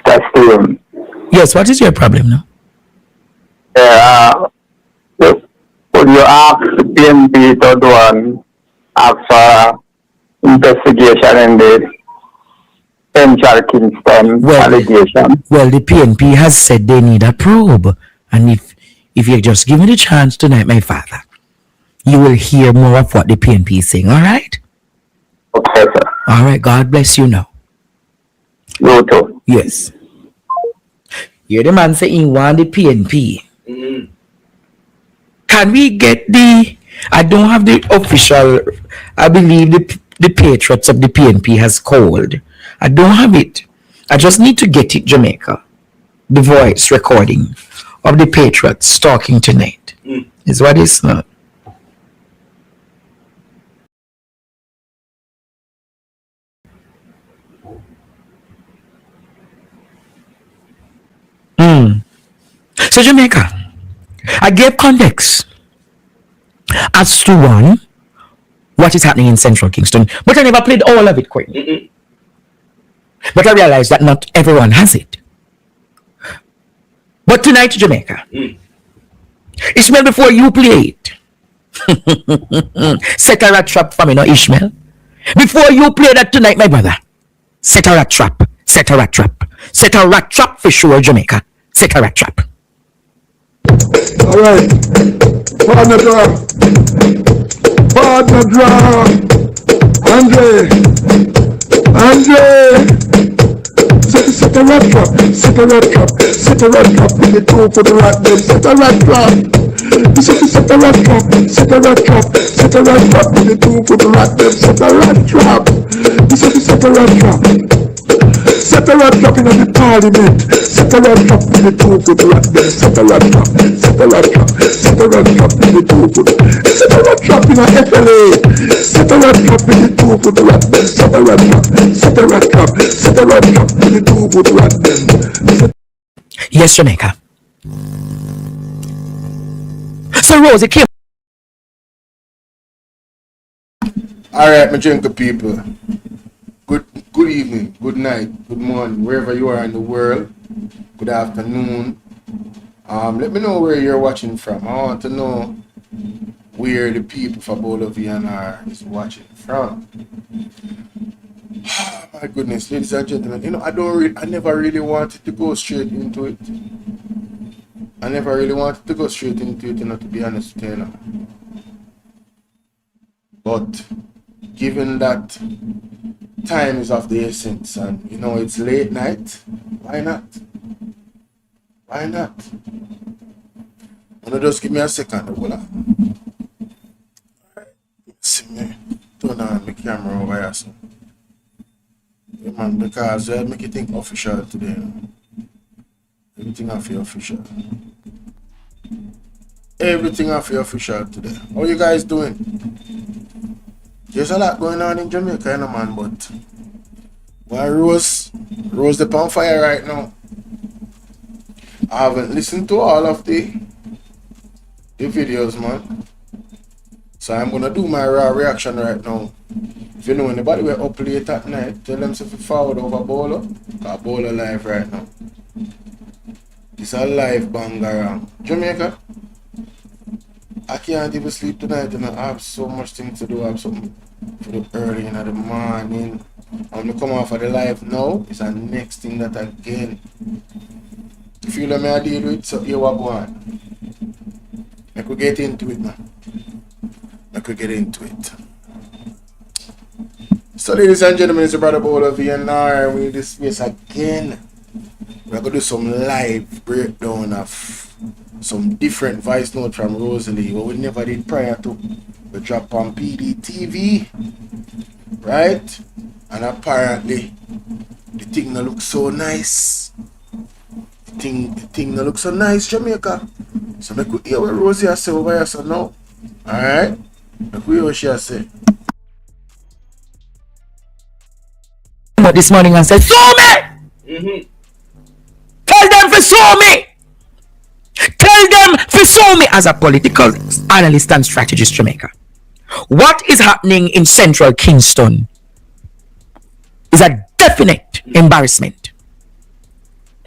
testosterone. Yes, what is your problem now? Would you ask the PNP to do an ask investigation in the Central Kingston allegation? Well, the PNP has said they need a probe, and if you just give me the chance tonight, my father, you will hear more of what the PNP is saying. All right? Okay, sir. All right. God bless you now. You too. Yes. You're the man saying you want the PNP. Mm-hmm. Can we get I don't have the official, I believe the patriots of the PNP has called. I don't have it. I just need to get it, Jamaica. The voice recording of the patriots talking tonight. Is what it's not. So Jamaica, I gave context as to one, what is happening in Central Kingston, but I never played all of it, Queen. But I realized that not everyone has it. But tonight, Jamaica, Ishmael, before you play it, set a rat trap for me, no Ishmael. Before you play that tonight, my brother, set a rat trap, set a rat trap, set a rat trap for sure, Jamaica, set a rat trap. All right, partner draw, Andre, set a rat trap, set a rat trap, set a rat trap in the two for the rat them, set a rat trap, set a rat trap, set a rat trap, set a rat trap in the two for the rat them, set a rat trap, set a rat trap. Set a rat trap in the parliament. Set a rat trap in the two for the rat them. Set a rat trap. Set a rat trap. Set a rat trap in the two for the. Set a rat trap in a FLA. Set a rat trap in the two for the rat them. Set a rat trap. Set a rat trap. Set a rat trap in the two for the rat them. Yes, Jamaica. So Rosie came. All right, my gentle people. Good evening, good night, good morning, wherever you are in the world. Good afternoon. Let me know where you're watching from. I want to know where the people for Bolo VNR is watching from. My goodness, ladies and gentlemen, you know, I never really wanted to go straight into it. I never really wanted to go straight into it, you know, to be honest with you, you know. But given that time is of the essence and you know it's late night, why not? Why not? Wanna just give me a second, Alright, see me turn on my camera over here, so. Yeah, man, because I make it think official today, you know? Everything I feel official. Everything I feel official today. How you guys doing? There's a lot going on in Jamaica, you know, man, but why Rose the on fire right now. I haven't listened to all of the videos, man. So I'm gonna do my raw reaction right now. If you know anybody we're up late at night, tell them to forward over Bolo. Because Bolo live right now. It's a live Bangarang. Jamaica. I can't even sleep tonight and I have so much things to do. I have something to do early in the morning. I'm gonna come off of the live now. It's the next thing that again. If you let me I deal with, so here what go on. I could get into it now. I could get into it. So ladies and gentlemen, it's your brother Bolo VNR. We're in this space again. We're gonna do some live breakdown of some different voice note from Rosie, what we never did prior to. We drop on PDTV, right? And apparently the thing that looks so nice. The thing that looks so nice, Jamaica. So I could hear what Rosie has said over here, so now. Alright? I could hear what she has said. This morning and said, sue me! Tell them to sue me! Tell them to sue me as a political analyst and strategist, Jamaica. What is happening in Central Kingston is a definite embarrassment.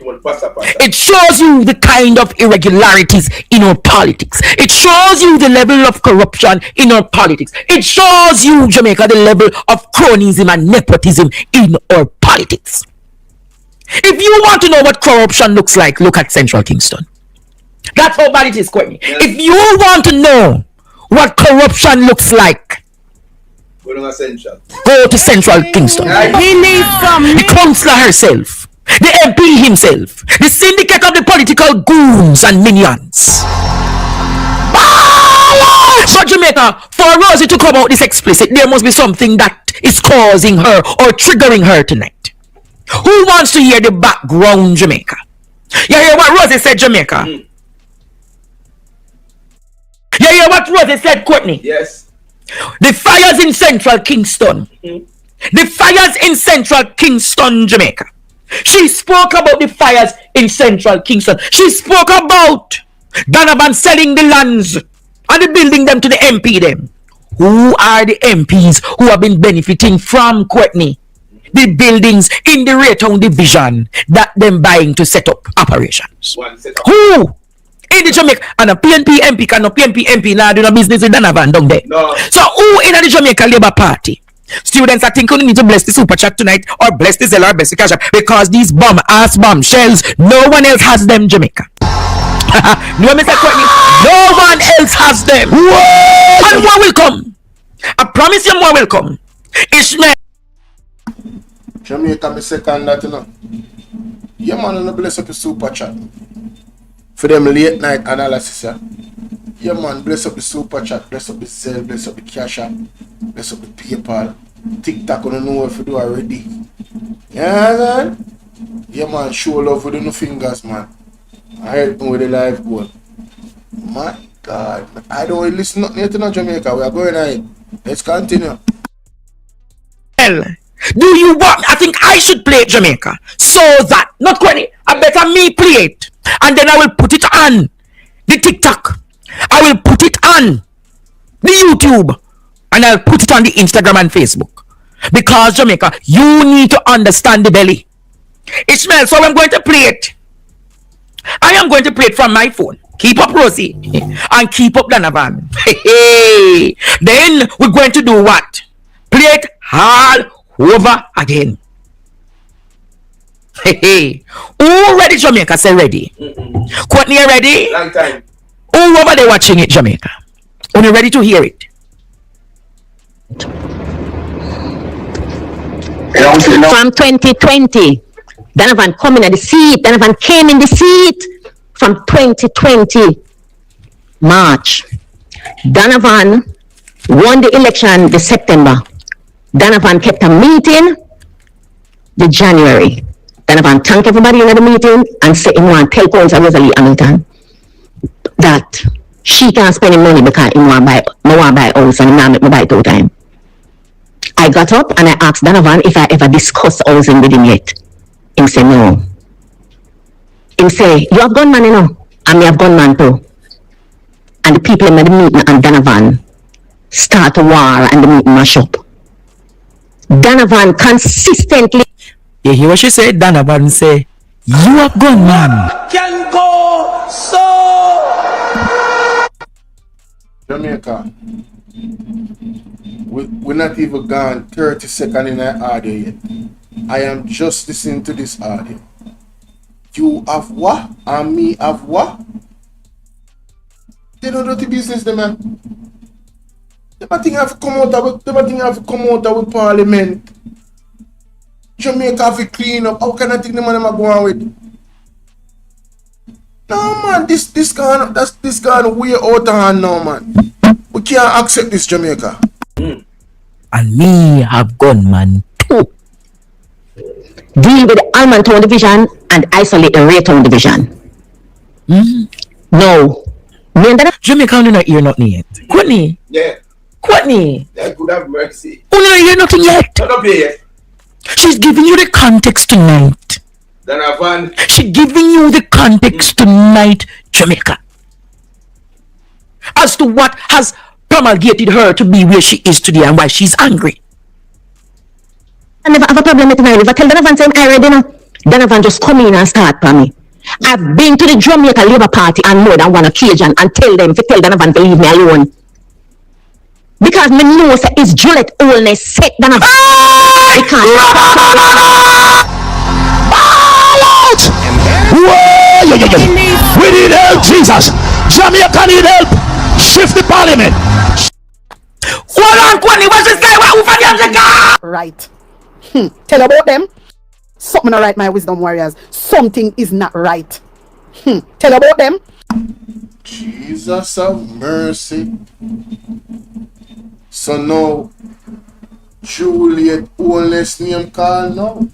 It shows you the kind of irregularities in our politics. It shows you the level of corruption in our politics. It shows you, Jamaica, the level of cronyism and nepotism in our politics. If you want to know what corruption looks like, look at Central Kingston. That's how bad it is, Courtney. Yes. If you want to know what corruption looks like, go to Central Kingston. The councillor herself, the MP himself, the syndicate of the political goons and minions. So Jamaica, for Rosie to come out this explicit, there must be something that is causing her or triggering her tonight. Who wants to hear the background, Jamaica? You hear what Rosie said, Jamaica? You hear what Rosie said, Courtney? Yes. The fires in Central Kingston. The fires in Central Kingston, Jamaica. She spoke about the fires in Central Kingston. She spoke about Donovan selling the lands and the building them to the MP them. Who are the MPs who have been benefiting from, Courtney, the buildings in the Raytown division that them buying to set up operations? Who? In the Jamaica, and a PNP MP cannot PNP MP now do no business with Donovan down there. No. So who in the Jamaica Labour Party? Students, I think you need to bless the super chat tonight or bless the Zeller, bless the cash app, because these ass bombshells, no one else has them, Jamaica. No, Mr. Courtney, no one else has them. What? And more will come. I promise you more will come. Ishmael. Jamaica, me second that, you know. Yeah, man, and bless up the super chat. For them late night analysis, yeah. Yeah, man, bless up the super chat, bless up the Zelle, bless up the cash app, bless up the PayPal, TikTok, I don't know if you do already. Yeah, man. Yeah, man, show love with the no fingers, man. I help me with the live goal. My God, I don't really listen nothing to no Jamaica. We are going on. Let's continue. Do you want? I think I should play it, Jamaica, so that not Courtney. I better me play it, and then I will put it on the TikTok. I will put it on the YouTube, and I'll put it on the Instagram and Facebook. Because Jamaica, you need to understand the belly. Ishmael, so I'm going to play it. I am going to play it from my phone. Keep up, Rosie, and keep up, Donovan. Then we're going to do what? Play it all over again. Who ready, Jamaica? Say ready. Courtney, ready? Long time. Who over there watching it, Jamaica? Are you ready to hear it? From 2020, Donovan coming at the seat. Donovan came in the seat from 2020 March. Donovan won the election this September. Donovan kept a meeting the January. Donovan thanked everybody in the meeting and said he want to tell Council Rosalie Hamilton that she can't spend money because he want to buy house and he want to make me buy 2 times. I got up and I asked Donovan if I ever discussed housing with him yet. He said no. He said, you have gunman, you know, and me have gunman too. And the people in the meeting and Donovan start a war and the meeting mash up. Donovan consistently. You hear what she said? Donovan say, you have gunman. Can go so. Jamaica, we're not even gone 30 seconds in that audio yet. I am just listening to this audio. You have what? And me have what? They don't do the business, them, man. Them thing have to come out of Parliament. Jamaica have to clean up. How can I think the man I'm going with? No, man, this gone way out of hand now, man. We can't accept this, Jamaica. And me have gunman too. Deal with the Almontown division and isolate the Raytown division. No. Me and Jamaica do not hear nothing yet. Courtney. Yeah. Courtney. That could have mercy. Who don't hear nothing yet? Not play yet. She's giving you the context tonight. Donovan. She's giving you the context tonight, Jamaica. As to what has promulgated her to be where she is today and why she's angry. I never have a problem with it. If I tell Donovan, say I'm already now. Donovan just come in and start for me. I've been to the Jamaica Labour Party on more than one occasion and tell Donovan to leave me alone. Because me know that it's Juliet Holness set Donovan. Because Whoa, we need help, Jesus. Jamaica need help. Shift the parliament. Hold on, Kwani, what's this guy? Who for Jamaica? Right. Tell about them. Something not right, my wisdom warriors. Something is not right. Tell about them. Jesus of mercy. So now, Juliet Holness name call now.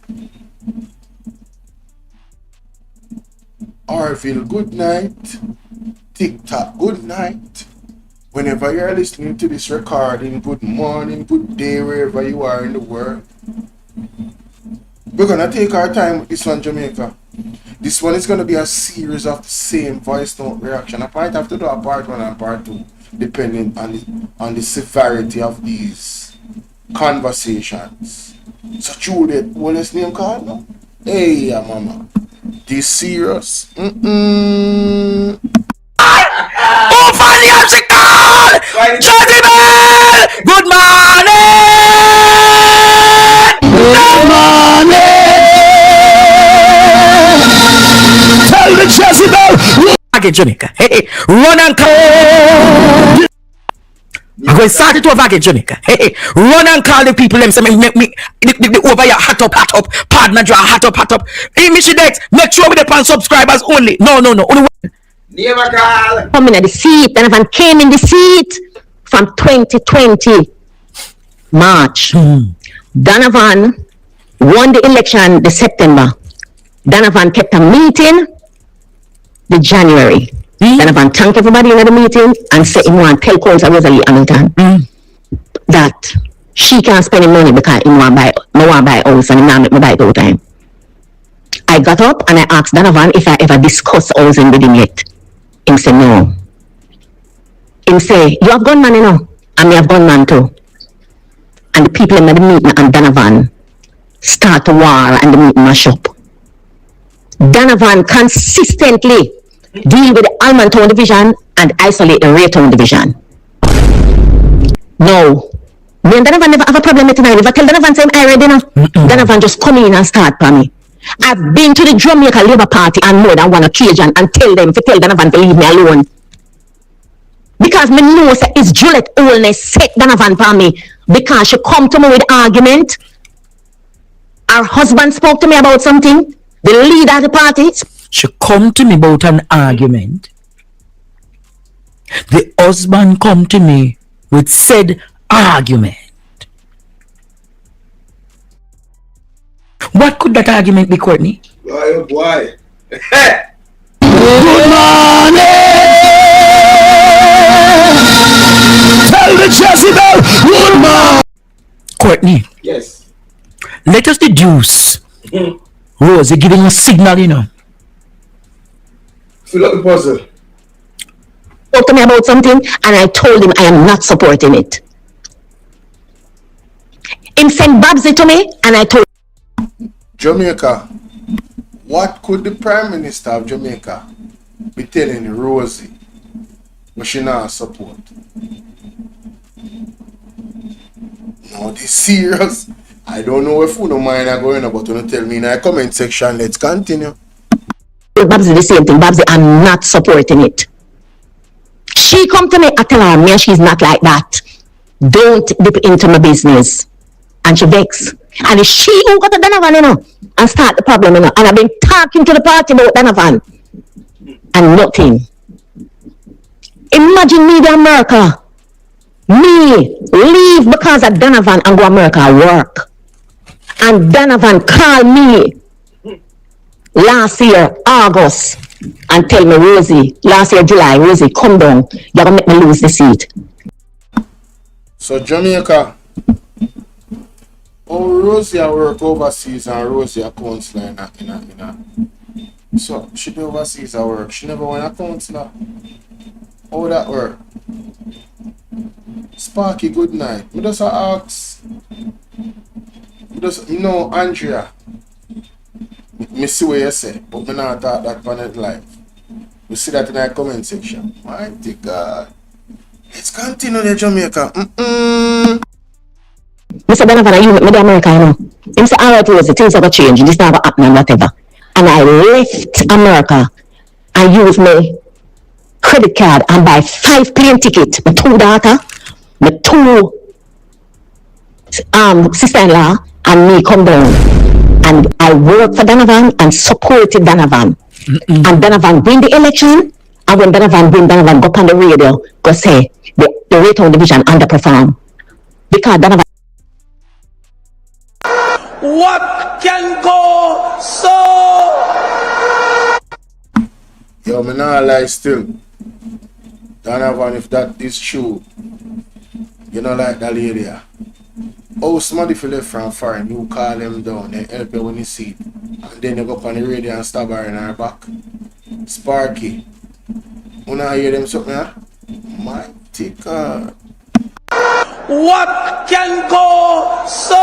Orville, good night. TikTok, good night. Whenever you're listening to this recording, good morning, good day, wherever you are in the world. We're gonna take our time with this one, Jamaica. This one is gonna be a series of the same voice note reaction. I might have to do a part 1 and part 2, depending on the severity of these conversations. So Juliet, what is name called now? Hey, mama. This serious? Who for Jamaica? Jezebel! Good morning! Good morning. Tell the Jezebel. Back in Jamaica. Hey, run and call. I'm going to start it over again, Jamaica. Hey, run and call the people them say make me the over your hat up, partner draw hat up. Hey, Michi Dex, make sure we depend subscribers only. No. Only one. Never call. come in the seat, Donovan came in the seat from 2020 March. Donovan won the election the September. Donovan kept a meeting the January. Donovan thanked everybody in the meeting and said he want to tell Rosie Hamilton that she can't spend the money because he want to buy house and he want to make me buy it all the time. I got up and I asked Donovan if I ever discussed housing with him yet. He said no. He said, you have gunman, you know, and me have gunman too. And the people in the meeting and Donovan start a war and the meeting mash up. Donovan consistently deal with the Almontown division and isolate the Raytown division. No. Me and Donovan never have a problem with tonight. If I tell Donovan say I ready now, Donovan just come in and start for me. I've been to the Jamaica Labour Party on more than one occasion and tell Donovan to leave me alone. Because me know that it's Juliet Holness set Donovan for me because she come to me with argument. Her husband spoke to me about something. The leader of the party. She come to me about an argument. The husband come to me with said argument. What could that argument be, Courtney? Boy, boy. Good morning. Tell the Jezebel. Good morning. Courtney, Yes. let us deduce Rosie giving a signal, you know. Fill up the puzzle. Spoke to me about something and I told him I am not supporting it. Him sent Babsy to me and I told Jamaica. What could the Prime Minister of Jamaica be telling Rosie what she not support? No, this serious. I don't know if you don't mind are going about to tell me in the comment section. Let's continue. Babsy the same thing. Babsy, I'm not supporting it. She come to me, I tell her, me, she's not like that. Don't dip into my business. And she vex. And it's she who got to Donovan, you know, and start the problem, you know. And I've been talking to the party about Donovan. And nothing. Imagine me to America. Me leave because of Donovan and go to America work. And Donovan called me last year, August, and tell me, Rosie, last year, July, Rosie, come down. You're going to make me lose the seat. So Jamaica, Rosie I work overseas and Rosie a counselor in a. So she do overseas her work. She never went a counselor. How that work? Sparky, good night. Me just ask. Me know Andrea. Me Me see what you say, but me not talk that on it live. We see that in the comment section. Mighty God. Let's continue the Jamaica. Mr. Donovan, you with me America, you know. Him say, alright, Rosie, things have changed. This never happened and whatever. And I left America and used my credit card and buy 5 plane tickets. My 2 daughter, my 2 sister-in-law, and me come down. And I worked for Donovan and supported Donovan. And Donovan win the election. And when Donovan win, Donovan go up on the radio, go say, the Raytown division underperform. Because Donovan. What can go so? Yo, me not lie still. Donovan, if that is true, you know like that lady. Oh, somebody if you left from foreign, you call them down, they help you when you see it. And then you go up on the radio and stab her in her back. Sparky. You not hear them something, huh? Mighty God. What can go so?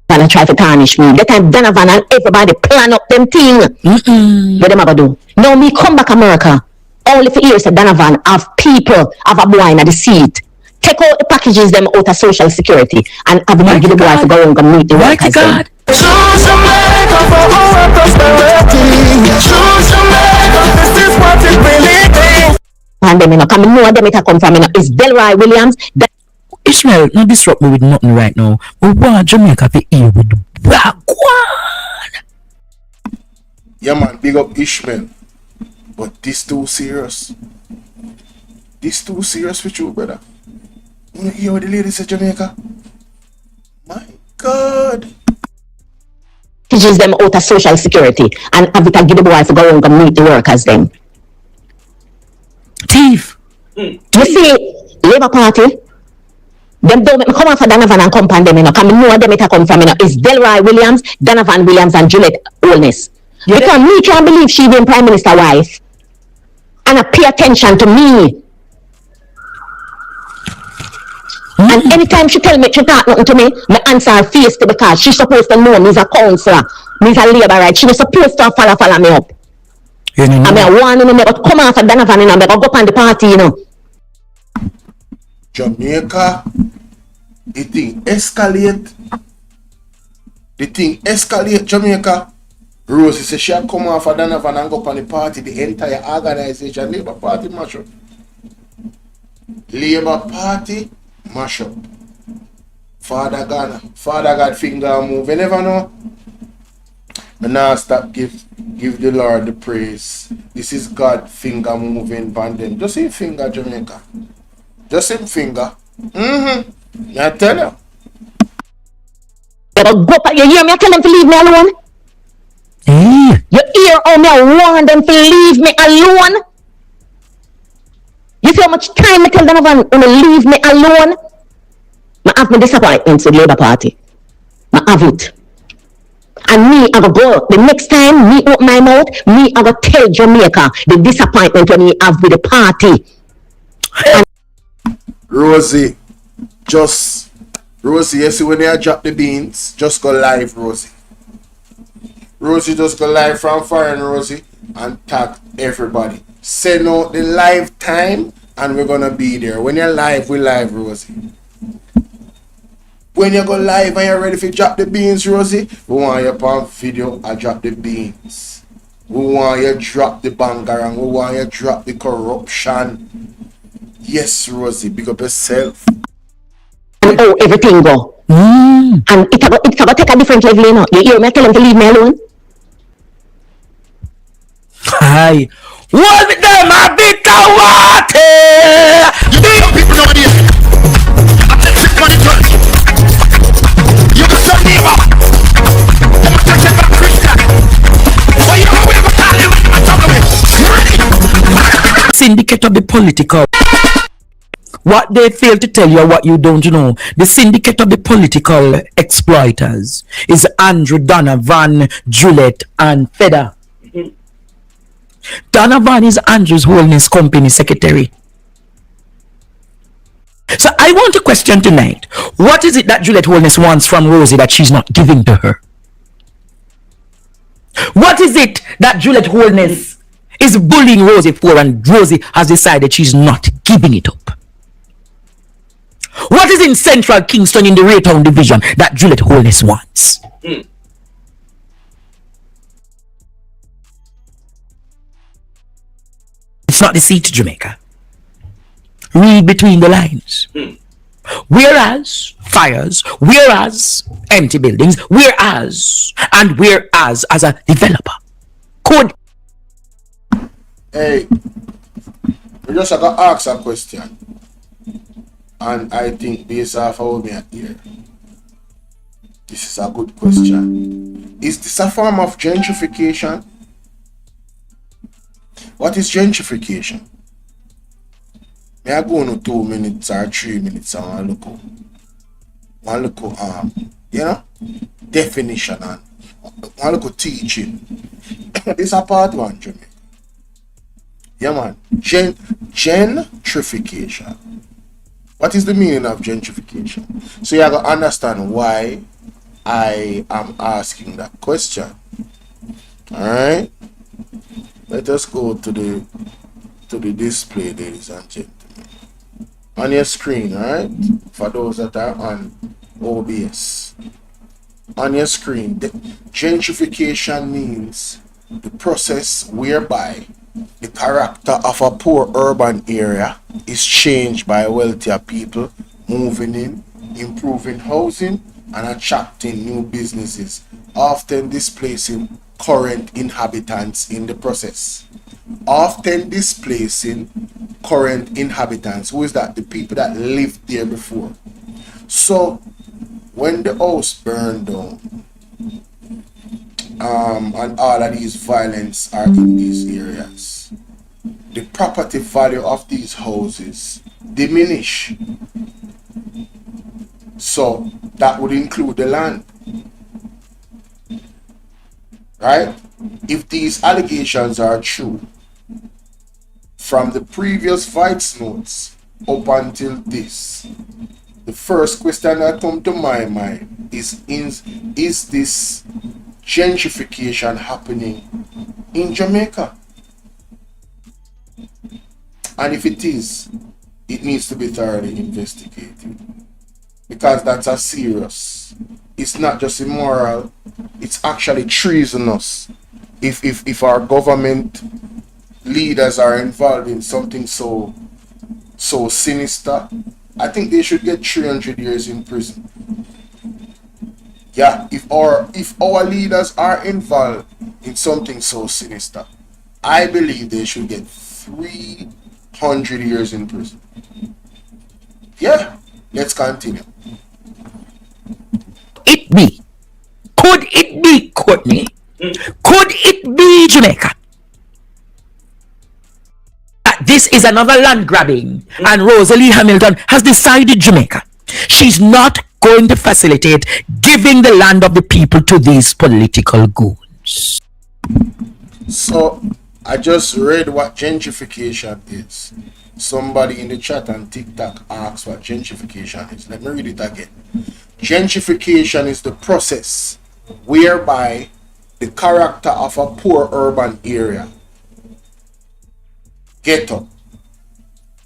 And try to tarnish me. That time Donovan and everybody plan up them thing. What them ever do? Now me come back America. Only for years that Donovan have people have a boy in the seat. Take out the packages them out of social security and have them give the boy to go and meet the workers. God. Choose Jamaica for our prosperity. Choose Jamaica, this is what it really is. And them, you know, come know them it come from, you know, it's Delroy Williams. Ishmael, not disrupt me with nothing right now. We want Jamaica to hear with the Wagwan. Yeah, man, big up Ishmael. But this too serious. This too serious with you, brother. You hear what the lady said, Jamaica? My God. Packages them out of social security and have it give the boy to go and meet the workers then. Thief. You see, Labour Party, them don't make me come out for Donovan and company them, you know, come know them it come from, you know, it's Delroy Williams, Donovan Williams and Juliet Holness. Yeah. Because me can't believe she been Prime Minister wife. And I pay attention to me. And anytime she tell me she talk nothing to me, my answer her face to because she's supposed to know me's a counselor, me's a labor right. She was supposed to follow me up. You know, I mean, I want to but come out for Donovan, you know, I go up on the party, you know. Jamaica, the thing escalate. The thing escalate, Jamaica. Rosie says she'll come off of Donovan and go up on the party, the entire organization, Labour Party mash up. Labour Party mash up. Father God finger move. You never know. But now stop give the Lord the praise. This is God finger moving on them. Just him finger, Jamaica. Just him finger. I tell you. You hear me? I tell them to leave me alone. hey, You hear how me I warn them to leave me alone? You see how much time I tell Donovan to leave me alone? I have my disappointments with Labour Party. I have it. And me, I go the next time me open my mouth, me, I go tell Jamaica the disappointment when he have with the party. Rosie, you see when they drop the beans, just go live, Rosie. Rosie just go live from foreign, Rosie, and tag everybody. Send out the live time, and we're gonna be there. When you're live, we live, Rosie. When you go live and you're ready to drop the beans, Rosie, we want you on video and drop the beans. We want you drop the bangarang. We want you drop the corruption. Yes, Rosie, big up yourself. And how everything go. And it's about take a different level, you know. You hear me? I tell them to leave me alone. hi. What them a bit of water? People know this. I take sick money church. You can send me up. I'm a church and Christian. But you know we're talking about Syndicate of the political. What they fail to tell you or what you don't know, the syndicate of the political exploiters is Andrew, Donovan, Juliet, and Feder. Donovan is Andrew's Holness company secretary. So I want to question tonight, what is it that Juliet Holness wants from Rosie that she's not giving to her? What is it that Juliet Holness is bullying Rosie for and Rosie has decided she's not giving it up? What is in Central Kingston in the Raytown division that Juliet Holness wants? It's not the seat, Jamaica. Read between the lines. Whereas fires, whereas empty buildings, whereas as a developer could. Hey, we just got to ask a question. And I think based off how we are here, this is a good question. Is this a form of gentrification? What is gentrification? May I go on 2 minutes or 3 minutes and one look you know, definition and one look teaching. This is a part one, Jamaica. Yeah, man. Gentrification. What is the meaning of gentrification? So you have to understand why I am asking that question. Alright? Let us go to the display, ladies and gentlemen. On your screen, alright? For those that are on OBS. On your screen, gentrification means the process whereby the character of a poor urban area is changed by wealthier people moving in, improving housing, and attracting new businesses, often displacing current inhabitants in the process. Often displacing current inhabitants. Who is that? The people that lived there before. So when the house burned down, and all of these violence are in these areas, the property value of these houses diminish. So that would include the land. Right? If these allegations are true, from the previous Vice notes up until this, the first question that comes to my mind is this gentrification happening in Jamaica? And if it is, it needs to be thoroughly investigated, because that's a serious. It's not just immoral, it's actually treasonous. If our government leaders are involved in something so sinister, I think they should get 300 years in prison. Yeah, if our leaders are involved in something so sinister, I believe they should get 300 years in prison. Yeah, let's continue. Could it be Courtney? Could it be Jamaica? This is another land grabbing, and Rosalie Hamilton has decided Jamaica. She's not going to facilitate giving the land of the people to these political goons. So I just read what gentrification is. Somebody in the chat on TikTok asked what gentrification is. Let me read it again. Gentrification is the process whereby the character of a poor urban area, ghetto,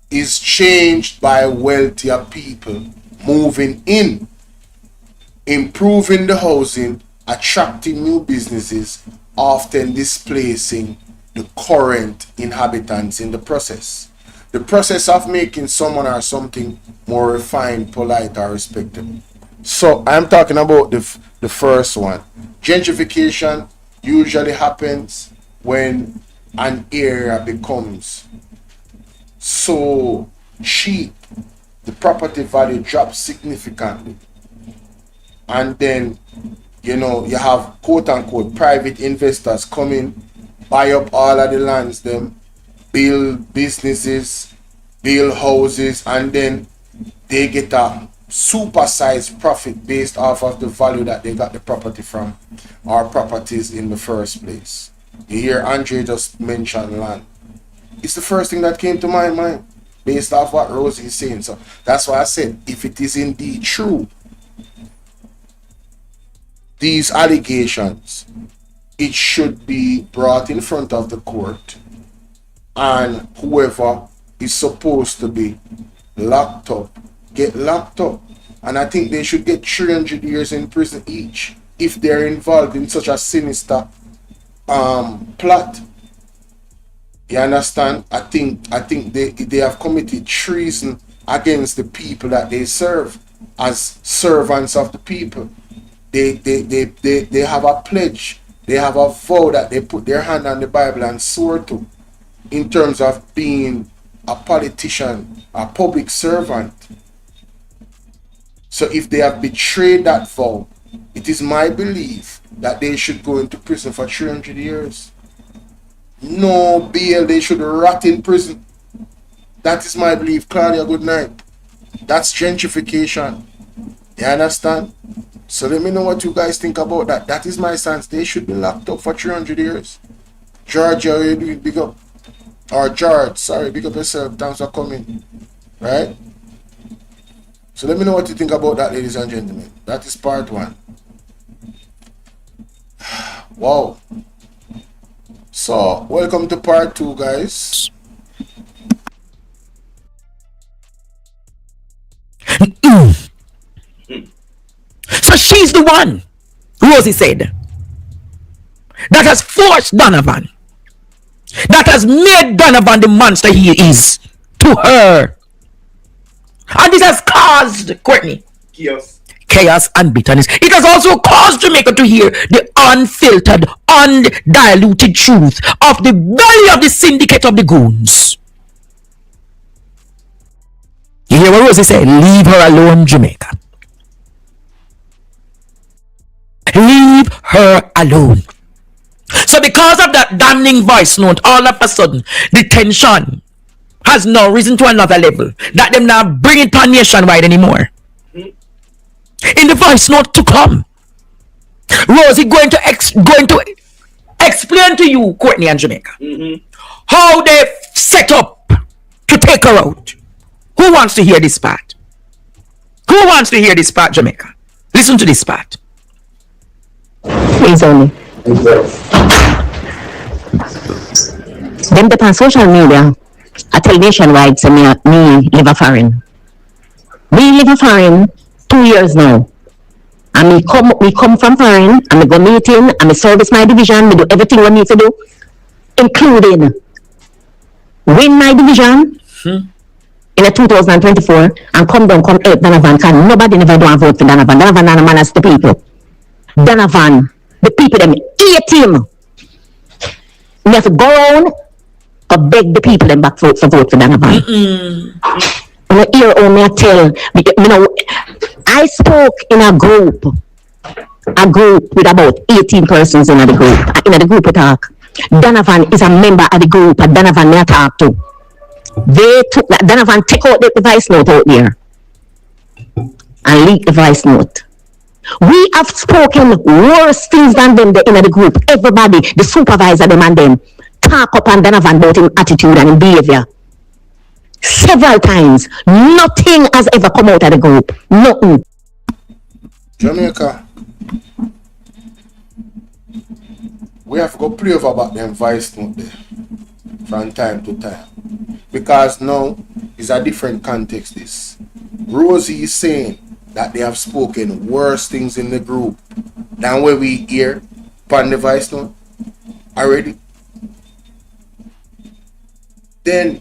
is changed by wealthier people moving in, improving the housing, attracting new businesses, often displacing the current inhabitants in the process. The process of making someone or something more refined, polite, or respectable. So I'm talking about the first one. Gentrification usually happens when an area becomes so cheap, the property value drops significantly, and then you have quote unquote private investors come in, buy up all of the lands, them build businesses, build houses, and then they get a supersized profit based off of the value that they got the property from, or properties in the first place. You hear Andre just mention land. It's the first thing that came to my mind. based off what Rosie is saying. So that's why I said, if it is indeed true, these allegations, it should be brought in front of the court, and whoever is supposed to be locked up, get locked up. And I think they should get 300 years in prison each if they're involved in such a sinister plot. You understand? I think they have committed treason against the people that they serve as servants of the people. They have a pledge, they have a vow that they put their hand on the Bible and swore to in terms of being a politician, a public servant. So if they have betrayed that vow, it is my belief that they should go into prison for 300 years. No bail, they should rot in prison. That is my belief. Claudia, good night. That's gentrification. You understand? So let me know what you guys think about that. That is my stance. They should be locked up for 300 years. George, how you doing? Big up. Or George, sorry, big up yourself. Thanks for coming. Right? So let me know what you think about that, ladies and gentlemen. That is part one. Wow. So, welcome to part two, guys. So she's the one, Rosie said, that has forced Donovan, that has made Donovan the monster he is to her. And this has caused, Courtney, chaos and bitterness. It has also caused Jamaica to hear the unfiltered, undiluted truth of the belly of the syndicate of the goons. You hear what Rosie said? Leave her alone, Jamaica. Leave her alone. So because of that damning voice note, all of a sudden, the tension has now risen to another level that them now bring it on nationwide anymore. In the voice note to come, Rosie going to explain to you, Courtney and Jamaica, how they set up to take her out. Who wants to hear this part? Who wants to hear this part, Jamaica? Listen to this part. Please only. Them dep on social media, I tell nationwide, say me live a foreign. Me live a foreign 2 years now. And me come from foreign, and me go meeting, and me service my division, me do everything we need to do, including win my division in a 2024, and come down, come help Donovan, because nobody never do a vote for Donovan. Donovan and manners the people. Donovan, the people them hate him. We have to go around to beg the people them back for vote for Donovan. You hear how me tell, you know, I spoke in a group with about 18 persons in the group. In the group we talk. Donovan is a member of the group, and Donovan me talk to. They took that, Donovan take out the voice note out there and leak the voice note. We have spoken worse things than them in the group. Everybody, the supervisor, them and them, talk up on Donovan about his attitude and his behavior. Several times. Nothing has ever come out of the group. Nothing. Jamaica, we have to go pray over about them voice note there from time to time. Because now is a different context this. Rosie is saying that they have spoken worse things in the group than where we hear upon the voice note already. Then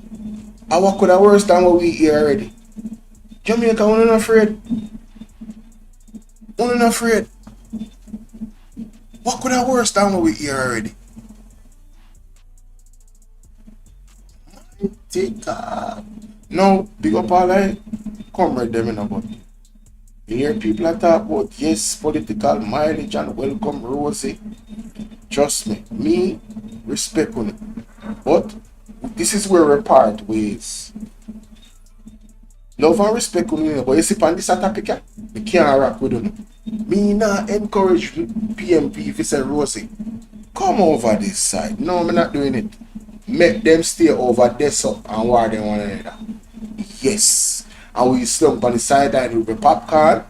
what could have worse than what we hear already? Jamaica, we're not afraid. We're not afraid. What could have worse than what we hear already? Take that. No, big up all I come right them in about. You hear people that talk about yes, political mileage and welcome Rosie. Trust me respect on it. But this is where we part ways. Love and respect on it, but you see on this topic, we can't rock with them. Me not encourage PMP if it's a Rosie. Come over this side. No, I'm not doing it. Make them stay over this up and war them one another. Yes. And we slump on the sideline with the popcorn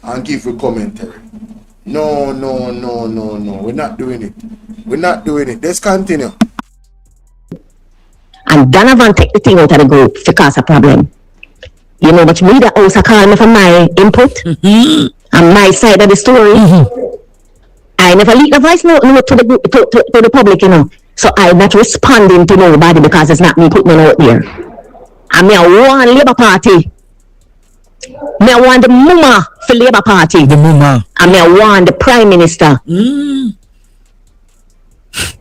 and give a commentary. No. We're not doing it. We're not doing it. Let's continue. And Donovan take the thing out of the group to cause a problem. You know, but me, the house call me for my input and my side of the story. I never leak the voice note to the group, to the public, you know. So I'm not responding to nobody because it's not me putting it out there. And me, I want Labour Party. Me, I want the mama for Labour Party. The mama. And me, I want the Prime Minister.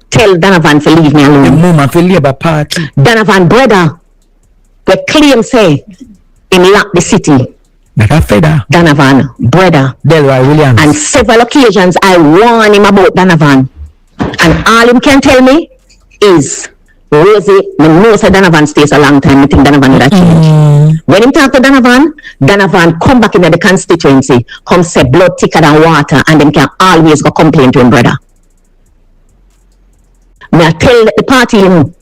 Tell Donovan to leave me alone. The mama for Labour Party. Donovan brother, the claim say, him lock the city. That a feather. Donovan brother. Delroy Williams. And several occasions I warn him about Donovan. And all him can tell me is, Rosie, me know say Donovan stays a long time. I think Donovan would have changed. When him talk to Donovan come back into the constituency, come say blood thicker than water, and them can always go complain to him brother. Me I tell the party, you know,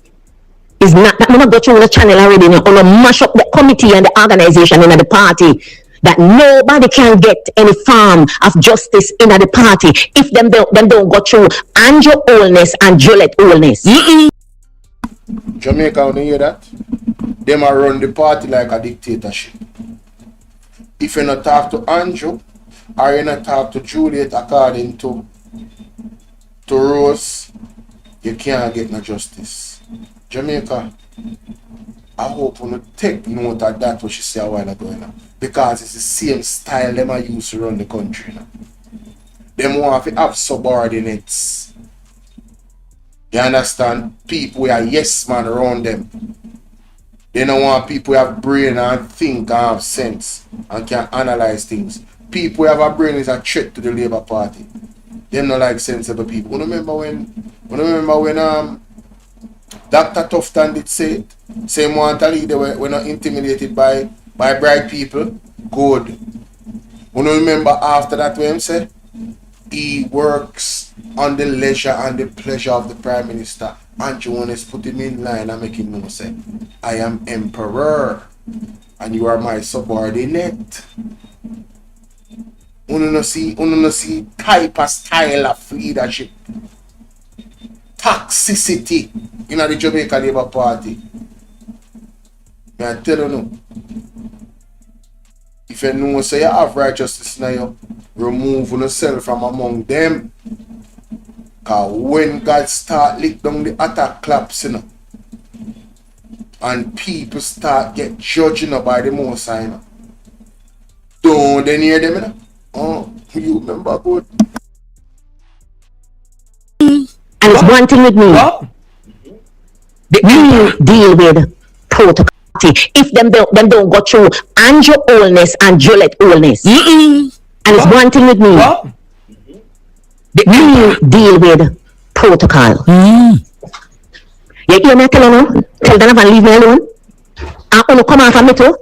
is not that me not go through the channel already, you know, or mash up the committee and the organization in the party, that nobody can get any form of justice in the party if them don't go through Andrew Holness and Juliet Holness. Jamaica, when you hear that? Them are run the party like a dictatorship. If you not talk to Andrew, or you not talk to Juliet according to Rose, you can't get no justice. Jamaica, I hope you not take note of that what she said a while ago, you know, because it's the same style them I use to run the country. You know. Them want to have subordinates. You understand? People who are yes man around them. They don't want people who have brain and think and have sense and can analyze things. People who have a brain is a threat to the Labour Party. They don't like sensible people. You remember when Dr. Tufton did say it? Say want to lead, we're not intimidated by bright people. Good. You remember after that when him say he works on the leisure and the pleasure of the Prime Minister. And you want to put him in line and make him know say, I am emperor and you are my subordinate. You don't see type of style of leadership. Toxicity in the Jamaica Labour Party. I tell you no. If you know say you have righteousness now, you remove yourself from among them. Because when God start lick down the attack claps, you know, and people start get judged, you know, by the Most High, you know, don't they hear them, you know? Oh, you remember good. And it's one thing with me. We deal with protocol. If them don't go through Andrew Holness and Juliet Holness. And it's one thing with me. We deal with protocol. You hear me tell you? Tell Donovan leave me alone. And you come off of me too.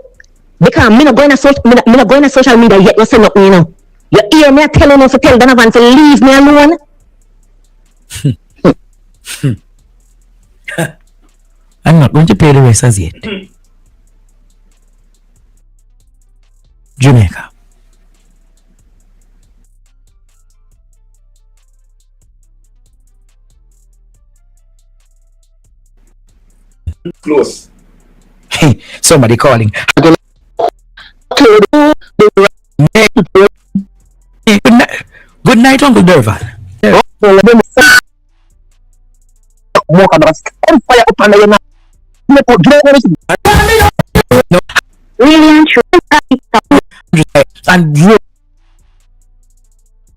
Because me not going to social media yet you say nothing, you know. You hear me tell you to tell Donovan to leave me alone. I'm not going to play the rest as yet. Jamaica. Close. Hey, somebody calling. Good night, Uncle Durvan. Really and true.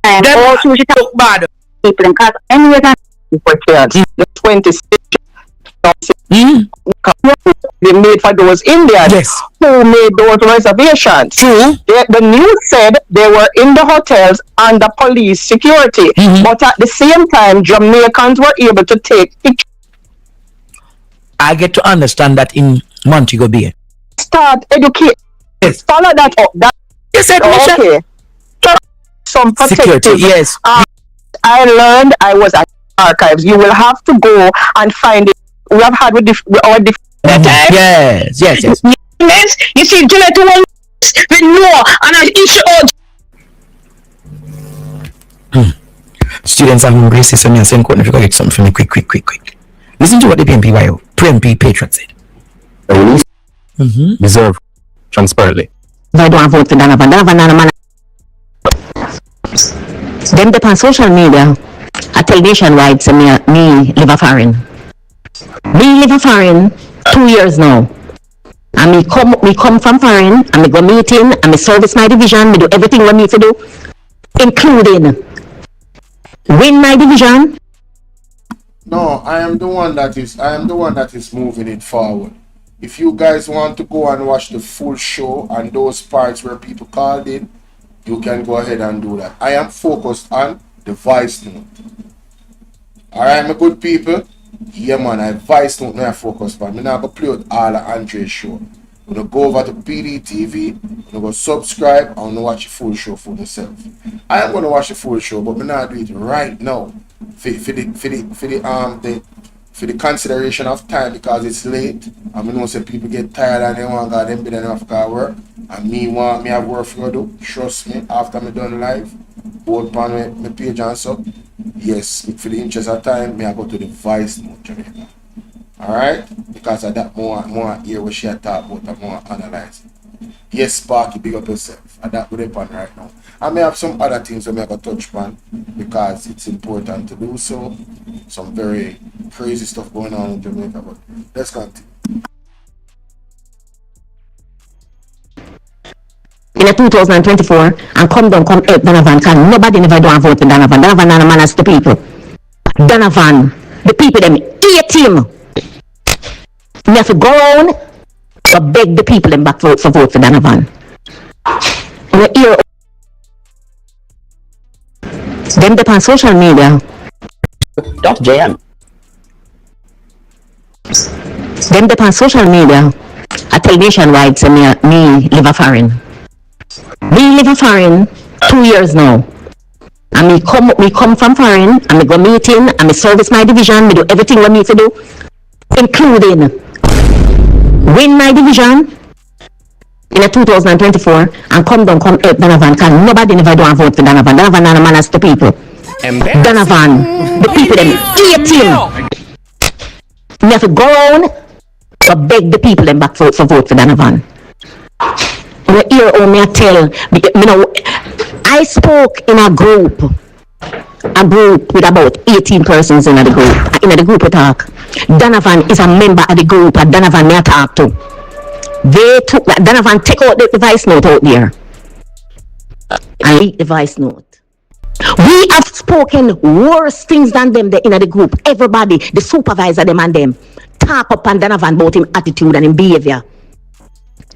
And you all too she talk bad. people and cause anyway that portrayals. The 26 they made for those Indians who made those reservations. True. The news said they were in the hotels under police security, but at the same time, Jamaicans were able to take pictures. I get to understand that in Montego Bay. Start educate. Yes. Follow that up. That Yes, okay. Some security. protective. Yes. I learned I was at archives. You will have to go and find it. We have had with our that time. Yes. Yes, you see, July to one with no, and I issue out. Students are hungry, sister. Me and send code if you go get something for me quick. Listen to what the PNP patriot said. Deserve transparently. I don't vote for Donovan. Them dep on social media. I tell nationwide, say me live a foreign. Me live a foreign 2 years now. And me come from foreign, and me go meeting, and me service my division, me do everything what me to do, including win my division. No, I am the one that is moving it forward. If you guys want to go and watch the full show and those parts where people called in, you can go ahead and do that. I am focused on the voice note. Alright, my good people. Yeah, man, I voice note me I focus on. I'm not going to play with all of Andre's show. I'm going to go over to PDTV, I'm going to go subscribe, and I'm going to watch the full show for myself. I am going to watch the full show, but I'm not doing it right now. For the consideration of time, because it's late. I know some people get tired and they want to go them bit enough to work. And me have work for do. Trust me, after me done live, both on my page and so. Yes, for the interest of time, I go to the voice note, Jamaica. Alright? Because of that more hear what she talk about and more analyze. Yes, Sparky, big up yourself. And that would happen right now. I may have some other things that I can touch on because it's important to do so. Some very crazy stuff going on in Jamaica, but let's continue. In 2024, and come help Donovan, because nobody never do a vote for Donovan. Donovan and manners to people. Donovan, the people them hate him. We have to go around to beg the people them back for vote for Donovan. And hear them dep on social media. That's JM. Them dep on social media. I tell nationwide, say me live a foreign. Me live a foreign 2 years now. And me come from foreign, and me go meeting, and me service my division, me do everything what me to do, including win my division in 2024, and come help Donovan, because nobody never do a vote for Donovan. Donovan and manners to people. Donovan, the people them hate him. Me have to go around to beg the people them back for vote for Donovan. And hear how me tell, I spoke in a group with about 18 persons in the group. In the group we talk. Donovan is a member of the group, and Donovan me talk to. They took that. Donovan take out the voice note out there and leak the voice note. We have spoken worse things than them in the group. Everybody, the supervisor, them and them, talk up on Donovan about him attitude and him behavior.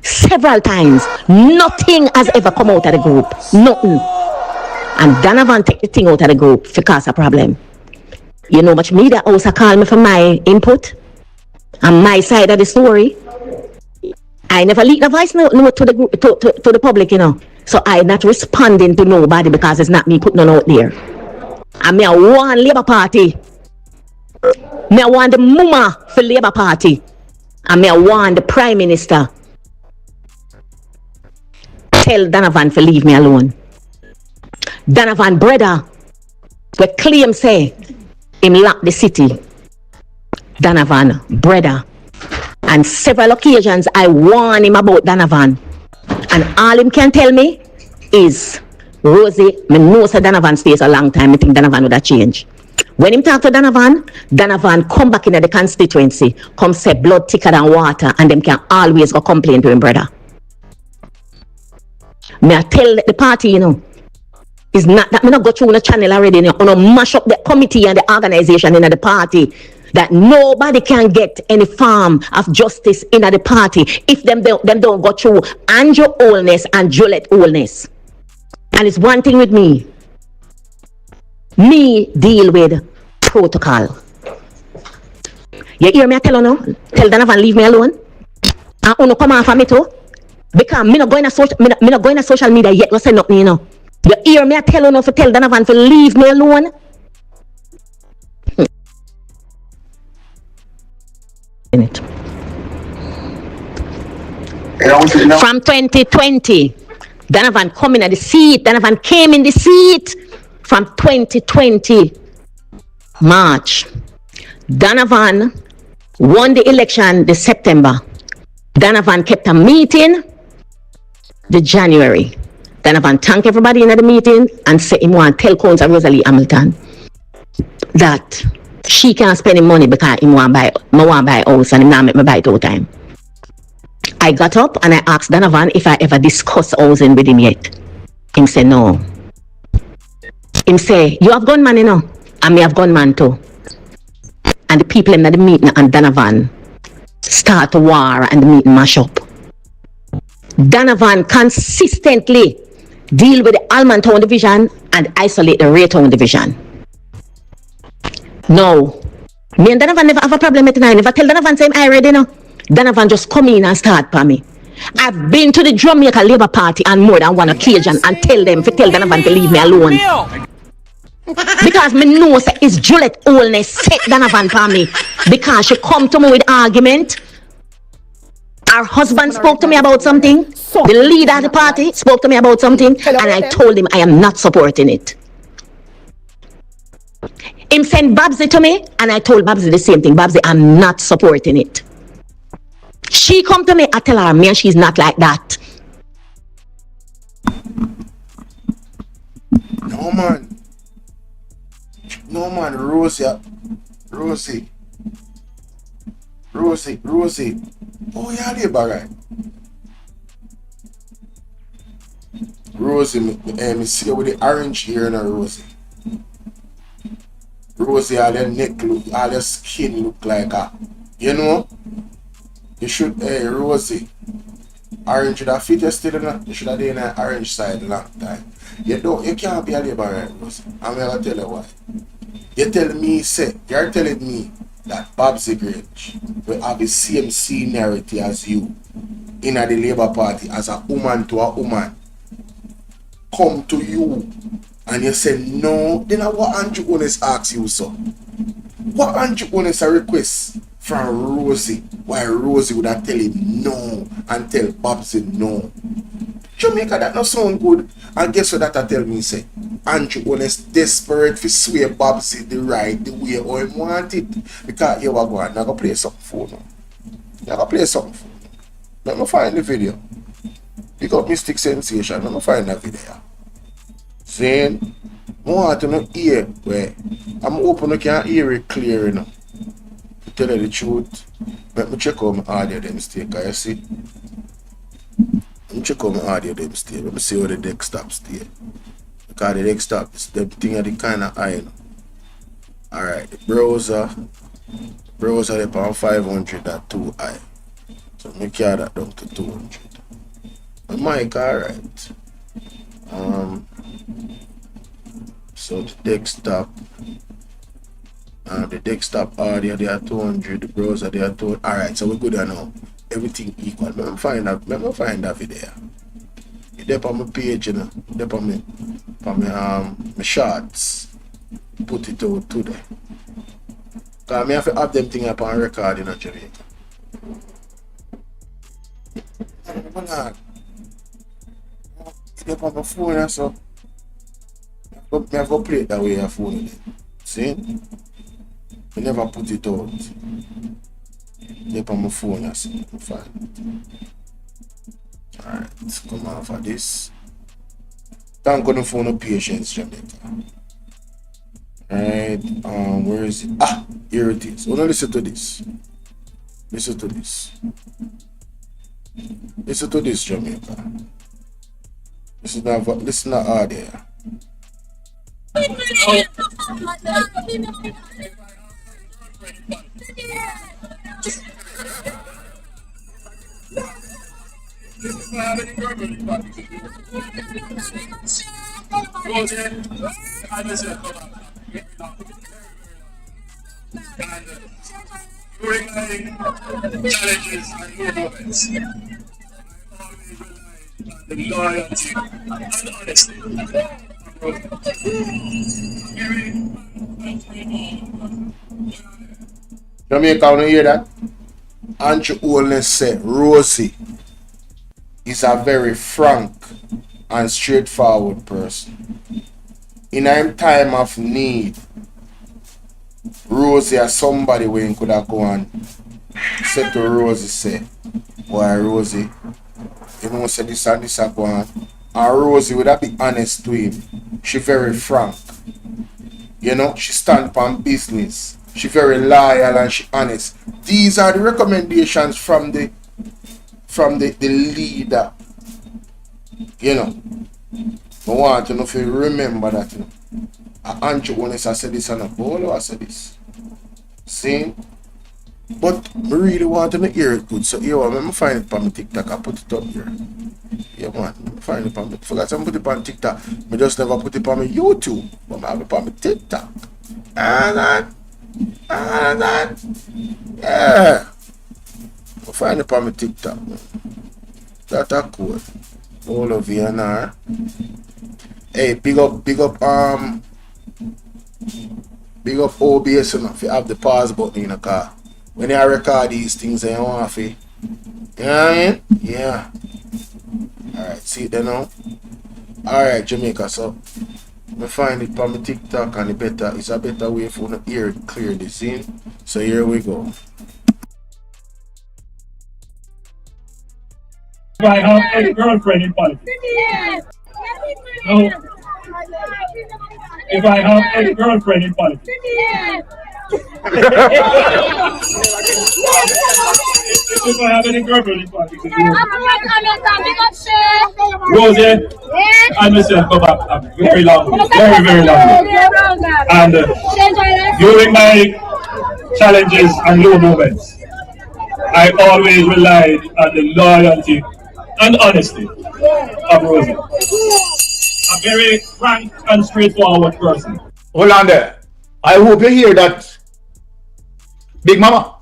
Several times, nothing has ever come out of the group. Nothing. And Donovan take the thing out of the group for cause a problem. You know much media also call me for my input and my side of the story. I never leak the voice note to the group, to the public, you know. So I'm not responding to nobody because it's not me putting it out there. And me I want Labour Party. Me I want the mama for Labour Party. And me I want the Prime Minister tell Donovan to leave me alone. Donovan brother, we claim say him lock the city. Donovan brother. And several occasions I warn him about Donovan. And all him can tell me is, Rosie, me know say Donovan stays a long time. I think Donovan would have changed. When him talk to Donovan come back into the constituency, come say blood thicker than water, and them can always go complain to him brother. Me I tell the party, you know, it's not that me not go through the channel already, you know, mash up the committee and the organization in the party, that nobody can get any form of justice in the party if them don't go through Andrew Holness and Juliet Holness. And it's one thing with me. Me deal with protocol. You hear me I tell you no? Tell Donovan leave me alone. And you come off of me too. Because me not going to social media yet go say nothing, you know. You hear me I tell you no to tell Donovan to leave me alone. In it. From 2020, Donovan come in at the seat. Donovan came in the seat from 2020 March. Donovan won the election this September. Donovan kept a meeting the January. Donovan thanked everybody in the meeting and said he want to tell Coons and Rosalie Hamilton that she can't spend him money because he want to buy a house and he not make me buy it all time. I got up and I asked Donovan if I ever discussed housing with him yet. Him say no. Him say, you have gunman, you know, and me have gunman too. And the people in the meeting and Donovan start a war and the meeting mash up. Donovan consistently deal with the Almontown division and isolate the Raytown division. No. Me and Donovan never have a problem with it. I never tell Donovan say I ready now. Donovan just come in and start for me. I've been to the Jamaica Labour Party on more than one occasion and tell Donovan to leave me alone. Because me know say it's Juliet Holness set Donovan for me. Because she come to me with argument. Her husband spoke to me about something. The leader of the party spoke to me about something. And I told him I am not supporting it. Him sent Babsy to me and I told Babsy the same thing. Babsy, I'm not supporting it. She come to me, I tell her, man, she's not like that. No man, Rosie. Oh yeah, labor right. Rosie, me see her with the orange hair now, Rosie. Rosie, all her neck look, all her skin look like a, you know? You should, Rosie, orange should have fit you still, you should have been on the orange side long time. You can't be a labor right, Rosie. I'm gonna tell you why. You're telling me that Babsy Grange will have the same seniority as you in the Labour Party as a woman to a woman. Come to you and you say no, then what Andrew Honest asks you so? What Andrew Honest a request from Rosie? Why Rosie would have tell him no and tell Babsy no? Jamaica, that not sound good. And guess what that I tell me say? Andrew Honest desperate to sway Babsy the way how he want it. Because you are going, I'm going to play something for you. I'm going to play something for you. Let me find the video. Pick up Mystic Sensation. Let me find that video. Saying, I want to know hear where I'm hoping I can hear it clear enough. To tell you the truth, let me check out my audio them mistake. You see? Let me check out my audio them stay. Let me see how the desktop stay. Because the desktop is the thing of the kind of high. Alright, the browser they on 500 at 2 high. So I carry that down to 200. My mic alright. So the desktop audio they are 200, the browser they are 200. Alright, so we're good now. Everything equal. Let me find that video. It's there on my page, you know. There on my shorts. Put it out today. Because I have to have them thing up on record in Jamaica. It's there on my phone, so I have to play it that way on phone. See? I never put it out. Yep, on my phone, I see. Fine. Alright, let's come off of this. Thank God for no patience, Jamaica. Alright, where is it? Ah, here it is. Oh, now listen to this. Listen to this. Listen to this, Jamaica. Listen to audio. During my challenges and moments, I always relied on the loyalty and honesty Jamaica, when you hear that? Andrew Holness said, Rosie, is a very frank and straightforward person. In a time of need, Rosie or somebody when could have gone said to Rosie, say, boy Rosie, you know say this and this are going. And Rosie would have been honest to him. She very frank. You know, she stand on business. She very loyal and she honest. These are the recommendations from the leader. You know. I want to know if you remember that. You know. Andrew Holness, I said this and a Bolo, I said this. See? But I really want to hear it good. So yo, I'm find it on my TikTok. I put it up here. Yeah man, find it on me. Forgot to put it on TikTok. I just never put it on my YouTube. But I have it on my TikTok. And yeah. I find it on my TikTok. Man. That's cool. All of VNR. Hey, big up OBS enough. You have the pause button in the car. When you record these things and you want to, you know what I mean? Yeah. Alright, see it there now? Alright, Jamaica, so I find it on my TikTok and it's a better way for the ear to clear the scene. So here we go. If I have any girlfriend in politics. No. If I have any girlfriend in politics. If I have any girlfriend in politics. Rosie and myself go back a very long way. Very, very long way. And during my challenges and low moments, I always relied on the loyalty and honesty of Rosie. A very frank and straightforward person. Hold on there. I hope you hear that, Big Mama,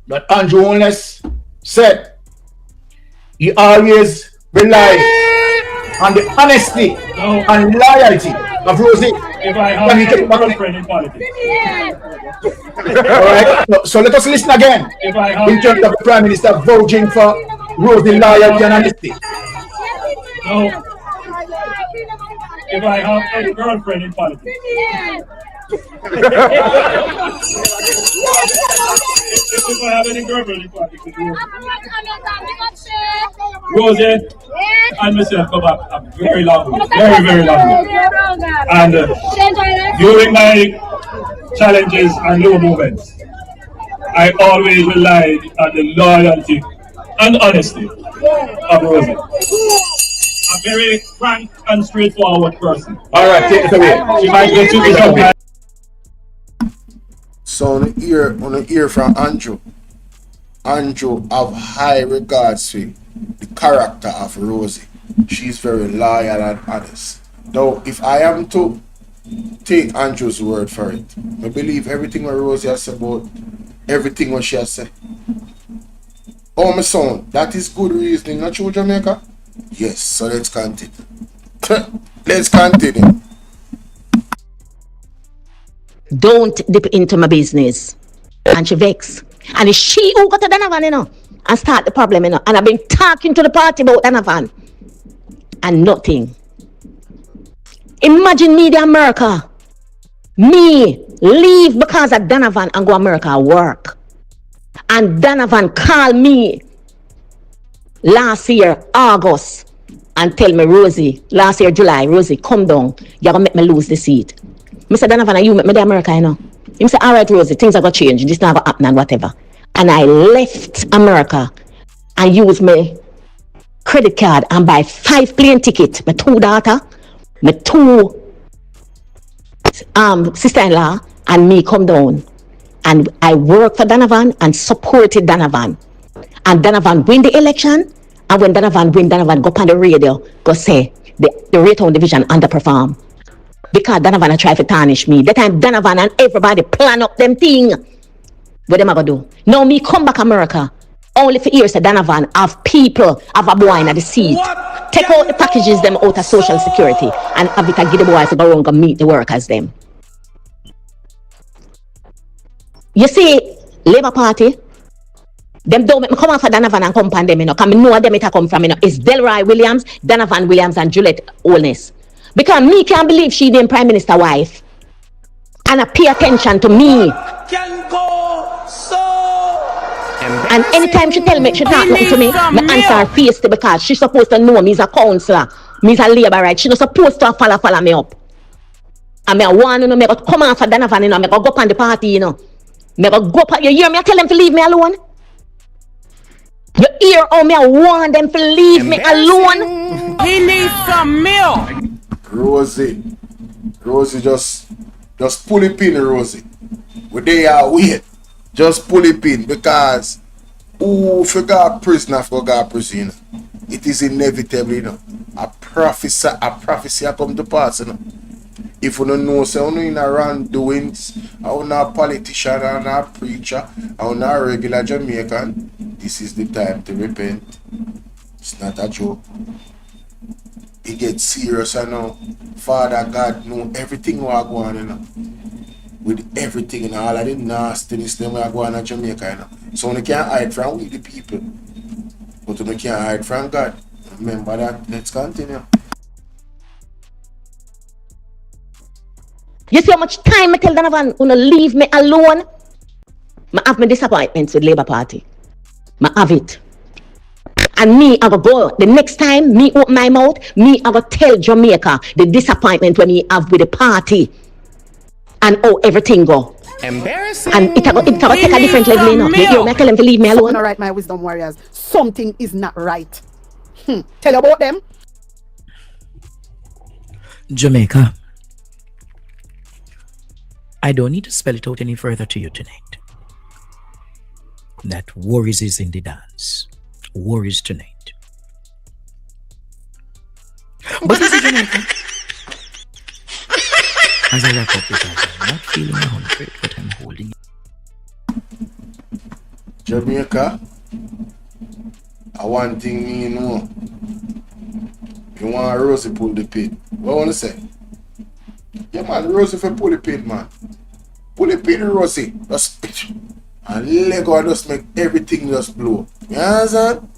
that Andrew Holness said he always relied on the honesty and loyalty of Rosie. If I have a girlfriend in politics. Alright, so let us listen again. In terms of the Prime Minister vouching for Rosie loyalty and honesty. No. If I have any girlfriend in politics. If I have any girlfriend in politics. Rosie and myself go back a very long way. Very, very long way. And during my challenges and low moments, I always relied on the loyalty and honesty of Rosie. A very frank and straightforward person. Alright, take it away. She might get to So on the ear from Andrew have high regards to the character of Rosie. She's very loyal and honest. Though if I am to take Andrew's word for it, I believe everything what Rosie has said about everything what she has said. Oh my son, that is good reasoning, not true, Jamaica? Yes, so let's continue. Let's continue. Don't dip into my business. And she vex. And it's she who got to Donovan, you know, and start the problem, you know. And I've been talking to the party about Donovan. And nothing. Imagine me, the America. Me leave because of Donovan and go America work. And Donovan called me last year, August, and tell me, Rosie, last year, July, Rosie, come down. You're going to make me lose the seat. I said, Donovan, you make me the America, you know. He said, all right, Rosie, things are going to change. This not going to happen and whatever. And I left America and used my credit card and buy 5 plane tickets. My 2 daughters, my 2 sister-in-law, and me come down. And I worked for Donovan and supported Donovan. And Donovan win the election. And when Donovan win, Donovan go on the radio, go say, the Raytown division underperform. Because Donovan try to tarnish me. That time Donovan and everybody plan up them thing. What them I gonna do? Now me come back America. Only for years Donovan have people, have a boy in the seat. Take out the packages them out of Social Security and have it to give the boys to go around and meet the workers them. You see, Labour Party, Them don't make me come out for Donovan and come from them, you know, because I know them it a come from, you know. It's Delroy Williams, Donovan Williams, and Juliet Holness. Because me can't believe she the Prime Minister wife. And I pay attention to me. Can go so. And anytime she tell me she talk nothing to me, I answer her face because she's supposed to know me's a councillor, me's a labor right. She's not supposed to follow me up. And I want to know, me go come out for Donovan, you know, me go up on the party, you know. Me go up, you hear me? I tell them to leave me alone. You hear how me I want them to leave me alone? He needs some milk. Rosie, just pull it in, Rosie. We there wait. Just pull it in because who forgot prisoner forgot prison. You know? It is inevitable, you know. A prophecy come to pass, you know. If you don't know, so you in a wrongdoings, I'm not a politician, I'm not a preacher, I'm not a regular Jamaican, this is the time to repent. It's not a joke. It gets serious, I know. Father God know everything what go on, you know. With everything and all of the nastiness them we are going on in Jamaica, you know. So you can't hide from we the people. But you can't hide from God. Remember that. Let's continue. You see how much time I tell Donovan to leave me alone? I have my disappointments with Labour Party. I have it. And me, I go the next time me open my mouth, me I go tell Jamaica the disappointment when me have with the party and how everything go. Embarrassing. And it go take a different level, you know. You hear me? I tell them to leave me alone. Something right, my wisdom warriors. Something is not right. Tell you about them. Jamaica, I don't need to spell it out any further to you tonight. That worries is in the dance. Worries tonight. But this is Jamaica. As I wrap up because I'm not feeling 100, but I'm holding it. Jamaica, I one thing me know. You want Rosie pull the pin. What I want to say? Yeah man, Rosie for pull the pin, man. Pull the pin, Rosie. Just and Lego just make everything just blow. You understand?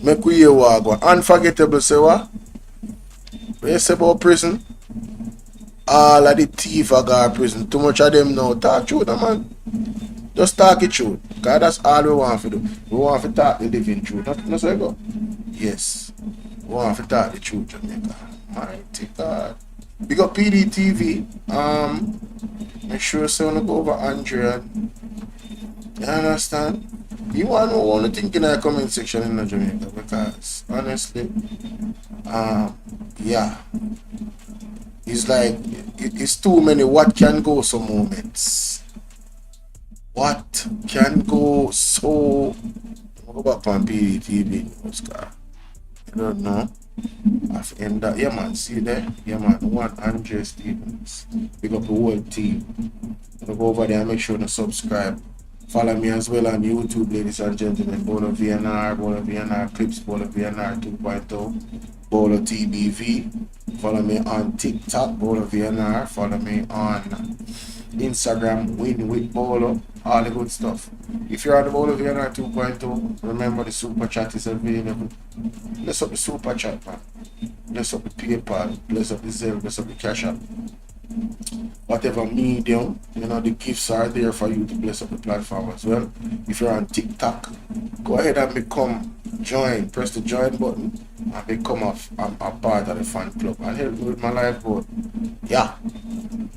Make we hear what go. Unforgettable, say what? What you say about prison? All of the thief are got prison. Too much of them now. Talk truth, man. Just talk it truth. Because that's all we want to do. We want to talk the living truth. Not so go. Yes. We want to talk the truth, Jamaica. Mighty God. Big up PDTV. Make sure someone go over 100. You understand? You want to know what you think in the comment section in the Jamaica, because honestly, yeah, it's like it's too many what can go so moments. What can go so? I'll go back on PDTV news, car. I don't know. I've ended up, yeah man, see there? Yeah man, 100 Stevens. Pick up the whole team. I'll go over there and make sure to subscribe. Follow me as well on YouTube, ladies and gentlemen. Bolo VNR Clips, Bolo VNR 2.0, Bolo TBV. Follow me on TikTok, Bolo VNR. Follow me on Instagram, Win with Bolo. All the good stuff. If you're on the Bolo VNR 2.0, remember the super chat is available. Bless up the super chat, man. Bless up the PayPal. Bless up the Zelle. Bless up the Cash App. Whatever medium, you know, the gifts are there for you to bless up the platform as well. If you're on TikTok, go ahead and join, press the join button and become a part of the fan club and help me with my life board. Yeah,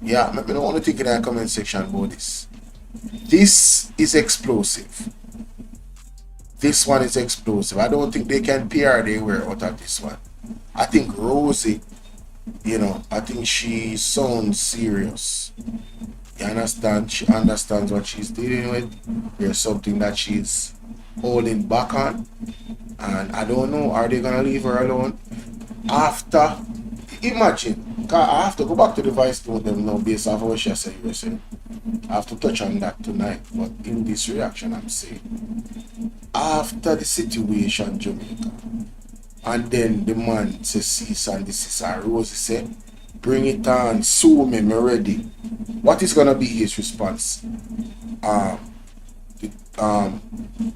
let me know what you think in the comment section about this. This is explosive. This one is explosive. I don't think they can PR their way out of this one. I think Rosie, you know, I think she sounds serious. You understand? She understands what she's dealing with. There's something that she's holding back on. And I don't know, are they gonna leave her alone? After, imagine, I have to go back to the vice to them now based off what she said. I have to touch on that tonight. But in this reaction, I'm saying, after the situation, Jamaica, and then the man says cease and desist, and Rosie said, bring it on, sue me, I'm ready. What is gonna be his response?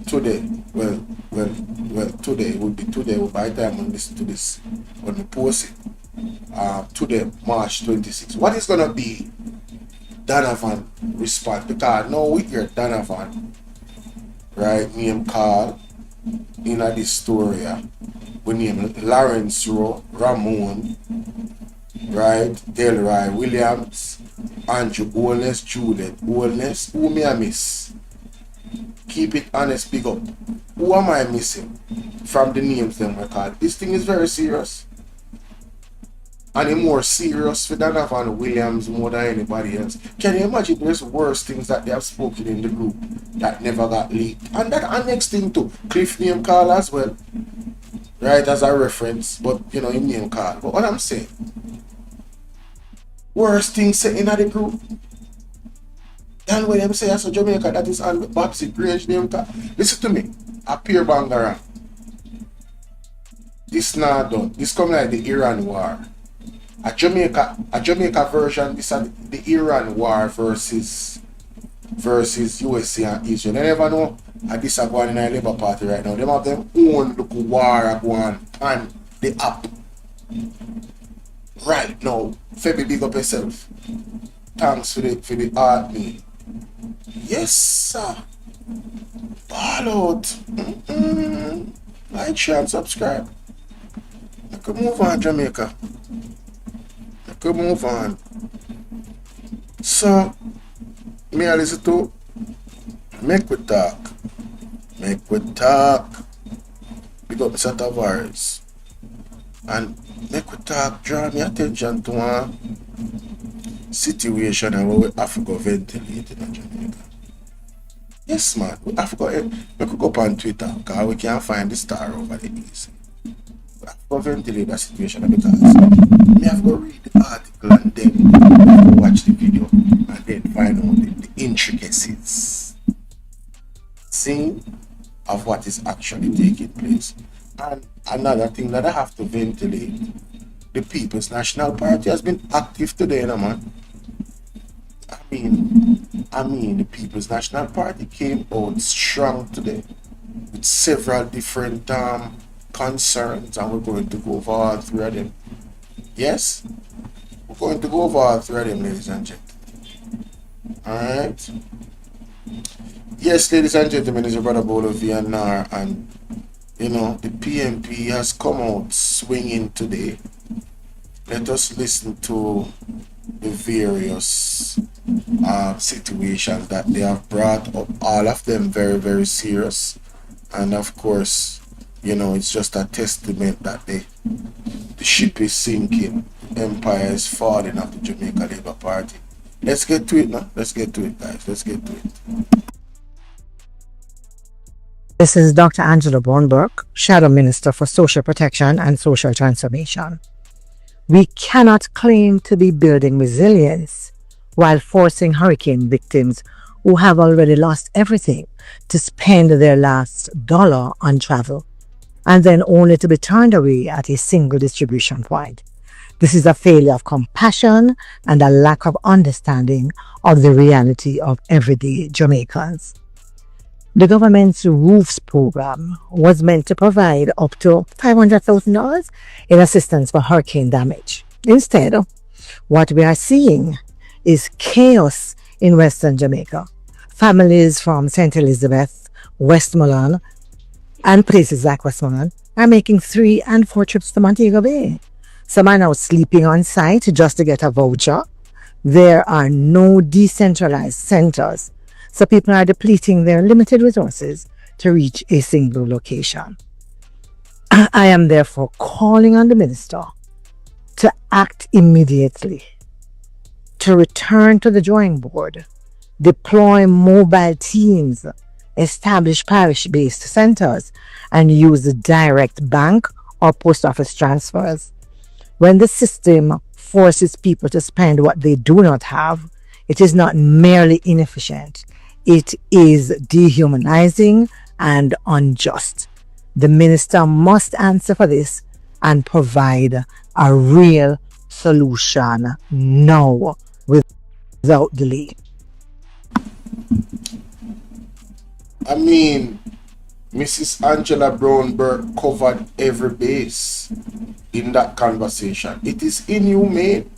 today, today, it would be today, by the time we listen to this, when we post it, today, March 26th. What is gonna be Donovan response? Because now we hear Donovan, right, name call in this story, we name Lawrence Ramon, right, Delroy Williams, Andrew Holness, Juliet Holness. Who may I miss? Keep it honest, big up. Who am I missing from the names them we call? This thing is very serious. And it's more serious for Donovan Williams more than anybody else. Can you imagine there's worse things that they have spoken in the group that never got leaked? And that and next thing too, Cliff name call as well. Right, as a reference, but you know, him name call. But what I'm saying, worst things said in the group. Then when them say as a Jamaica that is on the Babsy Grange name call. Listen to me, a pure Bangarang. This not done. This come like the Iran war. A Jamaica version, this is the Iran war versus USA and Israel. I never know how this is going in the Labour Party right now. They have their own local war going on the app. Right now, Feby, big up yourself. Thanks for the army. Yes, sir. Bolo. Like, share, and subscribe. I can move on, Jamaica. I can move on. So, me I listen to Make We Talk. Make We Talk. Big up Mr. Tavares. And Make We Talk draw me attention to a situation and we have to go ventilate in Jamaica. Yes, man. We have to go, we could go up on Twitter because we can't find the star over the easy. We have to go ventilate that situation because we have to go read the article and then go watch the video and then find out the intricacies. Scene of what is actually taking place. And another thing that I have to ventilate, the People's National Party has been active today, man. I mean, the People's National Party came out strong today with several different concerns, and we're going to go over all three of them. Yes, we're going to go over all three of them, ladies and gentlemen. Alright. Yes, ladies and gentlemen, it's your brother Bolo VNR, and you know, the PNP has come out swinging today. Let us listen to the various situations that they have brought up, all of them very, very serious. And of course, you know, it's just a testament that the ship is sinking, empire is falling of the Jamaica Labour Party. Let's get to it now. Let's get to it, guys. Let's get to it. This is Dr. Angela Bornberg, Shadow Minister for Social Protection and Social Transformation. We cannot claim to be building resilience while forcing hurricane victims who have already lost everything to spend their last dollar on travel, and then only to be turned away at a single distribution point. This is a failure of compassion and a lack of understanding of the reality of everyday Jamaicans. The government's roofs program was meant to provide up to $500,000 in assistance for hurricane damage. Instead, what we are seeing is chaos in Western Jamaica. Families from St. Elizabeth, Westmoreland, and places like Westmoreland are making 3 and 4 trips to Montego Bay. Some are now sleeping on site just to get a voucher. There are no decentralized centers, so people are depleting their limited resources to reach a single location. I am therefore calling on the minister to act immediately, to return to the drawing board, deploy mobile teams, establish parish-based centers, and use the direct bank or post office transfers. When the system forces people to spend what they do not have, it is not merely inefficient. It is dehumanizing and unjust. The minister must answer for this and provide a real solution now without delay. I mean, Mrs. Angela Brownberg covered every base in that conversation. It is inhumane.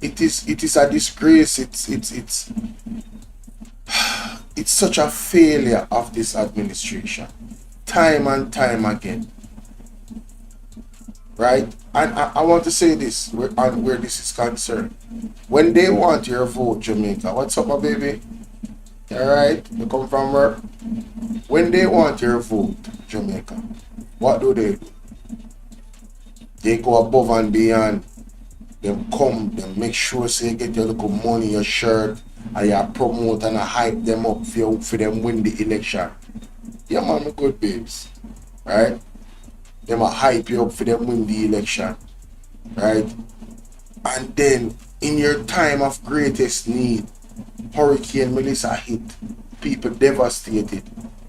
It is a disgrace. It's such a failure of this administration, time and time again. Right? And I want to say this, where this is concerned. When they want your vote, Jamaica, what's up, my baby? Alright, you come from work. When they want your vote, Jamaica, what do? They go above and beyond. Them come, them make sure so you get your little money, your shirt, and you promote and hype them up for them win the election. Yeah, man, me good babes. Right? Them a hype you up for them win the election. Right? And then, in your time of greatest need, Hurricane Melissa hit, people devastated.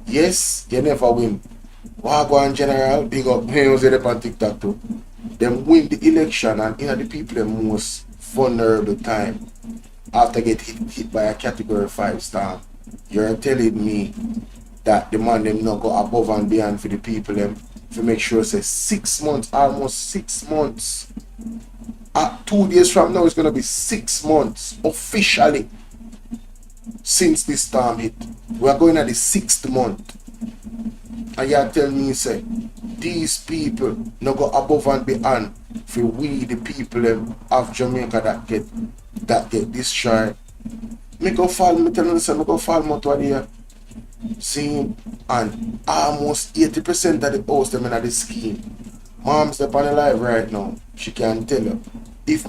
Yes, you never win. Wagwan General, big up, he was there on TikTok too. Them win the election and the people the most vulnerable time after get hit by a category 5 storm. You're telling me that the man them not go above and beyond for the people them to make sure say 6 months, almost 6 months. 2 days from now it's gonna be 6 months officially since this storm hit. We are going at the 6th month. And you tell me say these people no go above and beyond for we the people of Jamaica that get destroyed. Me go fall, me tell you say me go fall more to here. See, and almost 80% of the house them in the scheme. Mom's up on the live right now. She can tell you. If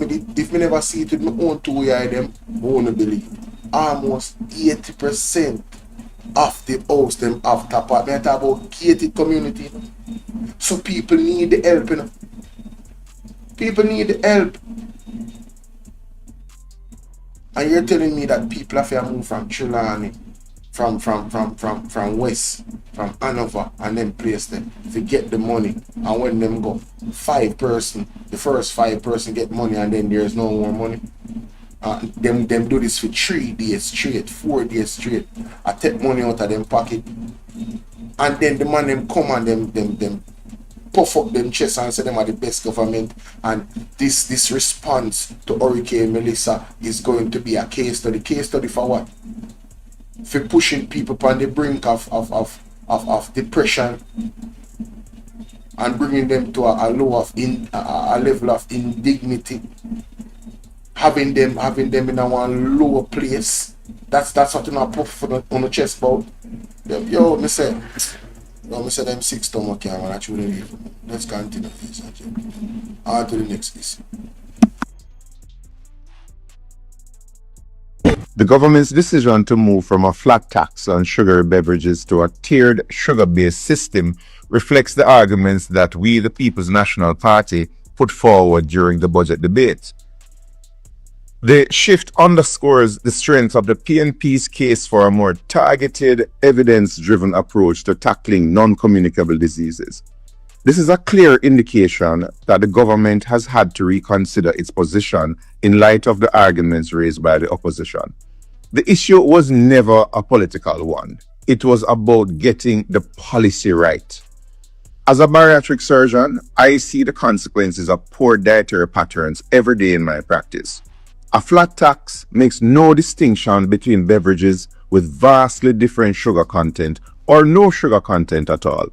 me never see it with my own 2 eye them, I won't believe. Almost 80% of the house them have tap out. I talk about gated community. So people need the help, you know. People need the help. And you're telling me that people have to move from Trelawney, from West, from Hanover, and then place them to get the money. And when them go, 5 person, the first 5 person get money, and then there's no more money. Them do this for 3 days straight, 4 days straight. I take money out of them pocket, and then the man them come and them puff up them chest and say them are the best government. And this response to Hurricane Melissa is going to be a case study. Case study for what? For pushing people on the brink of depression and bringing them to a level of indignity. Having them in a one lower place. That's what you know puff on the chest about. Me say them 6 stomach here, man. I truly leave. Let's continue this. On to the next issue. The government's decision to move from a flat tax on sugary beverages to a tiered sugar-based system reflects the arguments that we, the People's National Party, put forward during the budget debate. The shift underscores the strength of the PNP's case for a more targeted, evidence-driven approach to tackling non-communicable diseases. This is a clear indication that the government has had to reconsider its position in light of the arguments raised by the opposition. The issue was never a political one. It was about getting the policy right. As a bariatric surgeon, I see the consequences of poor dietary patterns every day in my practice. A flat tax makes no distinction between beverages with vastly different sugar content or no sugar content at all.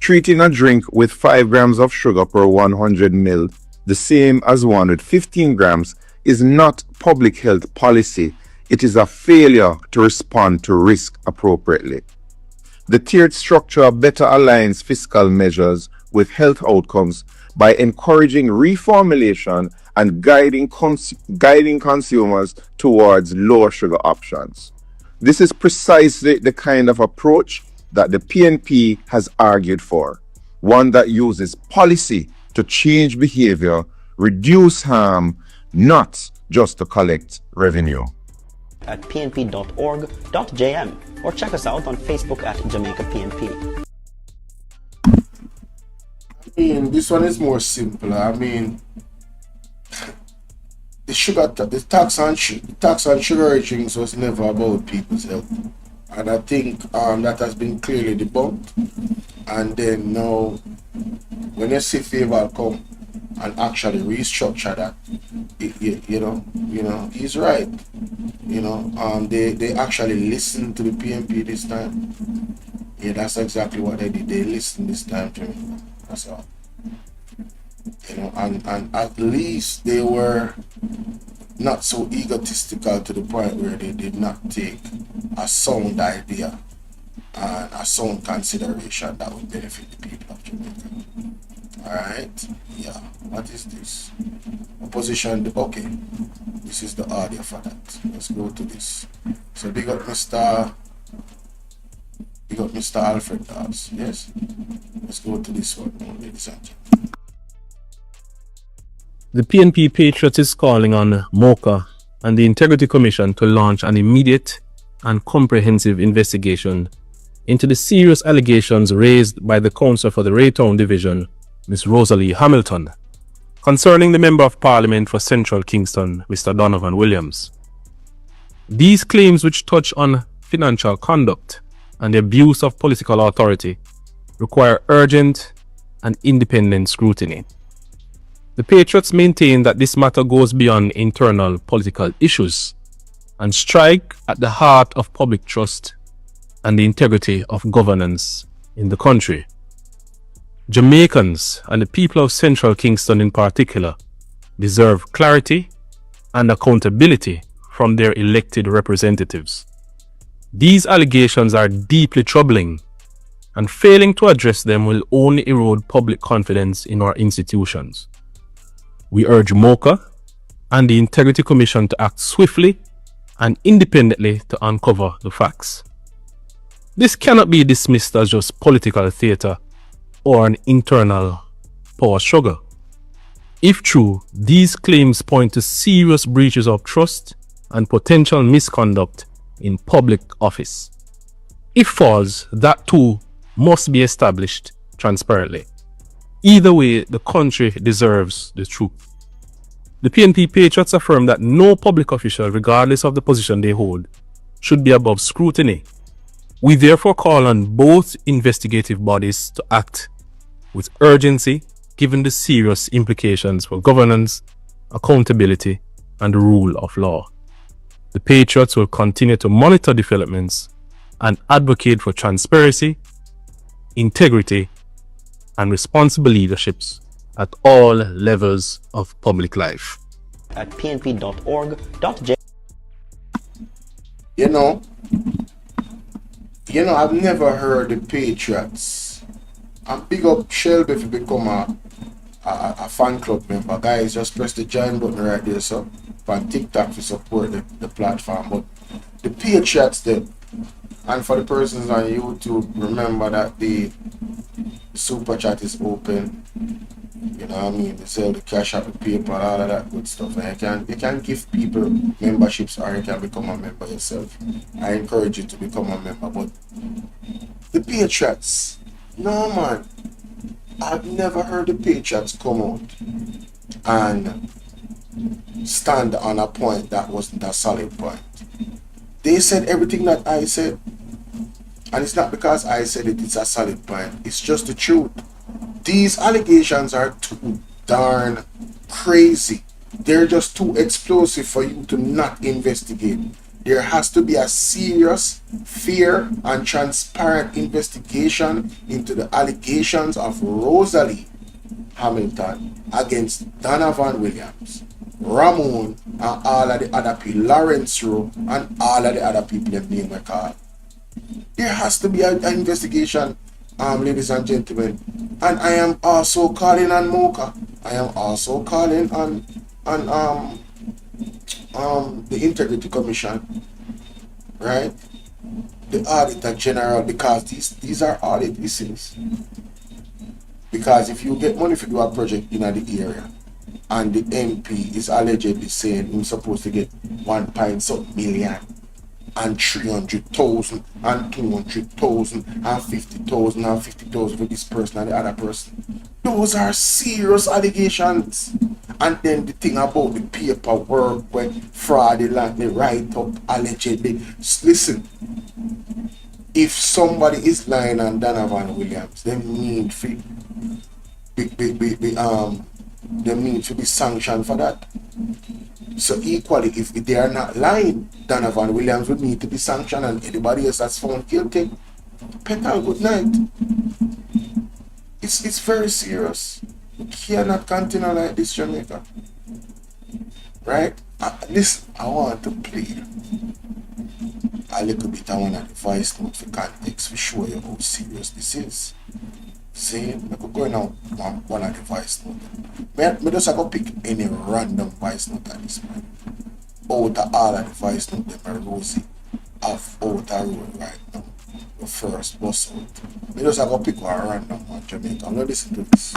Treating a drink with 5 grams of sugar per 100 ml the same as one with 15 grams is not public health policy. It is a failure to respond to risk appropriately. The tiered structure better aligns fiscal measures with health outcomes by encouraging reformulation and guiding consumers towards lower sugar options. This is precisely the kind of approach that the PNP has argued for, one that uses policy to change behavior, reduce harm, not just to collect revenue. At pnp.org.jm or check us out on Facebook at Jamaica PNP. This one is more simple. The tax on sugary drinks was never about people's health. And I think that has been clearly debunked. And then now, when you see Favor come and actually restructure that, you know, he's right. You know, they actually listened to the PNP this time. Yeah, that's exactly what they did. They listened this time to me. That's all. You know, and at least they were not so egotistical to the point where they did not take a sound idea and a sound consideration that would benefit the people of Jamaica. Alright? Yeah. What is this? Opposition. Okay. This is the audio for that. Let's go to this. So big up Mr. Alfred Dawes. Yes? Let's go to this one, ladies and gentlemen. The PNP Patriots is calling on MOCA and the Integrity Commission to launch an immediate and comprehensive investigation into the serious allegations raised by the Councillor for the Raytown Division, Ms. Rosie Hamilton, concerning the Member of Parliament for Central Kingston, Mr. Donovan Williams. These claims, which touch on financial conduct and the abuse of political authority, require urgent and independent scrutiny. The Patriots maintain that this matter goes beyond internal political issues and strike at the heart of public trust and the integrity of governance in the country. Jamaicans and the people of Central Kingston in particular deserve clarity and accountability from their elected representatives. These allegations are deeply troubling, and failing to address them will only erode public confidence in our institutions. We urge MOCA and the Integrity Commission to act swiftly and independently to uncover the facts. This cannot be dismissed as just political theatre or an internal power struggle. If true, these claims point to serious breaches of trust and potential misconduct in public office. If false, that too must be established transparently. Either way, the country deserves the truth. The PNP Patriots affirm that no public official, regardless of the position they hold, should be above scrutiny. We therefore call on both investigative bodies to act with urgency, given the serious implications for governance, accountability, and the rule of law. The Patriots will continue to monitor developments and advocate for transparency, integrity, and responsible leaderships at all levels of public life. At pnp.org.j. You know, I've never heard the Patriots. I'm big up Shelby if you become a fan club member. Guys, just press the join button right there, so on TikTok to support the platform. But the Patriots them, and for the persons on YouTube, remember that the super chat is open. You know what I mean? They sell the cash out, the paper, all of that good stuff. And you can give people memberships, or you can become a member yourself. I encourage you to become a member. But the Patriots, no man, I've never heard the Patriots come out and stand on a point that wasn't a solid point. They said everything that I said, and it's not because I said it, it's a solid point. It's just the truth. These allegations are too darn crazy. They're just too explosive for you to not investigate. There has to be a serious, fair, and transparent investigation into the allegations of Rosie Hamilton against Donovan Williams, Ramon, and all of the other people, Lawrence Rowe, and all of the other people in name we call. There has to be an investigation, ladies and gentlemen. And I am also calling on MOCA. I am also calling on the Integrity Commission, right? The Auditor General, because these are audit issues. Because if you get money to do a project in the area, and the MP is allegedly saying he's supposed to get 1 million and 300,000 and 200,000 and 50,000 and 50,000 for this person and the other person. Those are serious allegations. And then the thing about the paperwork where fraudulently write up allegedly. Listen, if somebody is lying on Donovan Williams, they need to be sanctioned for that. So equally, if they are not lying, Donovan Williams would need to be sanctioned, and anybody else that's found guilty, pet and good night. It's very serious. We cannot continue like this, Jamaica. Right? Listen, I want to plead a little bit. I want to advise note for context to show you how serious this is. See, I could go now one of the voice note. Me just go pick any random voice note at this point. Outta all of the voice note them Rosie off Outta road right now. The first bus out. Me just go pick one random one, Jamaica. I'm gonna listen to this.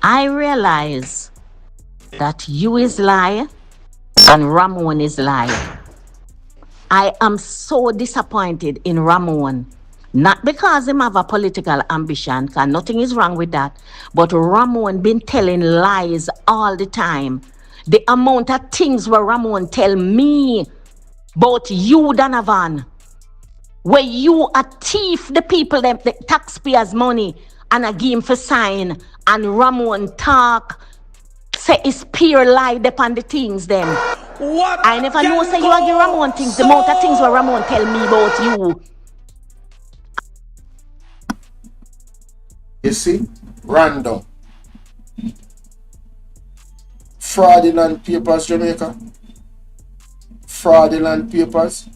I realize that you is lie and Ramon is lie. I am so disappointed in Ramon. Not because him have a political ambition, because nothing is wrong with that, but Ramon been telling lies all the time. The amount of things where Ramon tell me about you, Donovan, where you a thief the people, the taxpayers' money, and a game for sign, and Ramon talk, say it's pure lie upon the things them. What? I never know say you agree Ramon things, the amount of things where Ramon tell me about you. You see? Random. Fraudulent papers, Jamaica. Fraudulent papers.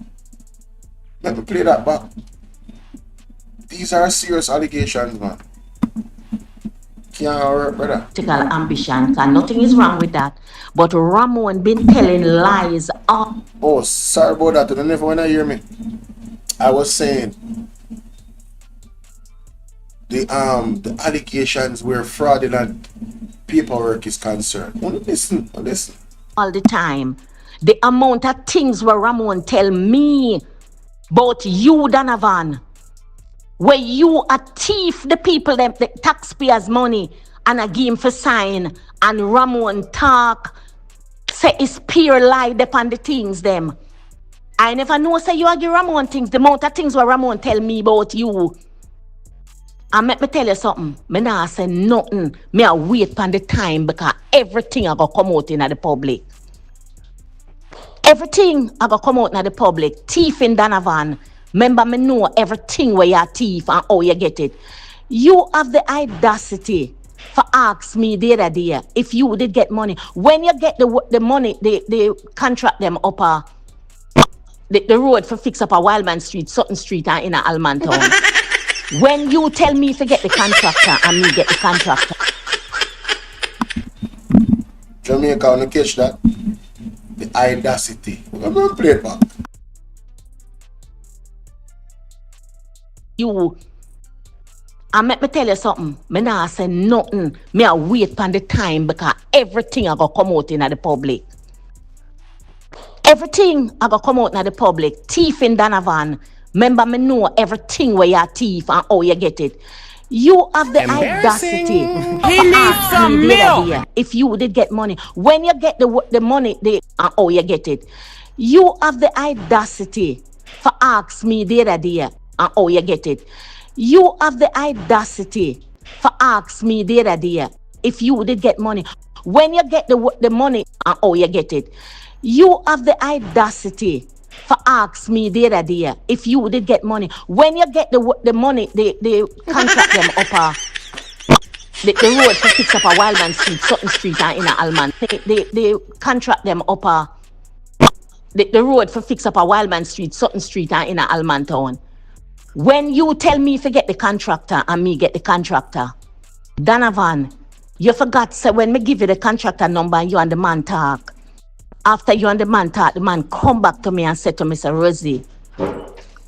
Let me play that back. These are serious allegations, man. Can't work, brother. Political ambition, because nothing is wrong with that. But Ramon been telling lies. Oh, sorry about that. You don't never want to hear me. I was saying the allegations where fraudulent paperwork is concerned. Listen. All the time. The amount of things where Ramon tell me about you, Donovan, where you a thief the people, the taxpayers' money, and a game for sign, and Ramon talk, say it's pure lie upon the things them. I never know say you agree Ramon things, the amount of things where Ramon tell me about you. And let me tell you something, me nah say nothing, me a wait on the time because everything I go come out in the public. Everything I go come out in the public. Thief in Donovan. Remember, me know everything where you're thief and how you get it. You have the audacity for ask me the other day if you did get money. When you get the money, they contract them up the road for fix up a Wildman Street, Sutton Street and in a Alman Town. When you tell me to get the contractor and me get the contractor. Jamaica, wanna catch that? The audacity. We're gonna play it back. You, and let me tell you something, me nah say nothing, me a wait on the time because everything I go come out in the public. Everything I go come out in the public. Thief in Donovan. Remember, me know everything where you're thief and how you get it. You have the audacity He needs some milk. If you did get money. When you get the money, and how you get it. You have the audacity for ask me the other day and how you get it. You have the audacity for ask me the other day if you did get money. When you get the money and how you get it. You have the audacity for ask me the other day if you did get money. When you get the money, they contract them up the road for fix up a Wildman Street, Sutton Street and in a Alman. They contract them up the road for fix up a Wildman Street, Sutton Street and in a Alman Town. When you tell me to get the contractor and me get the contractor, Donovan, you forgot say when me give you the contractor number and you and the man talk. After you and the man talk, the man come back to me and say to Mr. Rosie,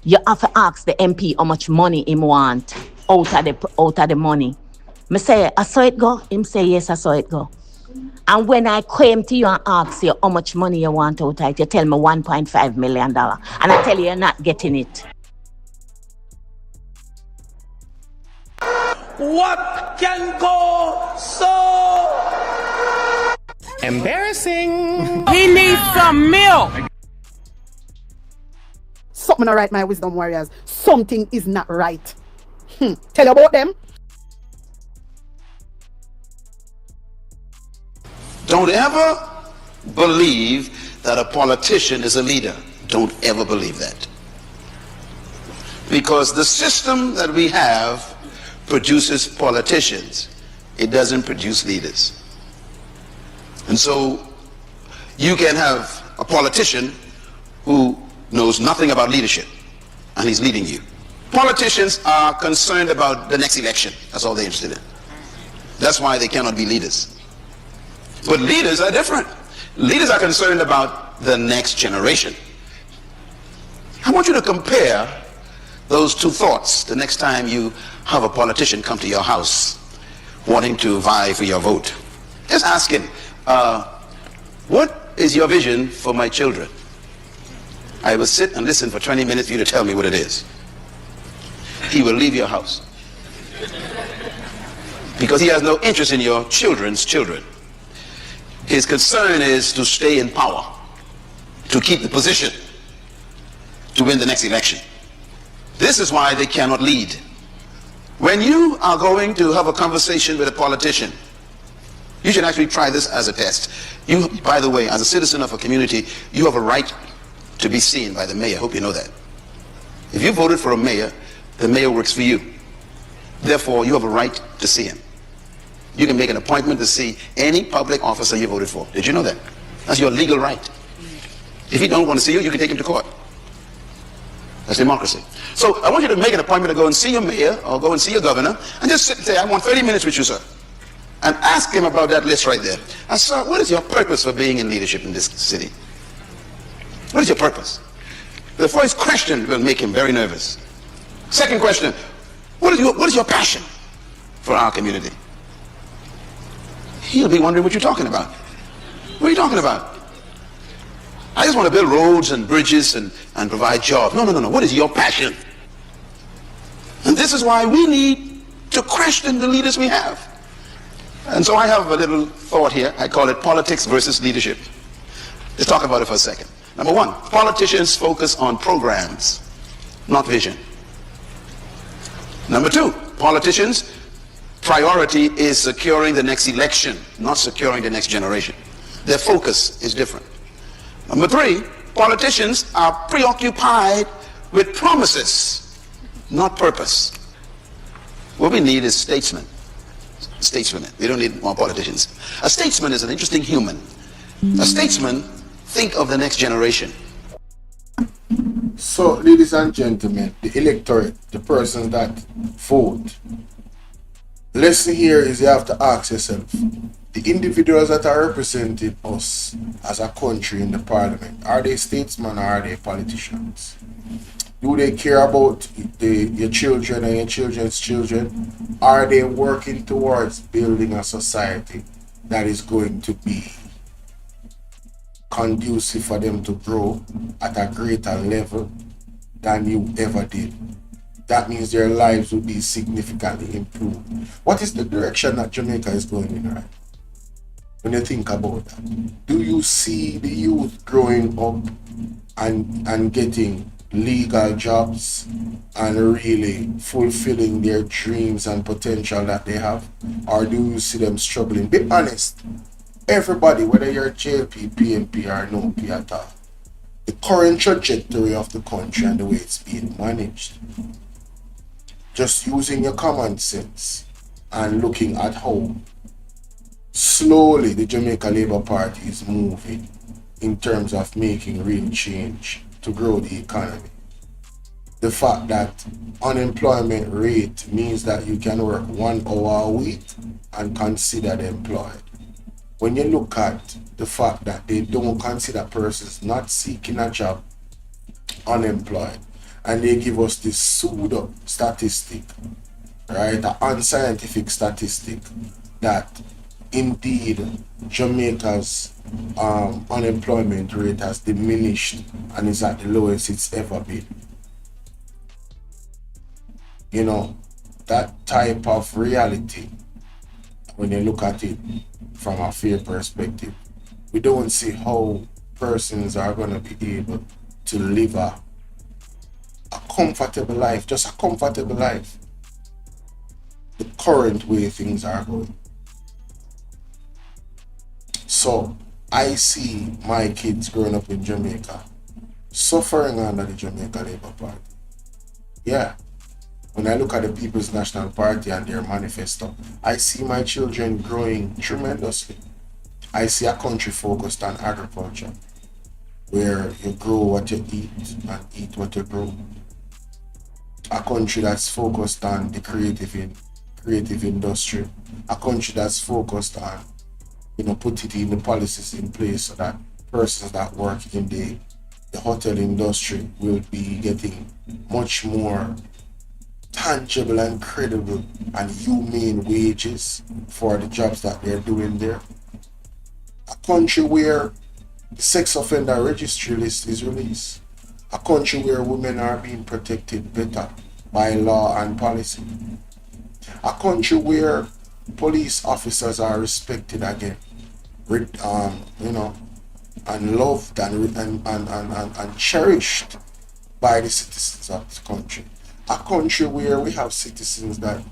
you have to ask the MP how much money him want out of the money. Me say, I saw it go? Him say, yes, I saw it go. And when I came to you and ask you how much money you want out of it, you tell me $1.5 million. And I tell you, you're not getting it. What can go so embarrassing? need some milk. Something not right, my wisdom warriors. Something is not right. Tell you about them. Don't ever believe that a politician is a leader. Don't ever believe that. Because the system that we have produces politicians. It doesn't produce leaders. And so you can have a politician who knows nothing about leadership and he's leading you. Politicians are concerned about the next election. That's all they're interested in. That's why they cannot be leaders. But leaders are different. Leaders are concerned about the next generation. I want you to compare those two thoughts the next time you have a politician come to your house wanting to vie for your vote. Just ask him, what is your vision for my children? I will sit and listen for 20 minutes for you to tell me what it is. He will leave your house. Because he has no interest in your children's children. His concern is to stay in power, to keep the position, to win the next election. This is why they cannot lead. When you are going to have a conversation with a politician, you should actually try this as a test. You, by the way, as a citizen of a community, you have a right to be seen by the mayor. I hope you know that. If you voted for a mayor, the mayor works for you. Therefore, you have a right to see him. You can make an appointment to see any public officer you voted for. Did you know that? That's your legal right. If he don't want to see you, you can take him to court. That's democracy. So I want you to make an appointment to go and see your mayor or go and see your governor and just sit and say, I want 30 minutes with you, sir. And ask him about that list right there. And sir, what is your purpose for being in leadership in this city? What is your purpose? The first question will make him very nervous. Second question, what is your passion for our community? He'll be wondering what you're talking about. What are you talking about? I just want to build roads and bridges and provide jobs. No. What is your passion? And this is why we need to question the leaders we have. And so I have a little thought here. I call it politics versus leadership. Let's talk about it for a second. Number one, politicians focus on programs, not vision. Number two, politicians' priority is securing the next election, not securing the next generation. Their focus is different. Number three, politicians are preoccupied with promises, not purpose. What we need is statesmen. Statesmen. We don't need more politicians. A statesman is an interesting human. A statesman think of the next generation. So, ladies and gentlemen, the electorate, the persons that vote, lesson here is you have to ask yourself, the individuals that are representing us as a country in the parliament, are they statesmen or are they politicians? Do they care about your children and your children's children? Are they working towards building a society that is going to be conducive for them to grow at a greater level than you ever did? That means their lives will be significantly improved. What is the direction that Jamaica is going in right? When you think about that, do you see the youth growing up and getting legal jobs and really fulfilling their dreams and potential that they have? Or do you see them struggling? Be honest. Everybody, whether you're JP, PNP or no P at all, the current trajectory of the country and the way it's being managed, just using your common sense and looking at how slowly the Jamaica Labour Party is moving in terms of making real change to grow the economy. The fact that unemployment rate means that you can work 1 hour a week and considered employed. When you look at the fact that they don't consider persons not seeking a job unemployed, and they give us this pseudo statistic, right, an unscientific statistic that indeed Jamaica's unemployment rate has diminished and is at the lowest it's ever been. You know, that type of reality, when you look at it from a fair perspective, we don't see how persons are going to be able to live a comfortable life, just a comfortable life, the current way things are going. So I see my kids growing up in Jamaica suffering under the Jamaica Labour Party. Yeah. When I look at the People's National Party and their manifesto, I see my children growing tremendously. I see a country focused on agriculture, where you grow what you eat and eat what you grow. A country that's focused on the creative industry. A country that's focused on, putting the policies in place so that persons that work in the hotel industry will be getting much more tangible and credible and humane wages for the jobs that they're doing there. A country where the sex offender registry list is released. A country where women are being protected better by law and policy. A country where police officers are respected again, and loved and cherished by the citizens of this country. A country where we have citizens that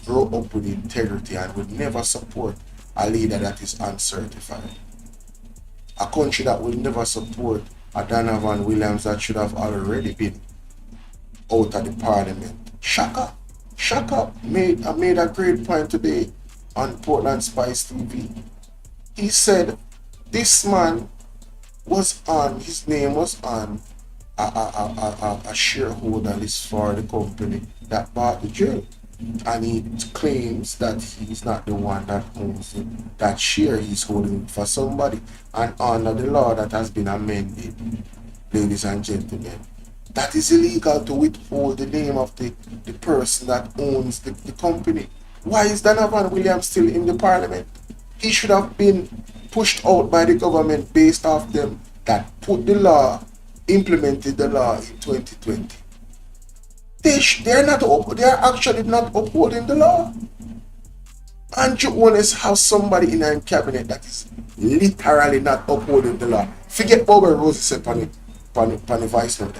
grow up with integrity and would never support a leader that is uncertified. A country that will never support a Donovan Williams that should have already been out of the parliament. Shaka made a great point today on Portland Spice TV. He said this man was on, his name was on a shareholder list for the company that bought the jail. And he claims that he's not the one that owns it. That share he's holding for somebody. And under the law that has been amended, ladies and gentlemen, that is illegal to withhold the name of the person that owns the company. Why is Donovan Williams still in the parliament? He should have been pushed out by the government based off them that implemented the law in 2020. They are actually not upholding the law. And you always have somebody in a cabinet that is literally not upholding the law. Forget what Rosie said on the vice note.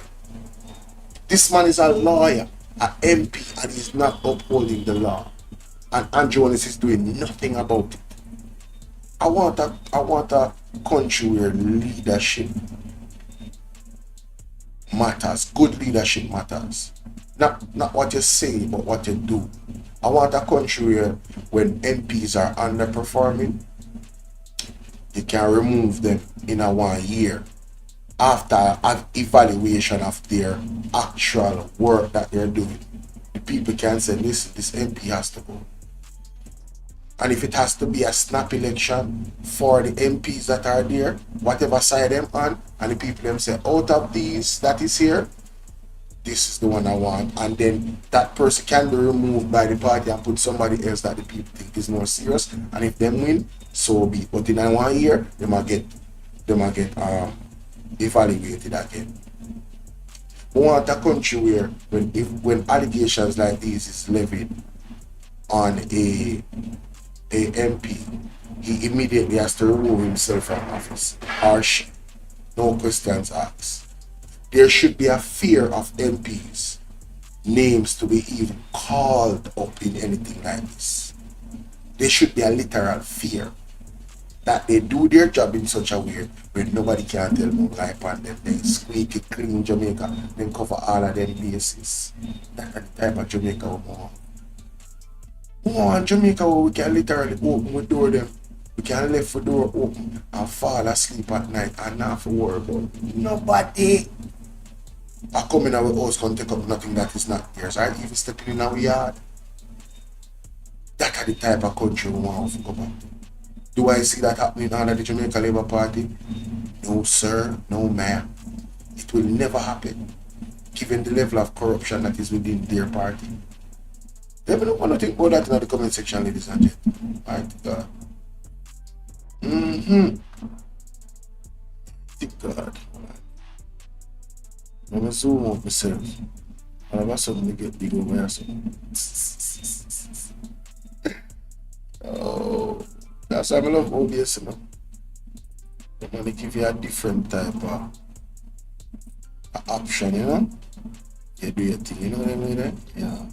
This man is a lawyer, an MP, and he's not upholding the law. And Andrew Holness is doing nothing about it. I want a country where leadership matters. Good leadership matters. Not what you say, but what you do. I want a country where when MPs are underperforming, you can remove them in a 1 year after an evaluation of their actual work that they're doing. The people can say, listen, this MP has to go. And if it has to be a snap election for the MPs that are there, whatever side them on, and the people them say, out of these that is here, this is the one I want. And then that person can be removed by the party and put somebody else that the people think is more serious. And if them win, so be it. But in 1 year, they might get evaluated again. We want a country where when allegations like these is levied on a MP, he immediately has to remove himself from office, or she. No questions asked. There should be a fear of MPs' names to be even called up in anything like this. There should be a literal fear that they do their job in such a way where nobody can tell no lie upon them. They squeak it clean Jamaica, then cover all of them bases. That's the type of Jamaica we want. We want Jamaica where we can literally open the door them. We can leave the door open and fall asleep at night and not have to worry about nobody. I come in our house can take up nothing that is not theirs. I even stepping in our yard. That's the type of country we want to go back to. Do I see that happening under the Jamaica Labour Party? No sir, no ma'am. It will never happen, given the level of corruption that is within their party. Let me know what you think about that in the comment section, ladies and gentlemen. Right, God. Thank God. I'm going to zoom out myself. And I'm going to get big over here. Oh, that's why I love OBS, man. They're gonna give you a different type of option, you know? You do your thing, you know what I mean? Eh? Yeah.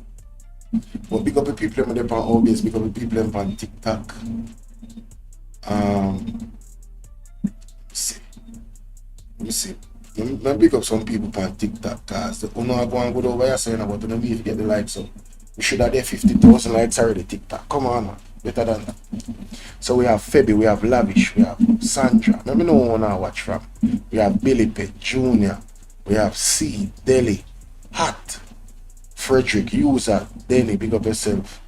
But big up the people on OBS, big up the people on TikTok. Let me see. Let me pick up some people on TikTok because the owner go and go over here saying about them if you get the likes up. We should have there 50,000 likes already TikTok. Come on, man. Better than that. So we have Febby, we have Lavish, we have Sandra. Let me know who I watch from. We have Billy Pet Jr. We have C, Deli, Hot, Frederick, User, Denny, big up yourself.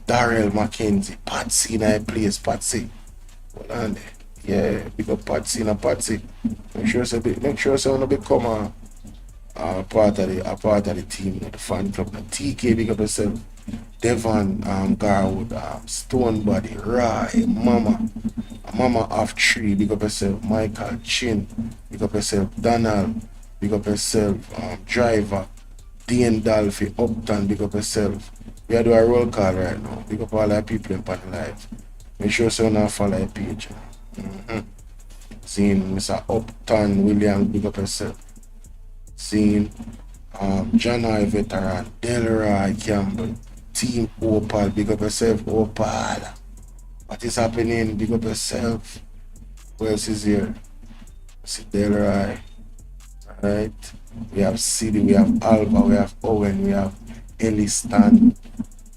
Darrell Mackenzie, Patsy in a place, Patsy. Hold on there. Yeah, big up Patsy and Patsy. Make sure you become a part of the team, the fan club. The TK, big up yourself. Devon, Garwood, Stonebody, Rai, Mama of Tree, big up yourself. Michael Chin, big up yourself. Donald, big up yourself. Driver, Dean Dolphy, Upton, big up yourself. We are doing a roll call right now. Big up all our people in Pan Live. Make sure you now follow our page. Seeing Mr. Upton Williams, big up yourself. Seeing John I Veteran, Delroy Campbell, Team Opal, big up yourself, Opal. What is happening? Big up yourself. Who else is here? See Delroy. Alright. We have City, we have Alba, we have Owen, we have Elliston,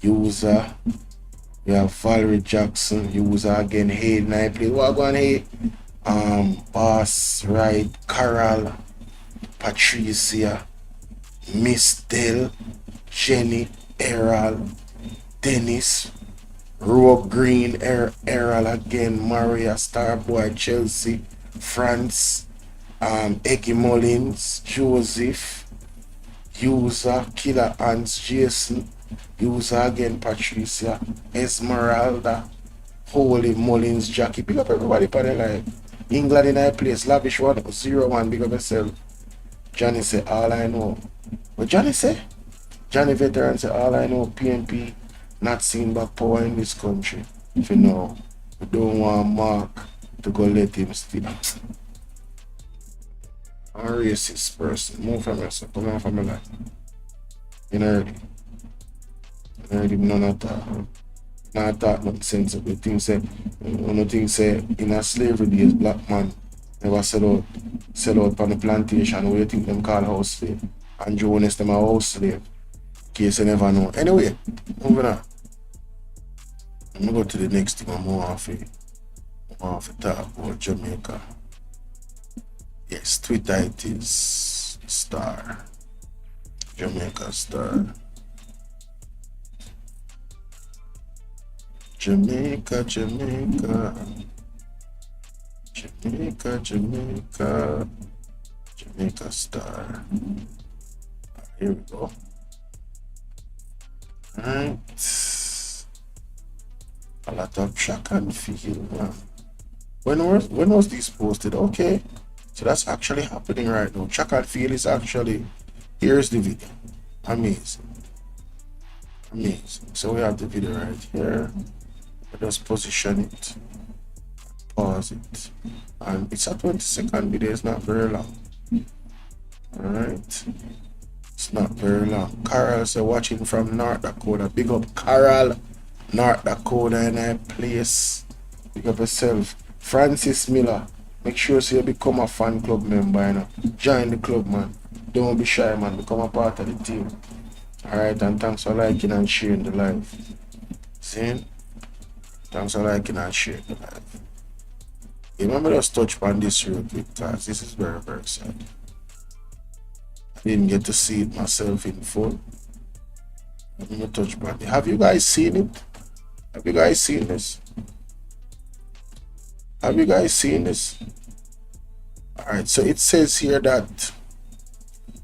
User. We have Valerie Jackson, User again, Hayden, I play. What going Hay? Boss, right, Carol, Patricia, Miss Dell, Jenny, Errol, Dennis, Rogue Green, Errol again, Maria, Starboy, Chelsea, France, Eggy Mullins, Joseph, User, Killer Ants, Jason, User again, Patricia, Esmeralda, Holy Mullins, Jackie. Big up everybody for the life. England in a place, Lavish 101, big up yourself. Johnny say, all I know. What Johnny say? Johnny Veteran say, all I know, PNP not seen back power in this country. If you know, we don't want Mark to go let him steal. I'm a racist person. Move from yourself. Come on from my life. You know already. You already none of that. Not that nothing sensible. Things say, one thing say, in a slavery days, black man never sell out on the plantation. Where you think them call house slave? And Jonas them a house slave. In case you never know. Anyway, moving on. I'm gonna go to the next thing. I'm more off to talk about Jamaica. Yes, Twitter it is star. Jamaica star. Jamaica, Jamaica. Jamaica, Jamaica. Jamaica star. Here we go. Alright. A lot of track and feel. When was this posted? Okay. So that's actually happening right now. Track and feel is actually, here's the video. Amazing. Amazing. So we have the video right here. Just position it. Pause it. And it's a 20-second video, it's not very long. Alright. It's not very long. Carol say watching from North Dakota. Big up Carol. North Dakota in a place. Big up yourself. Francis Miller. Make sure so you become a fan club member, you know. Join the club, man. Don't be shy, man. Become a part of the team. Alright, and thanks for liking and sharing the live. See? Thanks for liking and sharing the live. Remember, just touch on this real quick because this is very, very sad. I didn't get to see it myself in full. Let me touch on it. Have you guys seen it? Have you guys seen this? Have you guys seen this? Alright, so it says here that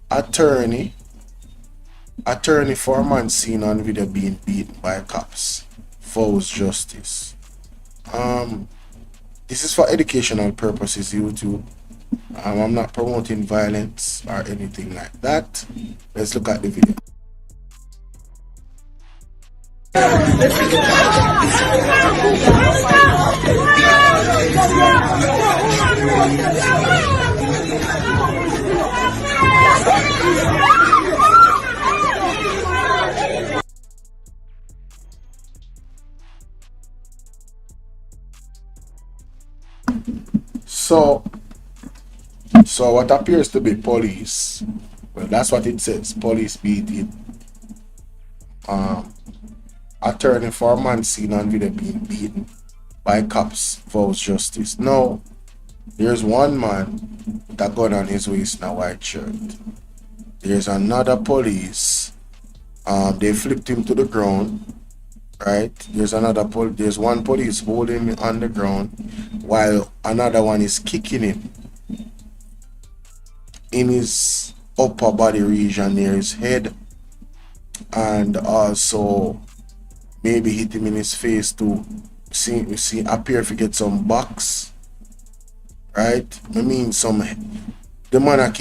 attorney for a man seen on video being beaten by cops vows justice. This is for educational purposes, YouTube. I'm not promoting violence or anything like that. Let's look at the video. So what appears to be police, well, that's what it says. Police beating attorney for a man seen on video being beaten by cops vows justice. No, there's one man with a gun on his waist in a white shirt. There's another police. They flipped him to the ground. Right? There's one police holding him on the ground while another one is kicking him in his upper body region near his head, and also maybe hit him in his face to see appear to get some box. Right? I mean, the man a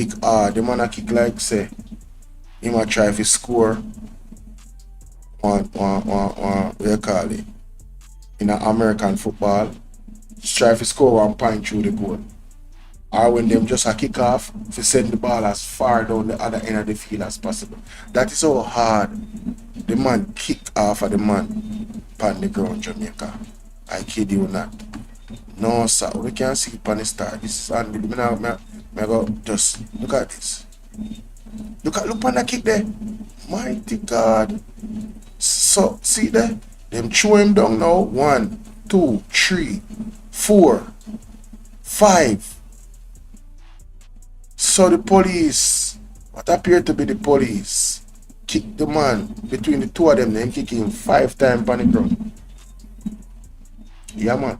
kick like say him a try to score one what you call it in American football, just try to score 1 point through the goal. Or when them just a kick off to send the ball as far down the other end of the field as possible. That is how hard the man kick off of the man on the ground, Jamaica. I kid you not. No sir, we can see it on the start. This is on the go just look at this. Look on the kick there. Mighty God. So see there? Them throw him down now. 1, 2, 3, 4, 5. So the police, what appeared to be the police, kick the man between the two of them, then kick him 5 times on the ground. Yeah man.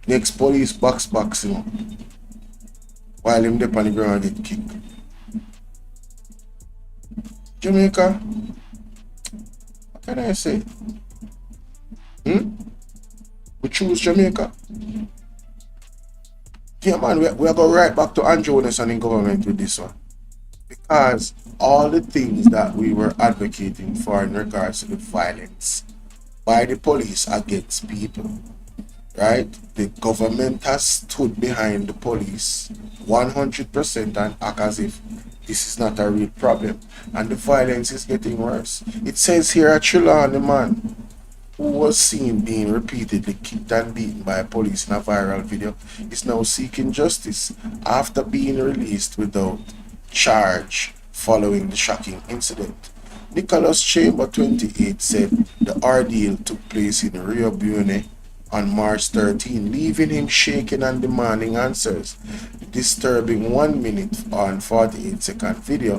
Next police box him while him there on the ground and get kicked. Jamaica, what can I say? We choose Jamaica. Yeah man, we are going right back to Holness and in government with this one. Because all the things that we were advocating for in regards to the violence by the police against people, right? The government has stood behind the police 100% and act as if this is not a real problem. And the violence is getting worse. It says here at Trillon, the man who was seen being repeatedly kicked and beaten by police in a viral video is now seeking justice after being released without charge following the shocking incident. Nicholas Chamber, 28, said the ordeal took place in Rio Bune on March 13, leaving him shaking and demanding answers. The disturbing 1 minute and 48-second video,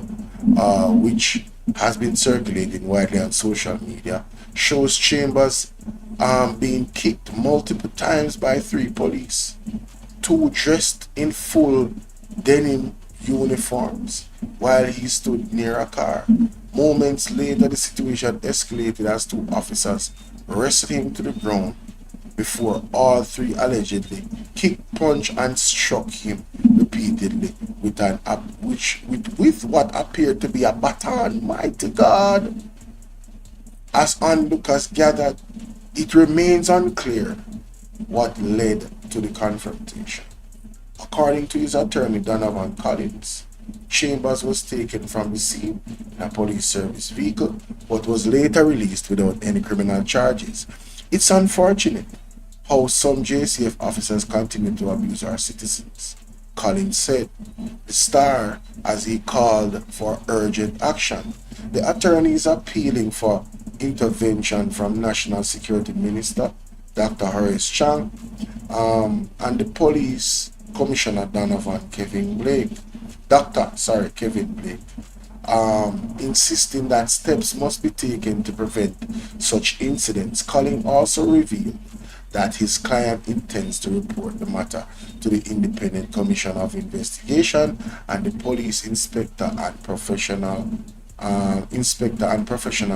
which has been circulating widely on social media, shows Chambers being kicked multiple times by 3 police, 2 dressed in full denim uniforms, while he stood near a car. Moments later, the situation escalated as 2 officers wrestled him to the ground before all 3 allegedly kicked, punched, and struck him repeatedly with what appeared to be a baton. Mighty God! As onlookers gathered, it remains unclear what led to the confrontation. According to his attorney, Donovan Collins, Chambers was taken from the scene in a police service vehicle, but was later released without any criminal charges. It's unfortunate how some JCF officers continue to abuse our citizens, Collins said. The Star, as he called for urgent action. The attorney is appealing for intervention from National Security Minister Dr. Horace Chang and the Police Commissioner Kevin Blake, insisting that steps must be taken to prevent such incidents. Collins also revealed that his client intends to report the matter to the Independent Commission of Investigation and the Police Inspector and Professional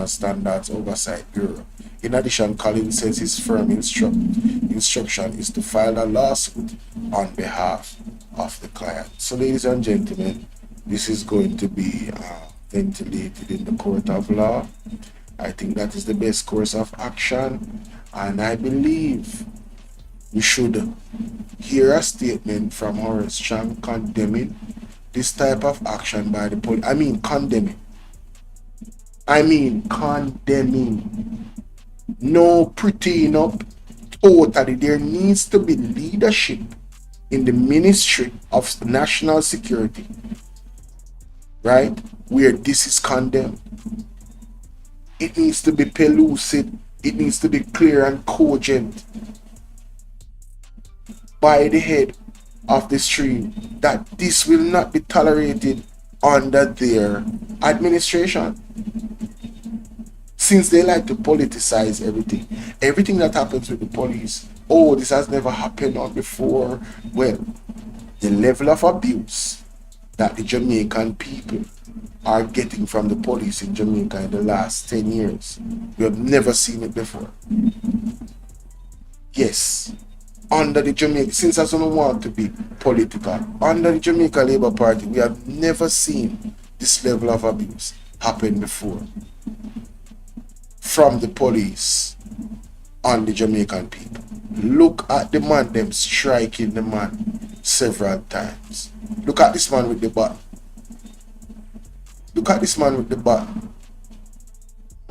Standards Oversight Bureau. In addition, Collins says his firm instruction is to file a lawsuit on behalf of the client. So, ladies and gentlemen, this is going to be ventilated in the court of law. I think that is the best course of action, and I believe we should hear a statement from Horace Chang condemning this type of action by the police. Condemning. No prettying up. Totally. There needs to be leadership in the Ministry of National Security, right, where this is condemned. It needs to be pellucid. It needs to be clear and cogent by the head of the stream that this will not be tolerated under their administration. Since they like to politicize everything. Everything that happens with the police, oh, this has never happened on before. Well, the level of abuse that the Jamaican people are getting from the police in Jamaica in the last 10 years, we have never seen it before. Yes, under the Jamaica, since I don't want to be political, under the Jamaica Labour Party, we have never seen this level of abuse happen before from the police on the Jamaican people. Look at the man, them striking the man several times. Look at this man with the bat. Look at this man with the bat.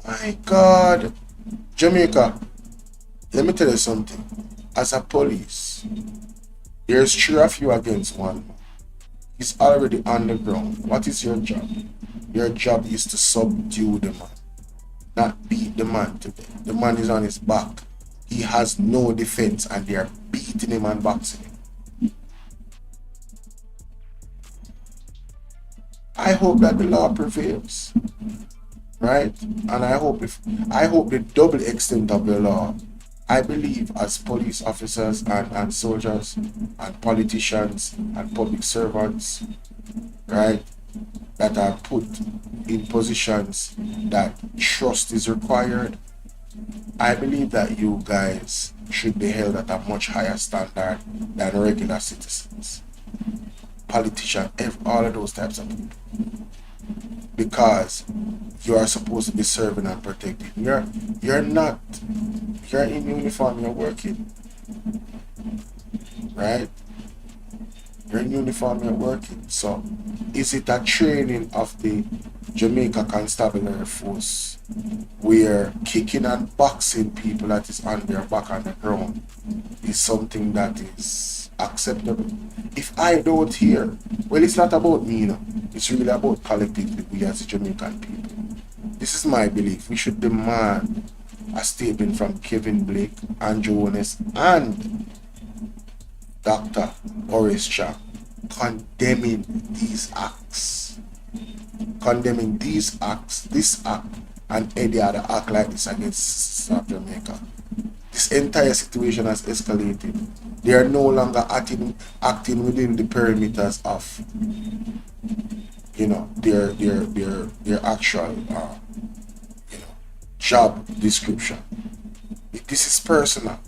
My God. Jamaica, let me tell you something. As a police, there's 3 of you against 1. He's already on the ground. What is your job? Your job is to subdue the man, not beat the man to death. The man is on his back. He has no defense and they are beating him and boxing him. I hope that the law prevails, right? And I hope the double extent of the law. I believe as police officers and soldiers and politicians and public servants, right, that are put in positions that trust is required, I believe that you guys should be held at a much higher standard than regular citizens, politicians, all of those types of people. Because you are supposed to be serving and protecting. You're not. You're in uniform, you're working. Right? You're in uniform, you're working. So, is it a training of the Jamaica Constabulary Force where kicking and boxing people that is on their back on the ground is something that is acceptable? If I don't hear, well, it's not about me, you know. It's really about collectively, we as the Jamaican people. This is my belief. We should demand a statement from Kevin Blake and Holness and Dr. Boris Chang condemning these acts. Condemning these acts, this act, and any other act like this against South Jamaica. This entire situation has escalated. They are no longer acting within the perimeters of, you know, their actual job description. This is personal.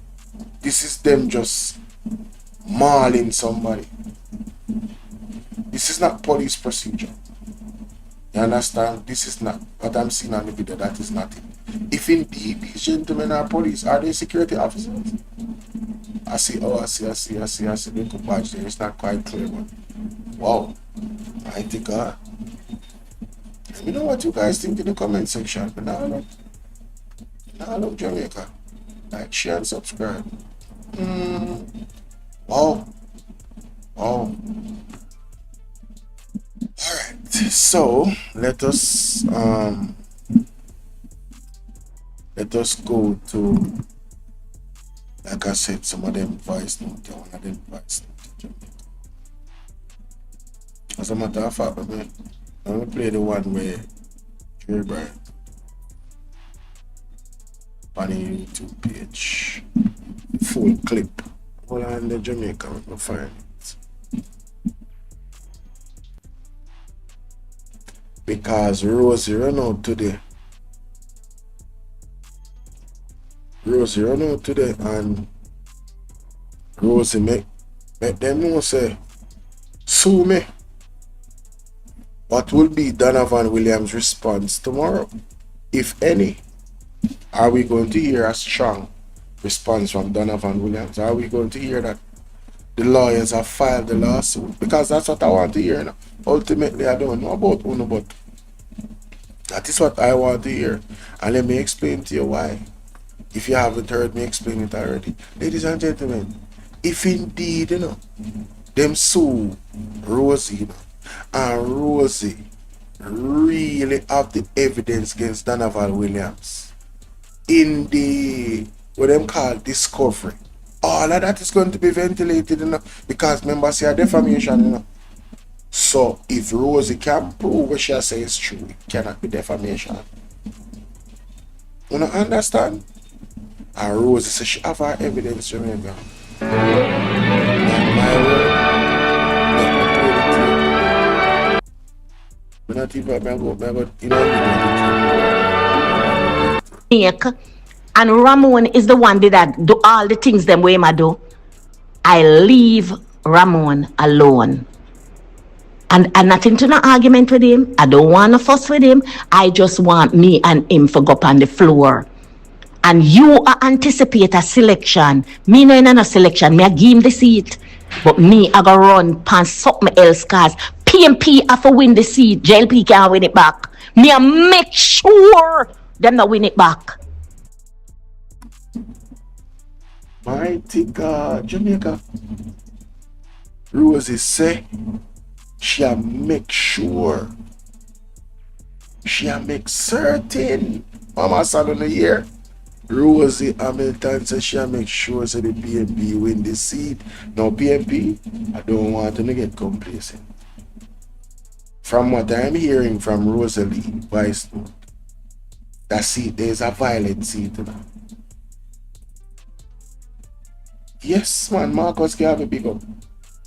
This is them just mauling somebody. This is not police procedure. You understand? This is not what I'm seeing on the video. That is not it. If indeed these gentlemen are police, are they security officers? I see the little badge there. It's not quite clear, but wow. Mighty God. Let me know what you guys think in the comment section. But now look Jamaica. Like, share, and subscribe. Wow. Alright, so let us go to, like I said, some of them voice note, one of them voice note. As a matter of fact, I'm gonna play the one where Trey Brian on the YouTube page. Full clip. Hold on, the Jamaica, I'm gonna find it. Because Rosie run out today. And Rosie make them know say, sue me. What will be Donovan Williams' response tomorrow? If any, are we going to hear a strong response from Donovan Williams? Are we going to hear that the lawyers have filed the lawsuit? Because that's what I want to hear now. Ultimately, I don't know about Uno, but that is what I want to hear. And let me explain to you why. If you haven't heard me explain it already. Ladies and gentlemen, if indeed, them sue Rosie, and Rosie really have the evidence against Donovan Williams in the, what them call discovery, all of that is going to be ventilated, because members say defamation, So if Rosie can prove what she says is true, it cannot be defamation. You know, understand? And Rosie says she have her evidence, remember. My word. Not even, and Ramon is the one that do all the things them way I do. I leave Ramon alone. And nothing to no argument with him. I don't want to fuss with him. I just want me and him to go up on the floor. And you are anticipate a selection. Me no in a selection. Me I give him the seat. But me I go run past something else, cause PMP have to win the seat. JLP can't win it back. Me I make sure them not win it back. Mighty God, Jamaica. Rosie say she'll make sure. She'll make certain. Mama son in the year. Rosie Hamilton says she'll make sure so the PMP win the seat. Now PMP, I don't want to get complacent. From what I'm hearing from Rosalie Vice Note, that seat, there's a violent seat now. Yes, man, Marcus can have a big up.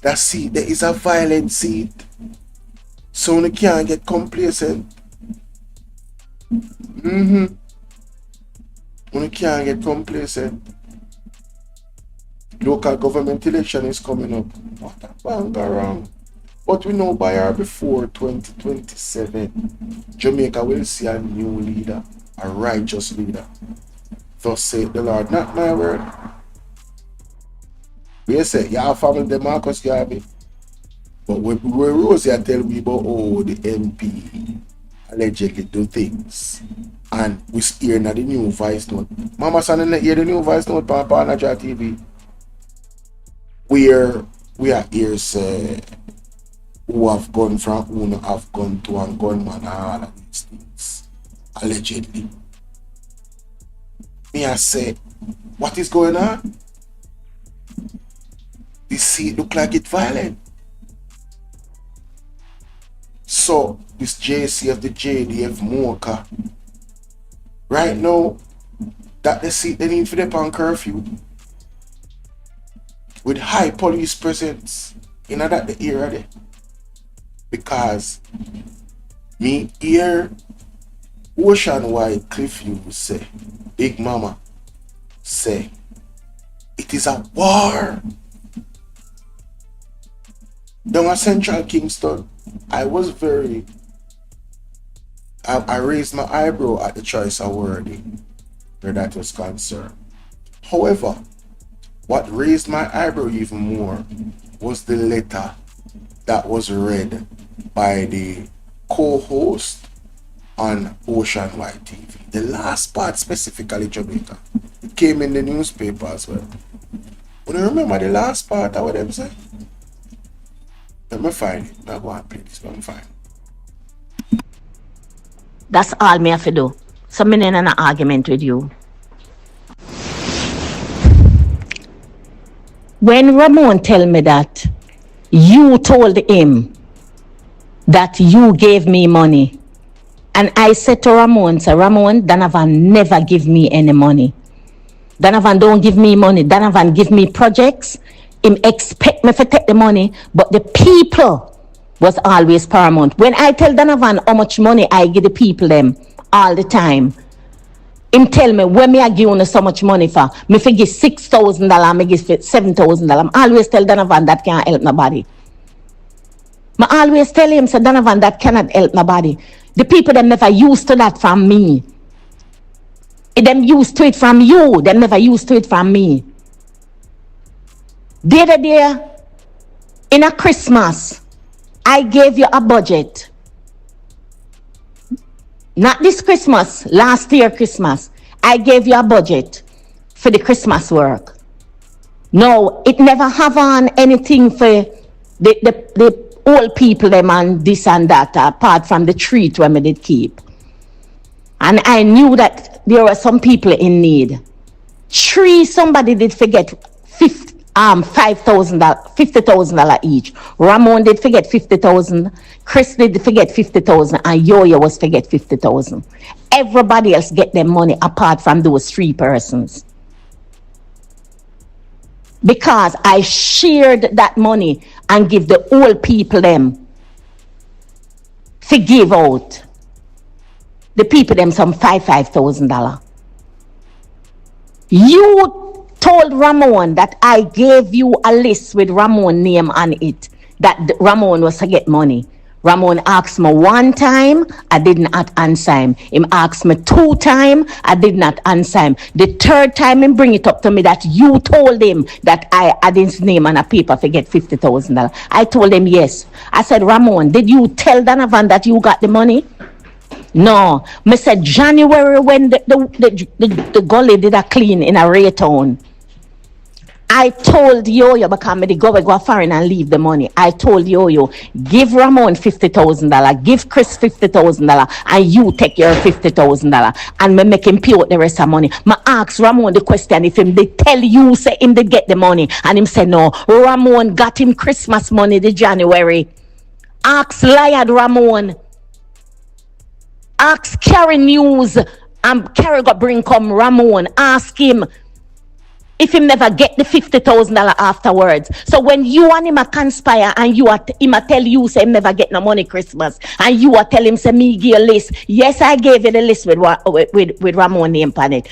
That seat, there is a violent seat. So you can't get complacent. You can't get complacent. Local government election is coming up. What a Bangarang. But we know by or before 2027, Jamaica will see a new leader, a righteous leader. Thus saith the Lord, not my word. We say, yeah, family, the Marcus Garvey. But when Rosie tell me about the MP allegedly do things, and we hear the new voice note. Mama son hear the new voice note on Panaja TV. Where we are here say who have gone from who have gone to and gunman and all of these things. Allegedly. Me I say, what is going on? This seat look like it's violent. So this JC of the JDF Mocha, right now, that the seat they need for the pan curfew with high police presence in that the area there. Because me hear Oceanwide Cliffview say, Big Mama say, it is a war. Down at Central Kingston, I was very, I raised my eyebrow at the choice of wording where that was concerned. However, what raised my eyebrow even more was the letter that was read by the co-host on Oceanwide TV. The last part specifically Jamaica. It came in the newspaper as well. When you remember the last part of what them say? Let me find it. Now go and play this. Let me find it. That's all me have to do. So me in an argument with you. When Ramon tell me that you told him that you gave me money, and I said to Ramon, so Ramon, Donovan never give me any money. Donovan don't give me money. Donovan give me projects. Him expect me to take the money, but the people was always paramount. When I tell Donovan how much money I give the people them all the time, him tell me when me I give you so much money for, me for give $6,000, me give $7,000. I always tell Donovan that can't help nobody. I always tell him, so Donovan, that cannot help nobody. The people them never used to that from me. Them used to it from you. Them never used to it from me. The other day, in a Christmas, I gave you a budget. Not this Christmas, last year Christmas. I gave you a budget for the Christmas work. No, it never have on anything for the old people them and this and that, apart from the treat when we did keep. And I knew that there were some people in need. Somebody did forget $50,000 each. Ramon did forget 50,000. Chris did forget 50,000, and Yo-Yo was forget 50,000. Everybody else get their money apart from those 3 persons. Because I shared that money and give the old people them to give out. The people them some $5,000. You told Ramon that I gave you a list with Ramon name on it, that Ramon was to get money. Ramon asked me 1 time, I did not answer him. Him asked me 2 times, I did not answer him. The 3rd time him bring it up to me that you told him that I had his name on a paper to get $50,000. I told him yes. I said, Ramon, did you tell Donovan that you got the money? No. Me said January when the gully did a clean in a Raytown. I told Yo-Yo, because me go foreign and leave the money. I told Yo-Yo, give Ramon $50,000, give Chris $50,000, and you take your $50,000, and me make him pay out the rest of money. Me ask Ramon the question if him they tell you say him they get the money, and him say no. Ramon got him Christmas money the January. Ask Liad Ramon. Ask Carrie News, and Carrie got bring come Ramon. Ask him if him never get the $50,000 afterwards. So when you and him a conspire and him a tell you say him never get no money Christmas, and you a tell him say me give a list. Yes, I gave you the list with Ramon name on it.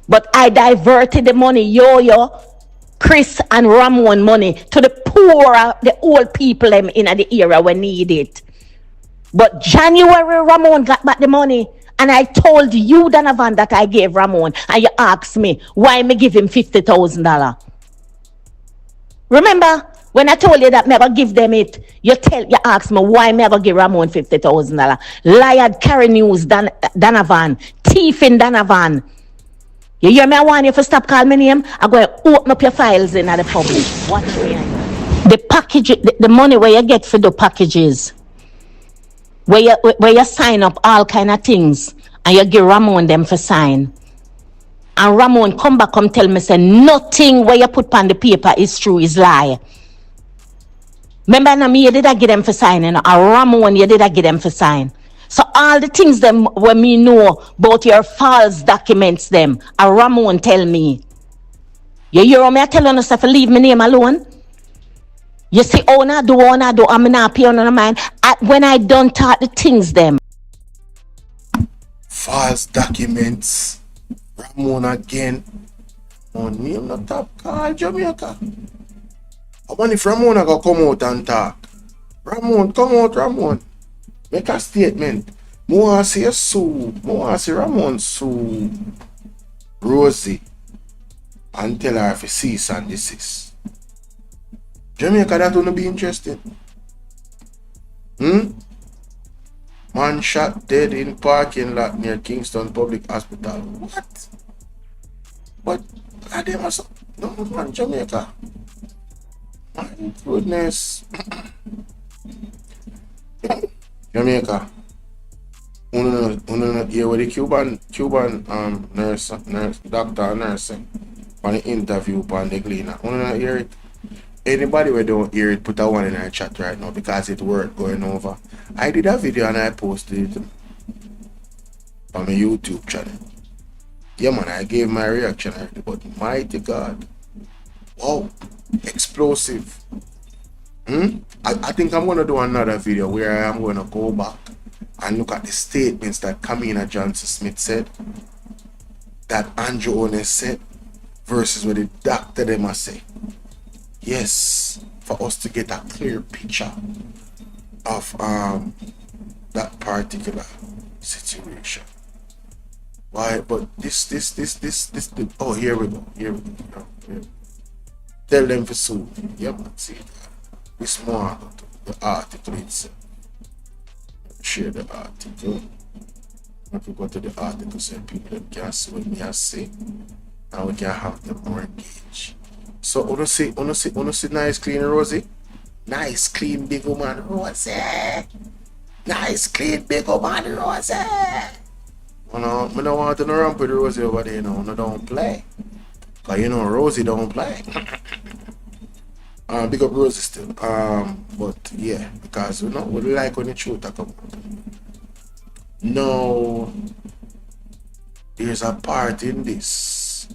But I diverted the money, Yo-Yo, Chris and Ramon money to the poor, the old people them in the area when need it. But January Ramon got back the money. And I told you, Donovan, that I gave Ramon, and you asked me why me give him $50,000. Remember when I told you that me ever give them it? You asked me why me ever give Ramon $50,000. Liad Carrie News, Donovan, thief in Donovan. You hear me? I want you to stop calling me name. I'm going to open up your files in the public. Watch me. The package, the money where you get for the packages. Where you sign up all kind of things and you give Ramon them for sign. And Ramon come back and tell me say nothing where you put on the paper is true, is lie. Remember now me you did I give them for sign, and Ramon you did I give them for sign. So all the things them when me know about your false documents them, and Ramon tell me. You hear me I tell you to leave my name alone? You see, oh, I do, I'm not paying on mind. When I don't talk the things, them. False documents. Ramon again. On name not top call Jamaica. I wonder if Ramon are gonna come out and talk. Ramon, come out, Ramon. Make a statement. More say sue. More say Ramon sue Rosie and tell her if cease and desist. Jamaica, that wouldn't be interesting. Man shot dead in parking lot near Kingston Public Hospital. What? But goddamn, no man, Jamaica. My goodness. Jamaica. Uno hear what the Cuban doctor and nurse on the interview on the cleaner. Uno hear it. Anybody who don't hear it, put a 1 in our chat right now because it's worth going over. I did a video and I posted it on my YouTube channel. Yeah man, I gave my reaction already, but mighty God. Wow, explosive. I think I'm gonna do another video where I'm gonna go back and look at the statements that Kamina Johnson Smith said, that Andrew Holness said, versus what the doctor them must say. Yes, for us to get a clear picture of that particular situation. Why? But this oh, here we go. Tell them for soon. Yep, see this more the article itself. Share the article. If we go to the article, so people can see what me I say, and we can have them more engaged. So wanna see nice clean Rosie? Nice clean big woman Rosie. Nice clean big woman Rosie. I don't want to ramp with Rosie over there, I don't play. Cause Rosie don't play. Big up Rosie still. But yeah, because we like when the truth come out. No, there's a part in this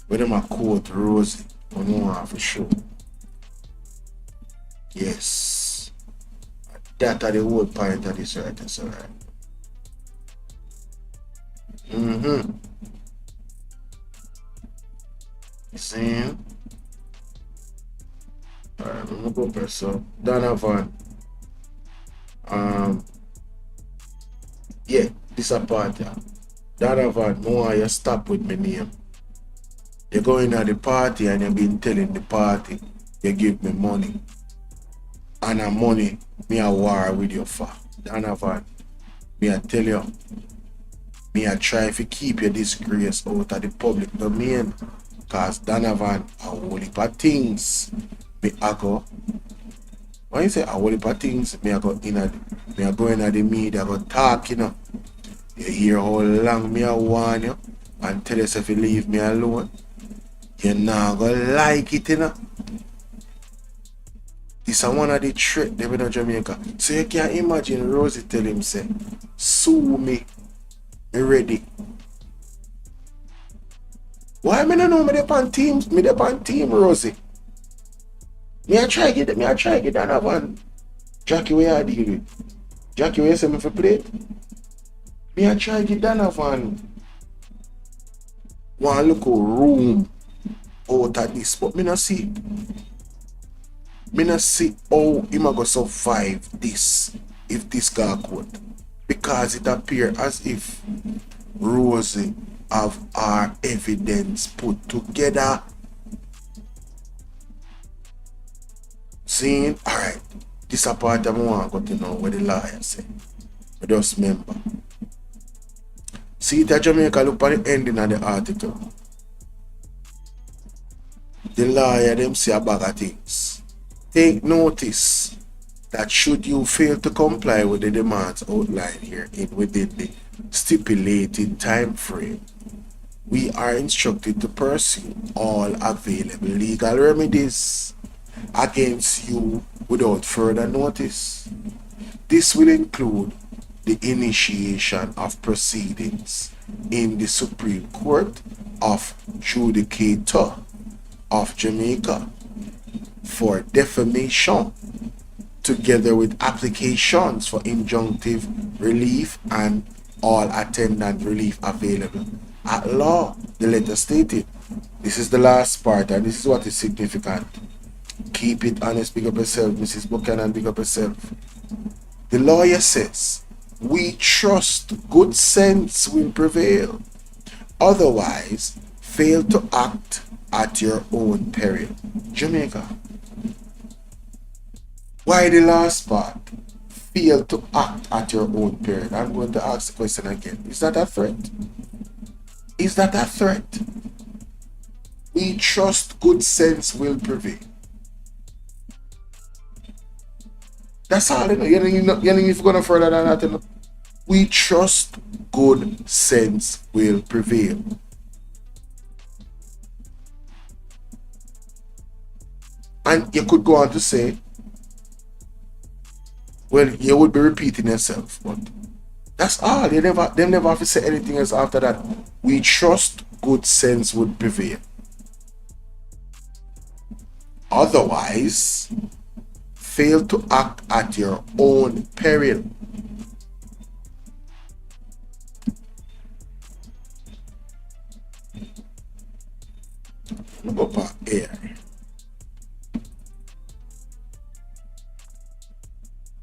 where them a quote Rosie on one for sure. Yes. That are the whole point of this right, that's alright. See? Alright, I'm gonna go press so Donovan. Yeah, this a part, yeah. Donovan, no, you stop with my name. You go in at the party and you've been telling the party you give me money. And a money me a war with you for. Donovan, me a tell you, me a try to keep your disgrace out of the public domain. Cause Donovan, a whole heap of things me a go. When you say a whole heap of things, me a go in the media, I go talk, You hear how long me a warn you and tell yourself you leave me alone. You're not gonna like it, This is one of the threats they in Jamaica. So you can imagine Rosie tell him, say, sue me ready. Why me no know me dey on teams? Me dey on team Rosie. Me a try get Donovan. Jackie where I deal with. Jackie where you say me for play? Me a try get Donovan. One look room out of this, but me not see. Me not see how him a go survive this if this guy could. Because it appears as if Rosie have our evidence put together. Seeing? Alright. This a part I want to go to know what the lawyer say. But just remember. See that Jamaica, look at the ending of the article. The lawyer them say a bag of things. Take notice that should you fail to comply with the demands outlined here within the stipulated time frame, we are instructed to pursue all available legal remedies against you without further notice. This will include the initiation of proceedings in the Supreme Court of Judicature of Jamaica for defamation, together with applications for injunctive relief and all attendant relief available at law. The letter stated. This is the last part, and this is what is significant. Keep it honest, big up yourself, Mrs. Buchanan, big up yourself. The lawyer says, we trust good sense will prevail. Otherwise, fail to act at your own peril. Jamaica. Why the last part? Fail to act at your own peril. I'm going to ask the question again. Is that a threat? Is that a threat? We trust good sense will prevail. That's all I know. You need to go no further than that. You know? We trust good sense will prevail. And you could go on to say, well, you would be repeating yourself, but that's all. They never have to say anything else after that. We trust good sense would prevail. Otherwise, fail to act at your own peril. Look up our air.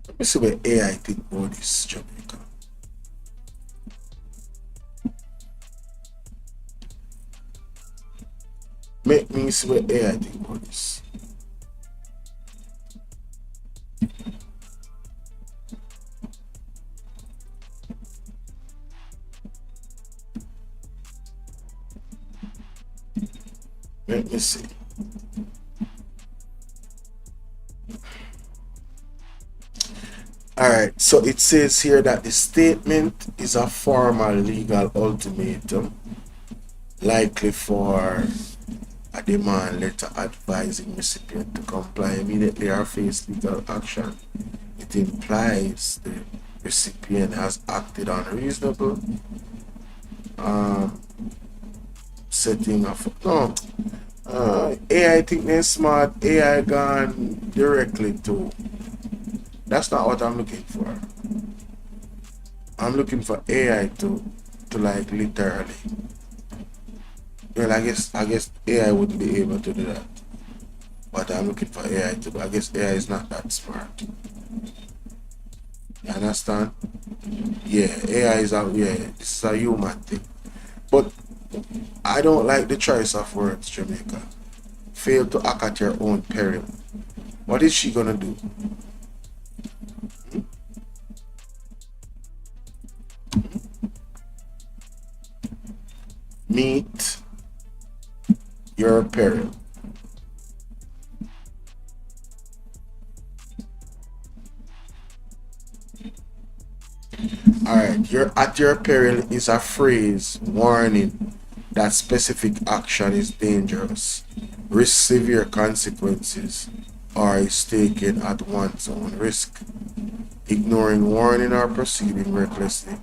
Let me see where AI think about this, Jamaica. Make me see where AI think about this. Let me see. Alright, so it says here that the statement is a formal legal ultimatum, likely for a demand letter advising recipient to comply immediately or face legal action. It implies the recipient has acted unreasonable. Setting of no AI think they're smart. AI gone directly to. That's not what I'm looking for. I'm looking for AI to like literally. Well, I guess AI wouldn't be able to do that. But I'm looking for AI to do. I guess AI is not that smart. You understand? Yeah, AI is a this is a human thing. But I don't like the choice of words, Jamaica. Fail to act at your own peril. What is she gonna do? Meet your peril. Alright, you're at your peril is a phrase warning that specific action is dangerous, risks severe consequences, or is taken at one's own risk. Ignoring warning or proceeding recklessly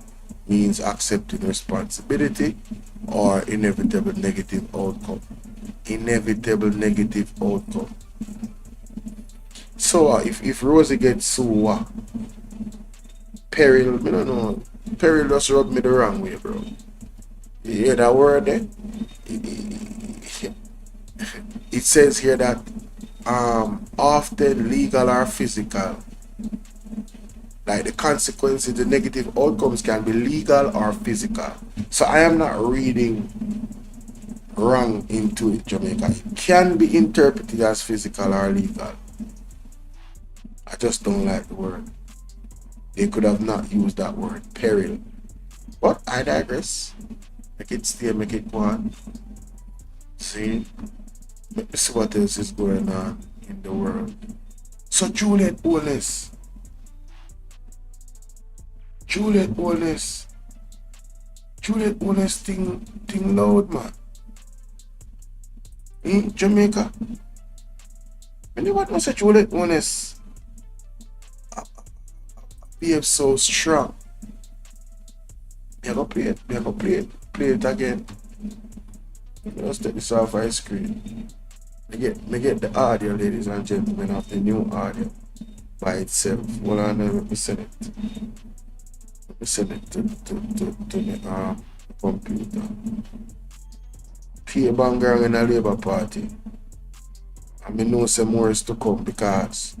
means accepting responsibility or inevitable negative outcome. Inevitable negative outcome. So if Rosie gets sued, peril, I don't know, peril just rubbed me the wrong way, bro. You hear that word there? It says here that often legal or physical, like the consequences, the negative outcomes can be legal or physical. So I am not reading wrong into it, Jamaica. It can be interpreted as physical or legal. I just don't like the word. They could have not used that word, peril. But I digress. Make it stay, make it go on. See? Let me see what else is going on in the world. So Juliet Holness. Juliet Holness thing loud, man. In Jamaica. When you want to say Juliet Holness behave so strong. You go play it again. Let's take this off our screen. Me get the audio, ladies and gentlemen, of the new audio by itself. Hold on, let me send it. Let me send it to the computer. P. Bangarang in a Labour Party. I mean, know some more is to come because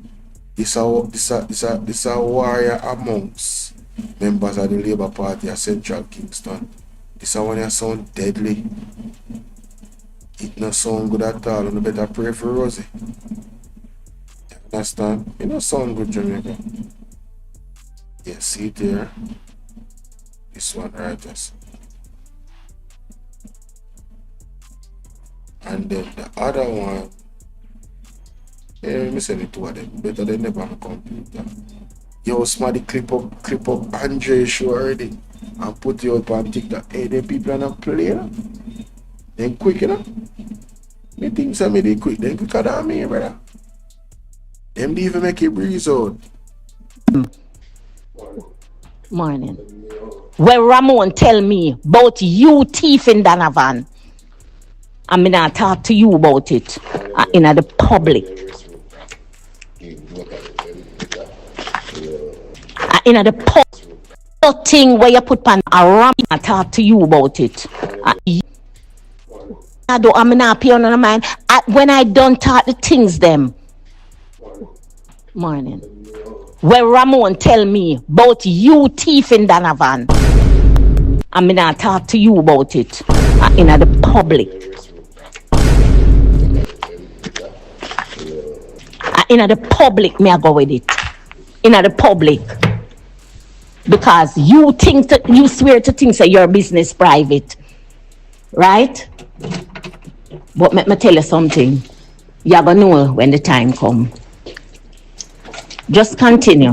this a warrior amongst members of the Labour Party at Central Kingston. This one that sound deadly. It not sound good at all. You better pray for Rosie. Understand? It not sound good, Jamaica. Yeah, see it there. This one right just. And then the other one. Yeah, let me send it to them. Better than never on the computer. Yo, somebody clip up Andre show already and put it up on TikTok. Hey, them people are not playing. Then quick, you know. Me think somebody quick. Then quicker than me, brother. Them didn't even make it breeze out. Morning. Well, Ramon tell me about you thief in Donovan. I'm gonna talk to you about it in the public. In the public thing where you put on a ram, I talk to you about it. I'm not paying on mind. When I don't talk the things them. Morning. Well, Ramon tell me about you thief in Donovan. I'm gonna talk to you about it in the public. In the public, may I go with it? In the public. Because you think that you swear to things that your business private. Right? But let me tell you something. You're gonna know when the time comes. Just continue.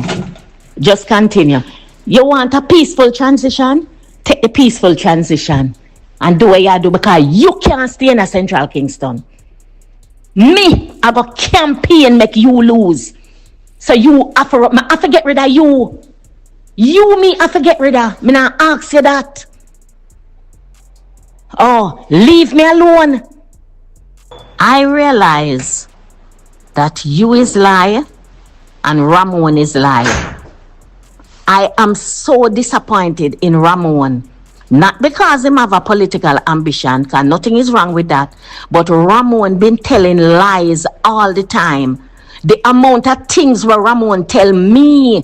Just continue. You want a peaceful transition? Take the peaceful transition and do what you do because you can't stay in a Central Kingston. Me, I go campaign make you lose. So you have to get rid of you. You, me, I have to get rid of. Me not ask you that. Oh, leave me alone. I realize that you is lie and Ramon is lie. I am so disappointed in Ramon. Not because him have a political ambition, because nothing is wrong with that. But Ramon been telling lies all the time. The amount of things where Ramon tell me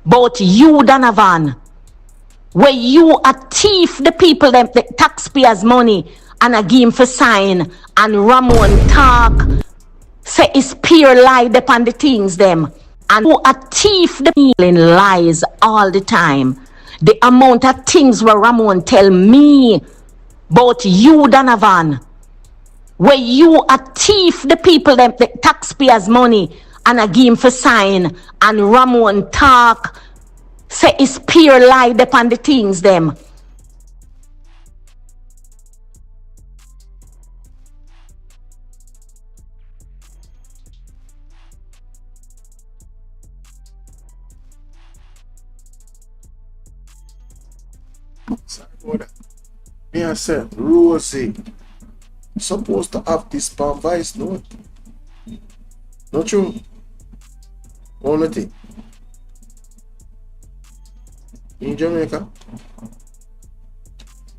about you, Donovan, where you a thief the people, them, the taxpayers' money, and a game for sign, and Ramon talk, say it's pure lie upon the things them. And who a thief the people in lies all the time. The amount of things where Ramon tell me about you, Donovan, where you a thief the people, them, the taxpayers' money, and a game for sign, and Ramon talk, say it's pure lie upon the things them. Sorry about that. Me I said, Rosie supposed to have this palm vice note. Not true. Only thing. In Jamaica.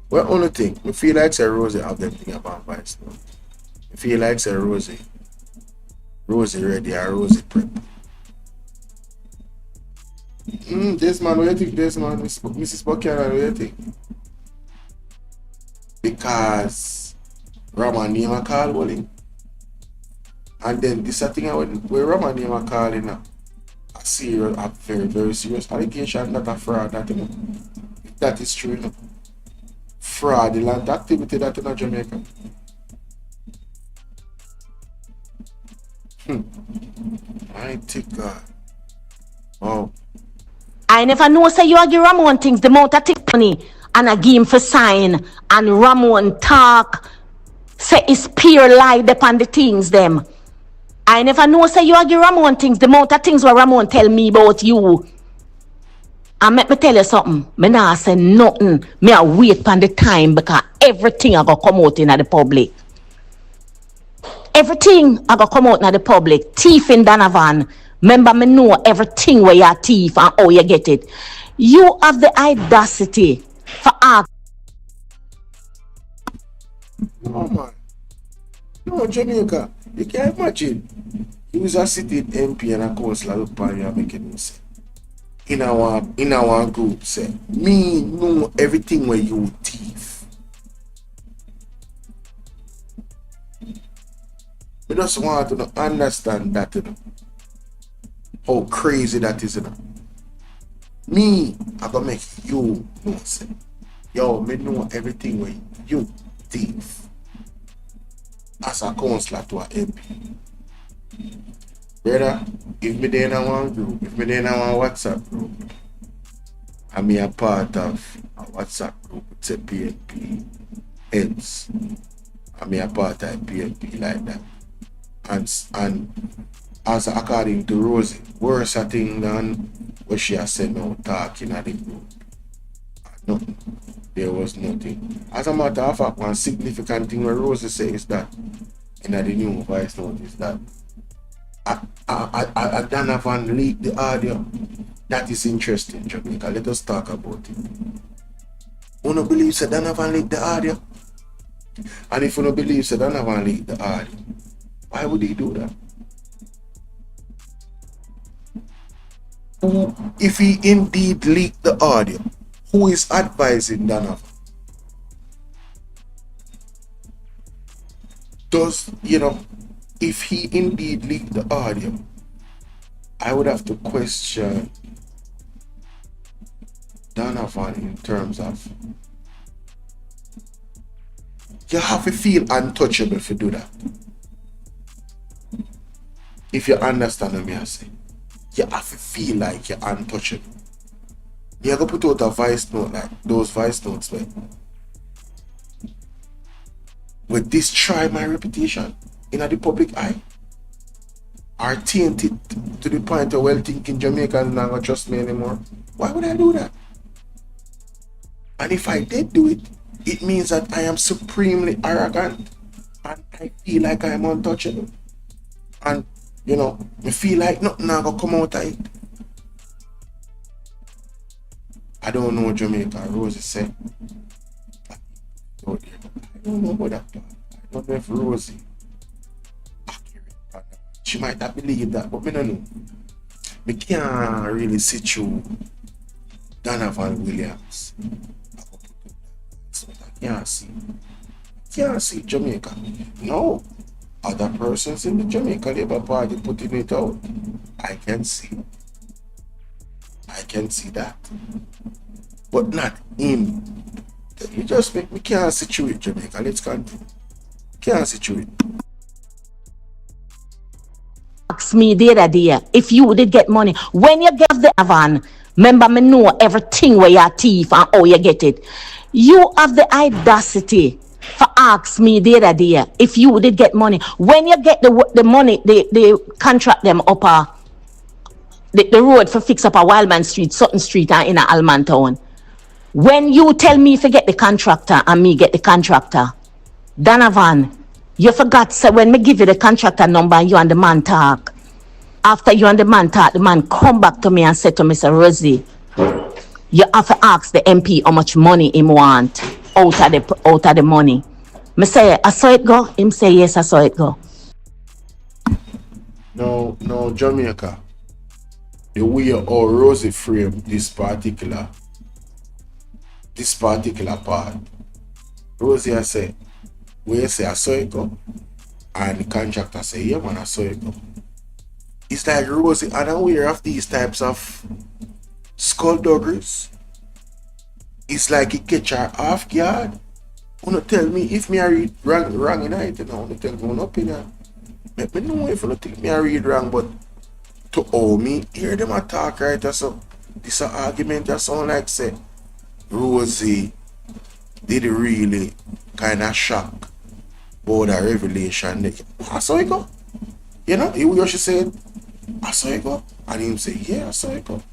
Well, only thing. I feel like say Rosie have them thing about vice note. I feel like say Rosie ready or Rosie prep. This man, what you think? This man, Mrs. Buchanan, what you think? Because Raman name a call bowling. And then this a thing where Raman name a call in a serious, a very, very serious allegation, not a fraud, that, you know. If that is true, you know. Fraudulent activity that in Jamaica. I think God. Wow. I never know say you are give Ramon things, the amount of take money and a game for sign, and Ramon talk, say it's pure lie upon the things them. I never know say you are give Ramon things, the amount of things where Ramon tell me about you. And let me tell you something, me nah say nothing, me a wait for the time because everything I go come out in the public. Everything I go come out in the public. Thief in Donovan. Remember, me know everything where you're thief and how you get it. You have the audacity for ask. No, man. No, Jamaica. You can't imagine. You was a sitting MP and a councillor look upon you and making me say. In our group say, me know everything where you thief. We just want to understand that, you know. How crazy that is, you know. Me, I gonna make you know, say, yo, me know everything where you thief. As a counselor to a MP. Brother, if me there in one group, if me there in one WhatsApp group, and me a part of a WhatsApp group, it's a PNP heads, and me a part of a PNP like that. And as according to Rosie, worse a thing than what she has said now talking at the group. Nothing. There was nothing. As a matter of fact, one significant thing where Rosie says that in the new voice note is that Donovan leaked the audio. That is interesting, Jamaica. Let us talk about it. You don't believe that Donovan leaked the audio? And if you don't believe that Donovan leaked the audio, why would he do that? If he indeed leaked the audio, who is advising Donovan? Does, you know, if he indeed leaked the audio, I would have to question Donovan in terms of you have to feel untouchable if you do that. If you understand what I say. you have to feel like you're untouchable. You're gonna put out a voice note like those voice notes will destroy my reputation in the public eye. Or taint it to the point of well thinking Jamaicans not gonna trust me anymore. Why would I do that? And if I did do it, it means that I am supremely arrogant and I feel like I am untouchable. And you know, I feel like nothing now gonna come out of it. I don't know Jamaica, Rosie said. I don't know about that. I don't know if Rosie accurate. She might not believe that, but I don't know. I can't really see through Donovan Williams. I can't see Jamaica. No. Other persons in the Jamaica Labour Party putting it out. I can see that. But not him. You just make me can't situate Jamaica. Let's continue. Can't situate. Ask me the other day if you did get money. When you get the van, remember me know everything where you thief and how you get it. You have the audacity for ask me the other day if you did get money. When you get the money, they contract them up the road for fix up a Wildman Street, Sutton Street and in a Alman Town. When you tell me if you get the contractor and me get the contractor, Donovan, you forgot so when me give you the contractor number and you and the man talk. After you and the man talk, the man come back to me and say to me, Mr. Rosie, you have to ask the MP how much money him want out of the money. Me say, I saw it go. Him say, yes, I saw it go. No, Jamaica. The way how Rosie framed this particular part. Rosie I say, where you say I saw it go, and the contractor say, yeah man, I saw it go. It's like Rosie unaware of these types of skullduggeries. It's like it catch her off guard. Wanna tell me if me I read wrong in it, you know, wanna tell me one opinion. Let me know if you don't think me I read wrong, but to all me hear them attack right or so. This an argument that sound like say Rosie did really kind of shock about the revelation. I saw it go. You know, he she said, I saw it go. And him say, yeah, I saw it go.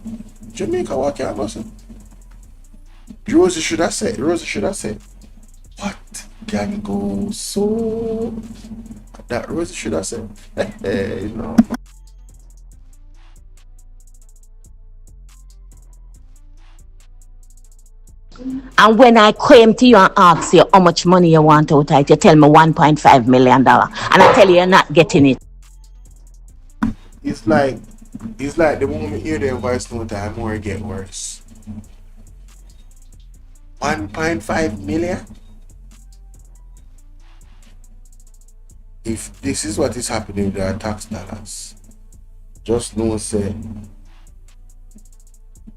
Jamaica, what can I go say? Rosie should have said, what can go so? That Rosie should have said, hey, no. And when I came to you and ask you how much money you want out of it, you tell me $1.5 million. And I tell you you're not getting it. It's like the moment you hear the voice note, the more it get worse. 1.5 million? If this is what is happening with our tax dollars, just know say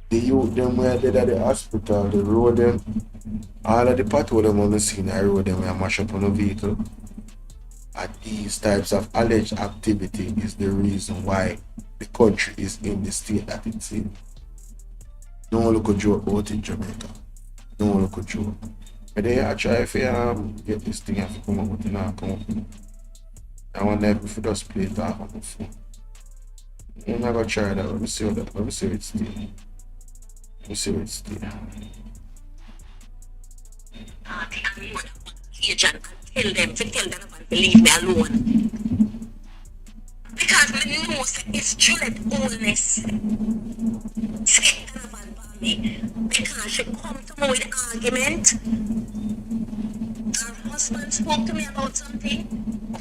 the youth them were dead at the hospital, the road them, all of the patrol them on the scene, I road them and mash up on the vehicle. And these types of alleged activity is the reason why the country is in the state that it's in. No look a joke about in Jamaica. No look a joke. But they are trying to get this thing and come up with it now, come up with it. I wonder if we just play it off on the phone. I'm not gonna try that. Let me see what it's still. Let me see what it's still. Tell them and leave me alone. Because me know it's Juliet Holness. Say Donovan by me. Because she come to me with argument. Her husband spoke to me about something.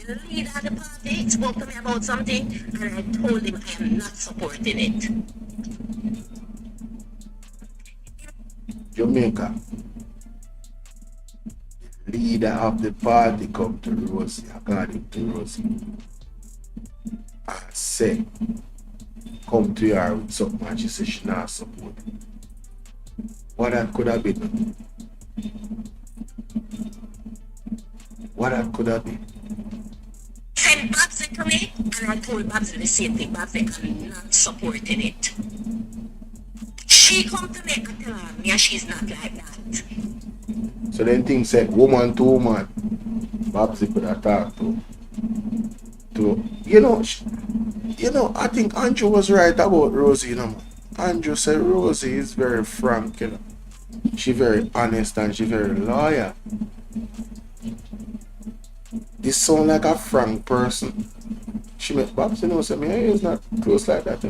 The leader of the party spoke to me about something. And I told him I am not supporting it. Jamaica. Leader of the party come to Rosie, according to Rosie, and say, come to her with something and she said she not support it. What that could have been? What that could have been? Send Babsy to me and And I told Babsy the same thing. Babsy, I'm not supporting it. She come to me and tell her, yeah, she's not like that. So then things said woman to woman. Babsy could have talked to I think Andrew was right about Rosie, man. Andrew said Rosie is very frank, She very honest and she very loyal. This sound like a frank person. She met Babsy say me is not close like that,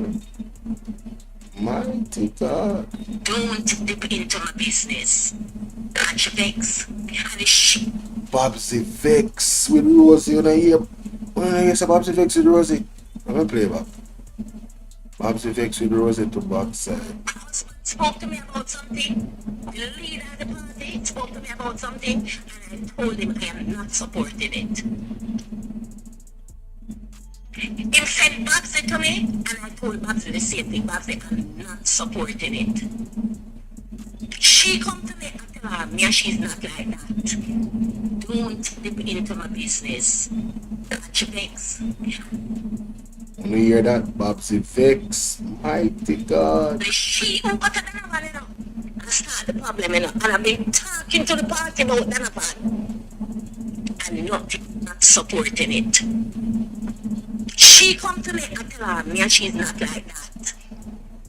Mighty God. Don't dip into my business. And she vex. And she Babsy vex with Rosie. When I hear say Babsy vex with Rosie, I'm gonna play back. Babsy vex with Rosie to backside. spoke to me about something. The leader of the party spoke to me about something, and I told him I am not supporting it. He said Babsy to me, and I told Babsy the same thing. Babsy, I'm not supporting it. She come to me and tell her, Mia, she's not like that. Don't dip into my business. And she begs. When you hear that, Babsy vex, mighty God. She who got a Donovan, you know, and start the problem, you know, and I've been talking to the party about Donovan, and not supporting it. She come to me and tell her, Mia, she's not like that.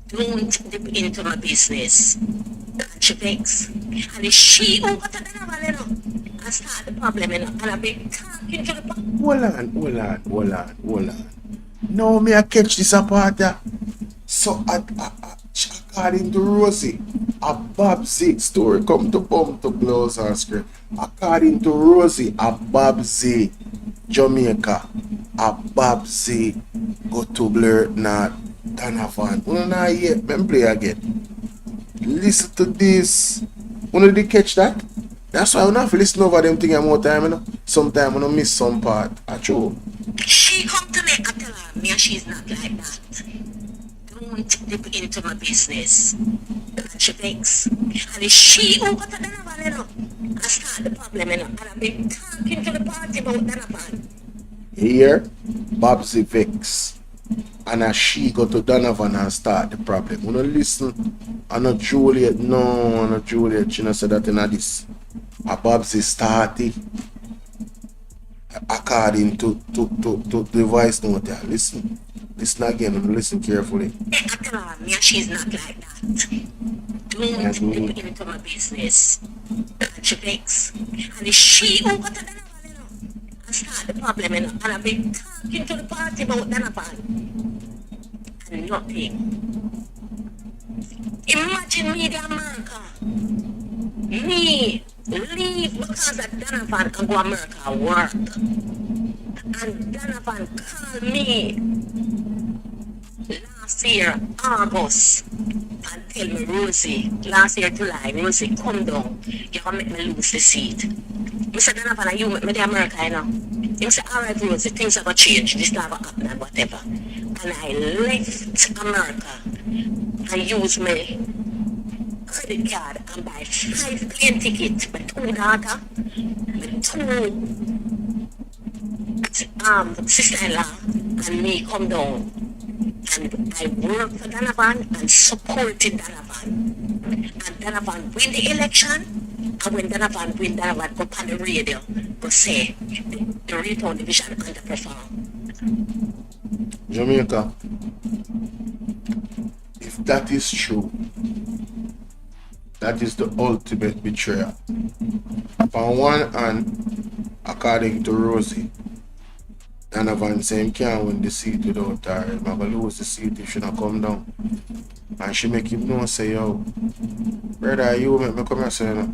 Don't dip into my business. And she begs. And it's she who got a Donovan, you know, and start the problem, you know, and I've been talking to the party. Hold on. Now me I catch this apart. So according to Rosie, a Babsy story come to bump to blows on screen. According to Rosie, a Babsy Jamaica, a Babsy go to Blur not Donovan. Wanna not yet, let me play again. Listen to this. Wanna did catch that? That's why I don't have to listen over them thing more time, you know. Sometimes I don't miss some part. True. She come to me and tell her, Mia, she's not like that. Don't dip into my business. And she begs. And it's she who got a Donovan, you know, and start the problem, you know, and I've been talking to the party about Donovan. Here, Babsy vex. And as she go to Donovan and start the problem. When you listen, I'm not Juliet, no, I'm not Juliet. She not said that in this. A Babsy started according to the voice note there. Listen again and listen carefully. I tell her, Mia, she's not like that. Don't dip into my business. And she begs. And it's she who got a Donovan, you know, and start the problem, you know, and I've been talking to the party about Donovan. And nothing. Imagine me in America. Me leave because of Donovan and go to America work. And Donovan called me last year, August, and tell me, Rosie, last year, July, Rosie, come down. You're going to make me lose the seat. I said, Donovan, you make me to America, you know. He said, all right, Rosie, things are going to change. This never happen and whatever. And I left America and used my credit card and buy 5 plane tickets, my 2 daughters, my 2 sister-in-law, and me come down. And I worked for Donovan and supported Donovan. And Donovan win the election. And when Donovan win, Donovan go on the radio, go say the Raytown division underperform. Jamaica, if that is true, that is the ultimate betrayal. On one hand, according to Rosie, Donovan saying can't win the seat without her. I'm going to lose the seat if she not come down. And she make him know, say, yo, brother, you make me come here, say, no.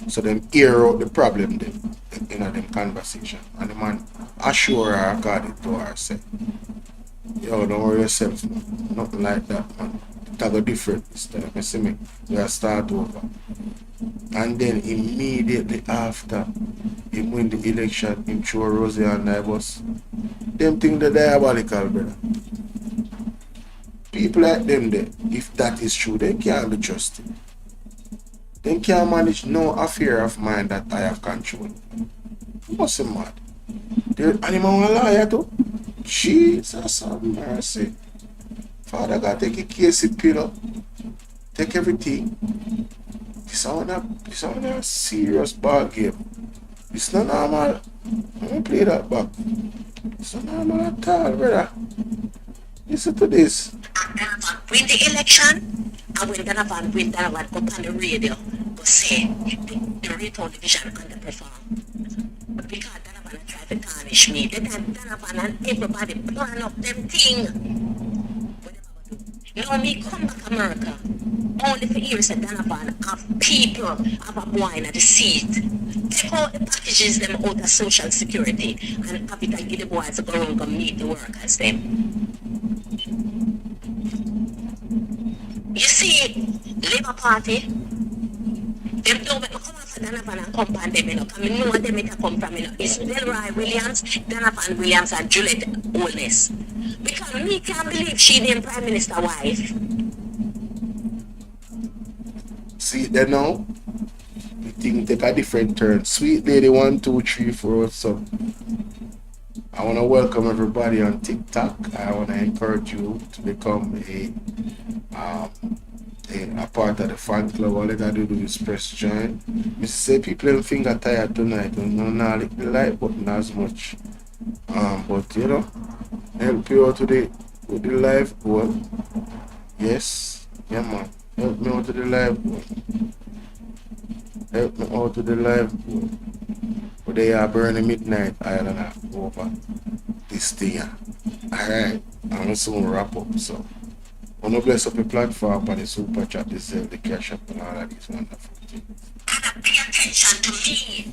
So them air out the problem them in them conversation. And the man assure her according to her, say, yo, don't worry yourself, no. Nothing like that, man. It's go different this time. You see me? We are start over. And then immediately after he win the election, him throw Rosie and I bus. Them things are diabolical, brother. People like them there, if that is true, they can't be trusted. They can't manage no affair of mine that I have control. You must be mad. The animal a liar too. Jesus have mercy. Father God, take a case pillow. Take everything. This is a serious ball game. It's not normal. I'm gonna play that back. It's not normal at all, brother. Listen to this. Win the election, and when Donovan win, Donovan go on the radio, go say the Retail Division underperform. Because Donovan try to tarnish me. The time Donovan and everybody plan up them thing. Now me come back America, only for years that Donovan have people have a boy in the seat. Take out the packages them out of social security and have it and give the boys to go around and meet the workers them. You see, Labour Party, them don't make me come after Donovan and come from them, you know, because I know where them come from, you know. It's Delroy Williams, Donovan Williams and Juliet Holness. Because me can't believe she named Prime Minister wife. See it there now? The thing take a different turn. Sweet lady 1, 2, 3, 4. So I want to welcome everybody on TikTok. I want to encourage you to become a part of the fan club. All you gotta do is press join. Me say people them finger tired tonight and not like the like button as much. But you know, help you out today with the live goal. Yes, yeah man. Help me out to the live goal. Help me out to the live goal. But they are burning midnight island over this thing. Alright, I'm gonna soon wrap up. So I want to bless up the platform and the super chat, the cash up and all of these wonderful things. Pay attention to me.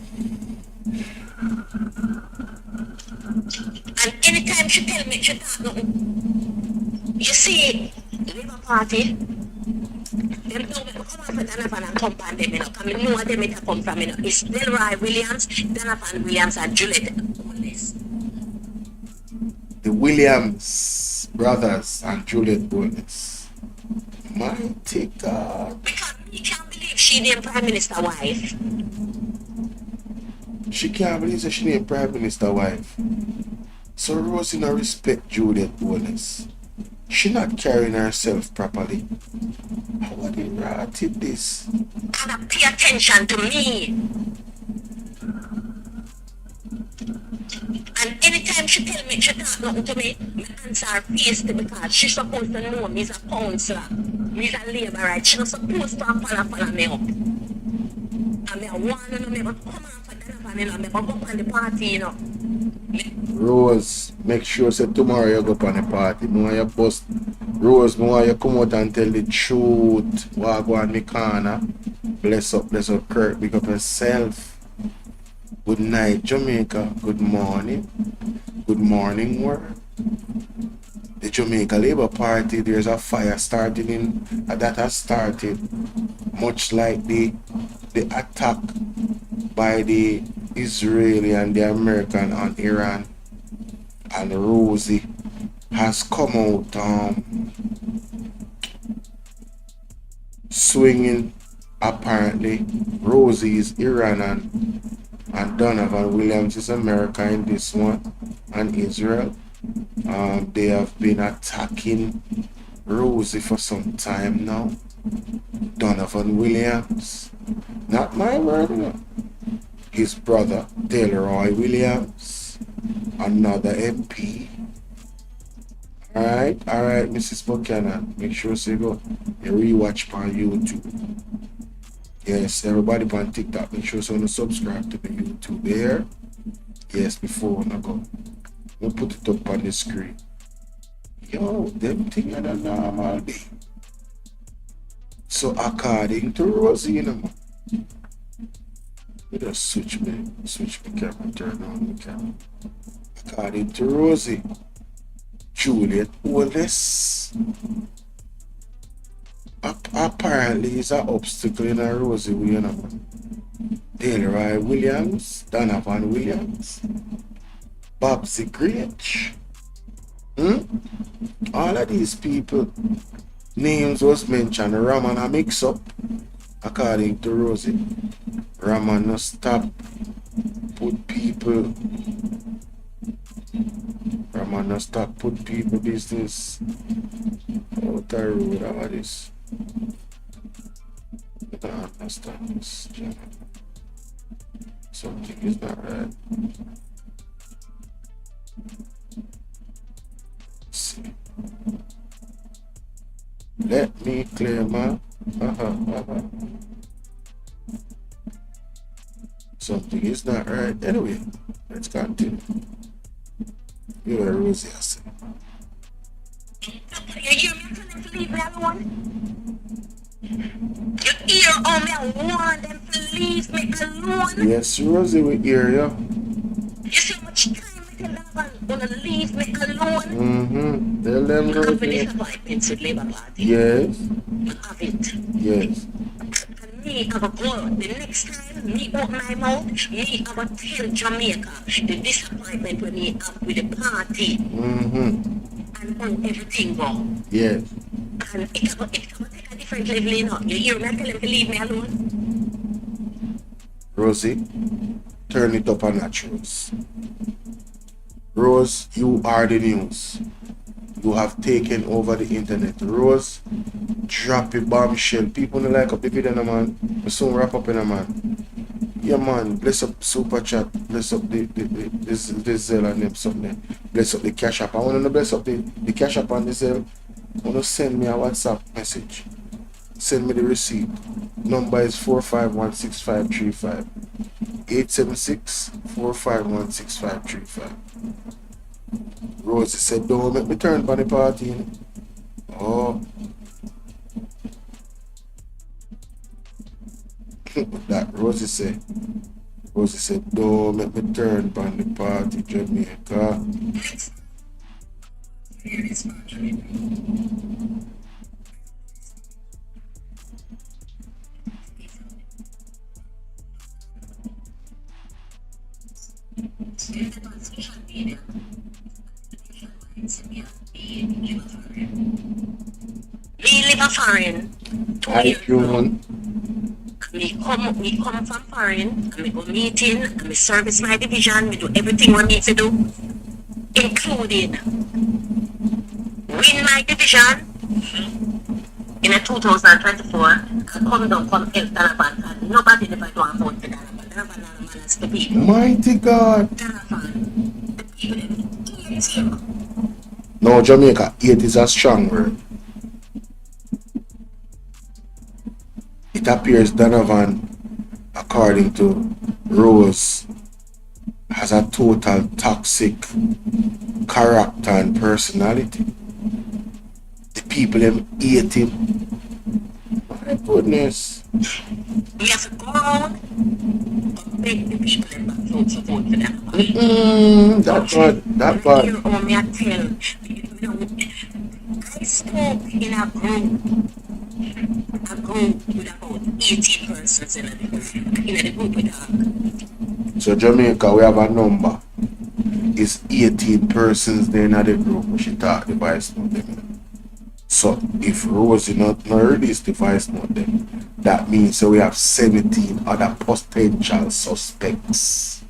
And anytime she tell me she talk nothing, you see, Labour Party, them don't make me come out for Donovan and come from them, you know, because I know where them it come from, you know. It's Delroy Williams, Donovan Williams and Juliet Holness. The Williams brothers and Juliet Holness. Mighty God. Because you can't believe she named Prime Minister wife. She can't believe that she named Prime Minister wife. So Rosie no respect Juliet Holness. She not carrying herself properly. How are they writing this? And pay attention to me. And anytime she tell me she talk nothing to me, I answer her face because she's supposed to know me as a counselor. Me as a labor right. She's not supposed to follow me up. And I want to know me, but come on for Donovan, you know, me go up on the party, you know. Rose, make sure say tomorrow you go up on the party. Me want you post Rose, me want you come out and tell the truth. What go on me corner. Bless up, Kirk, big up yourself. Good night, Jamaica. Good morning. Good morning, world. The Jamaica Labour Party, there's a fire starting that has started, much like the attack by the Israeli and the American on Iran. And Rosie has come out swinging. Apparently, Rosie is Iran and Donovan Williams is America in this one, and Israel. They have been attacking Rosie for some time now. Donovan Williams, not my word, no. His brother, Delroy Williams, another MP. Alright, Mrs. Buchanan, make sure you go and rewatch on YouTube. Yes, everybody on TikTok, make sure you subscribe to the YouTube there. Yes, before I go. We'll put it up on the screen. Yo, them thing are the normal day. So according to Rosie, you know, you just switch me camera, turn on the camera. According to Rosie, Juliet Holness apparently is an obstacle in a Rosie, you know. Delroy Williams, Donovan Williams, Babsy Gretsch. All of these people, names was mentioned. Raman a mix up, according to Rosie. Raman no stop put people. man, not stop put people business out the road. How are this? I don't understand this. Something is not right. Let's see. Let me clear my. Something is not right. Anyway, let's continue. You are Rosie. You hear me? Tell them to leave me alone. You hear me? I want them to leave me alone. Yes, Rosie, we hear you. You see how much time I tell them gonna leave me alone? Tell them, I have Rosie. disappointments with Labour Party. Yes. I have it. Yes. And me have a goal. The next time me open my mouth, me have a tell Jamaica the disappointment when me have with the party. And how everything go. Yes. And it's going to take a different level, you know. You hear me? I tell them to leave me alone. Rosie, turn it up a notch, Rose. Rose, you are the news. You have taken over the internet. Rose, drop a bombshell. People don't like up the video, man. We soon wrap up in a man. Yeah, man. Bless up Super Chat. Bless up the Zelle and them something. Bless up the Cash App. I want to bless up the Cash App and the Zelle. I want to send me a WhatsApp message. Send me the receipt. Number is 4516535. 876-451-6535. Rosie said, don't make me turn for the party. Oh. That Rosie said, don't make me turn for the party, Jamaica. We live a foreign. 2 years ago. Me come from foreign, and me go meeting, and me service my division, me do everything I need to do, including win my division in a 2024, and come down from El Donovan, and nobody never do a vote for Donovan. Donovan is the people. Mighty God. Donovan, the people hate him. No, Jamaica, hate is a strong word. It appears Donovan, according to Rose, has a total toxic character and personality. The people them hate him. My goodness. We have to go around and make the people them back vote for Donovan. That bad. Here, me I tell, I spoke in a group with about 18 persons in the group with her. So Jamaica, we have a number. It's 18 persons there in the group. We should talk the voice note them. So if Rosie not release the voice note them, that means so we have 17 other potential suspects.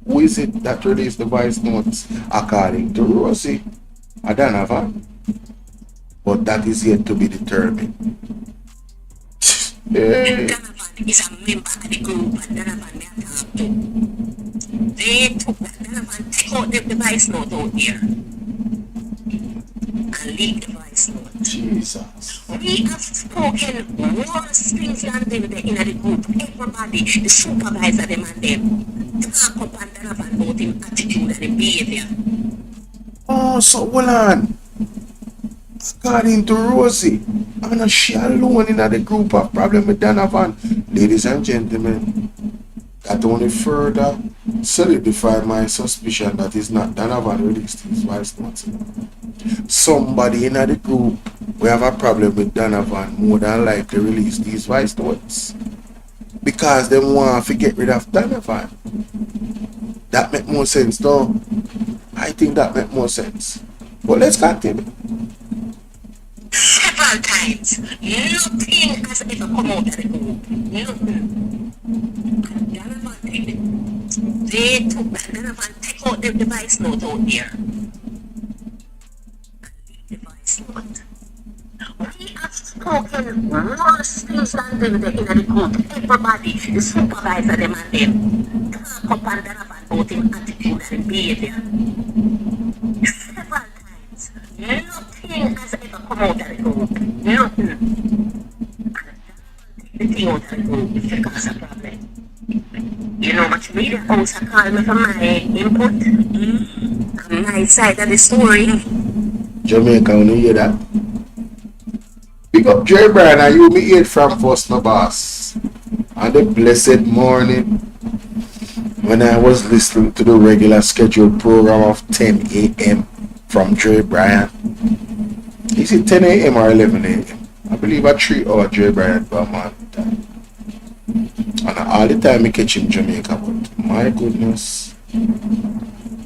Who is it that released the voice notes according to Rosie? I don't know. But that is yet to be determined. Donovan is a member of the group, and Donovan may have to. They took that. Donovan take out the voice note out here and leak the voice note. Jesus. We have spoken worse things than them in the group. Everybody, the supervisor, them and them, talk up and Donovan about him attitude and him behavior. Oh, so hold on. According to Rosie, I'm not she alone in the group of problem with Donovan. Ladies and gentlemen, that only further solidify my suspicion that it's not Donovan released his voice notes. Somebody in the group we have a problem with Donovan more than likely release these voice notes. Because they want to get rid of Donovan. That make more sense though. I think that make more sense. But let's continue. Several times, nothing has ever come out of the group. Nothing. And Donovan, they took that. Donovan take about the device note out there. Device note. We have spoken worse things than them in the court. Everybody, the supervisor, them and them, talk up and down about him attitude and behavior. Several times. Nothing has ever come out of the group. Nothing. The thing out of the group is to cause a problem. You know what media also call me for my input? On my side of the story. Jamaica, when you hear that? Pick up Jerry Bryan and you me 8 from first, my boss. On the blessed morning, when I was listening to the regular scheduled program of 10 a.m. from Jerry Bryan. Is it 10 a.m. or 11 a.m.? I believe a 3-hour Jerry Bryan per month time. And all the time I catch in Jamaica, but my goodness,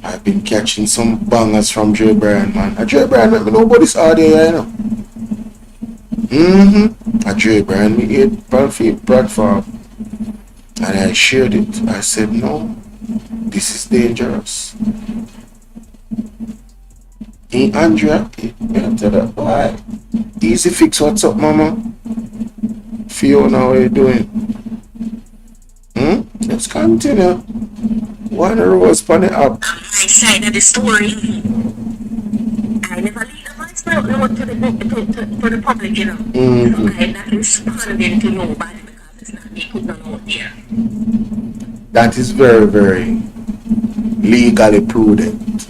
I've been catching some bangers from Jerry Bryan, man. A Jerry Bryan let me know about this audio, you know. A Jerry Bryan me 8 platform. And I shared it. I said, no, this is dangerous. Hey, Andrea, I tell her, why? Easy fix, what's up, mama? Fiona, how are you doing? Let's continue. One rose on the up. My side of the story. I never leave the voice note to the public, you know. So I'm not responding to nobody because it's not me putting on out there. That is very, very legally prudent.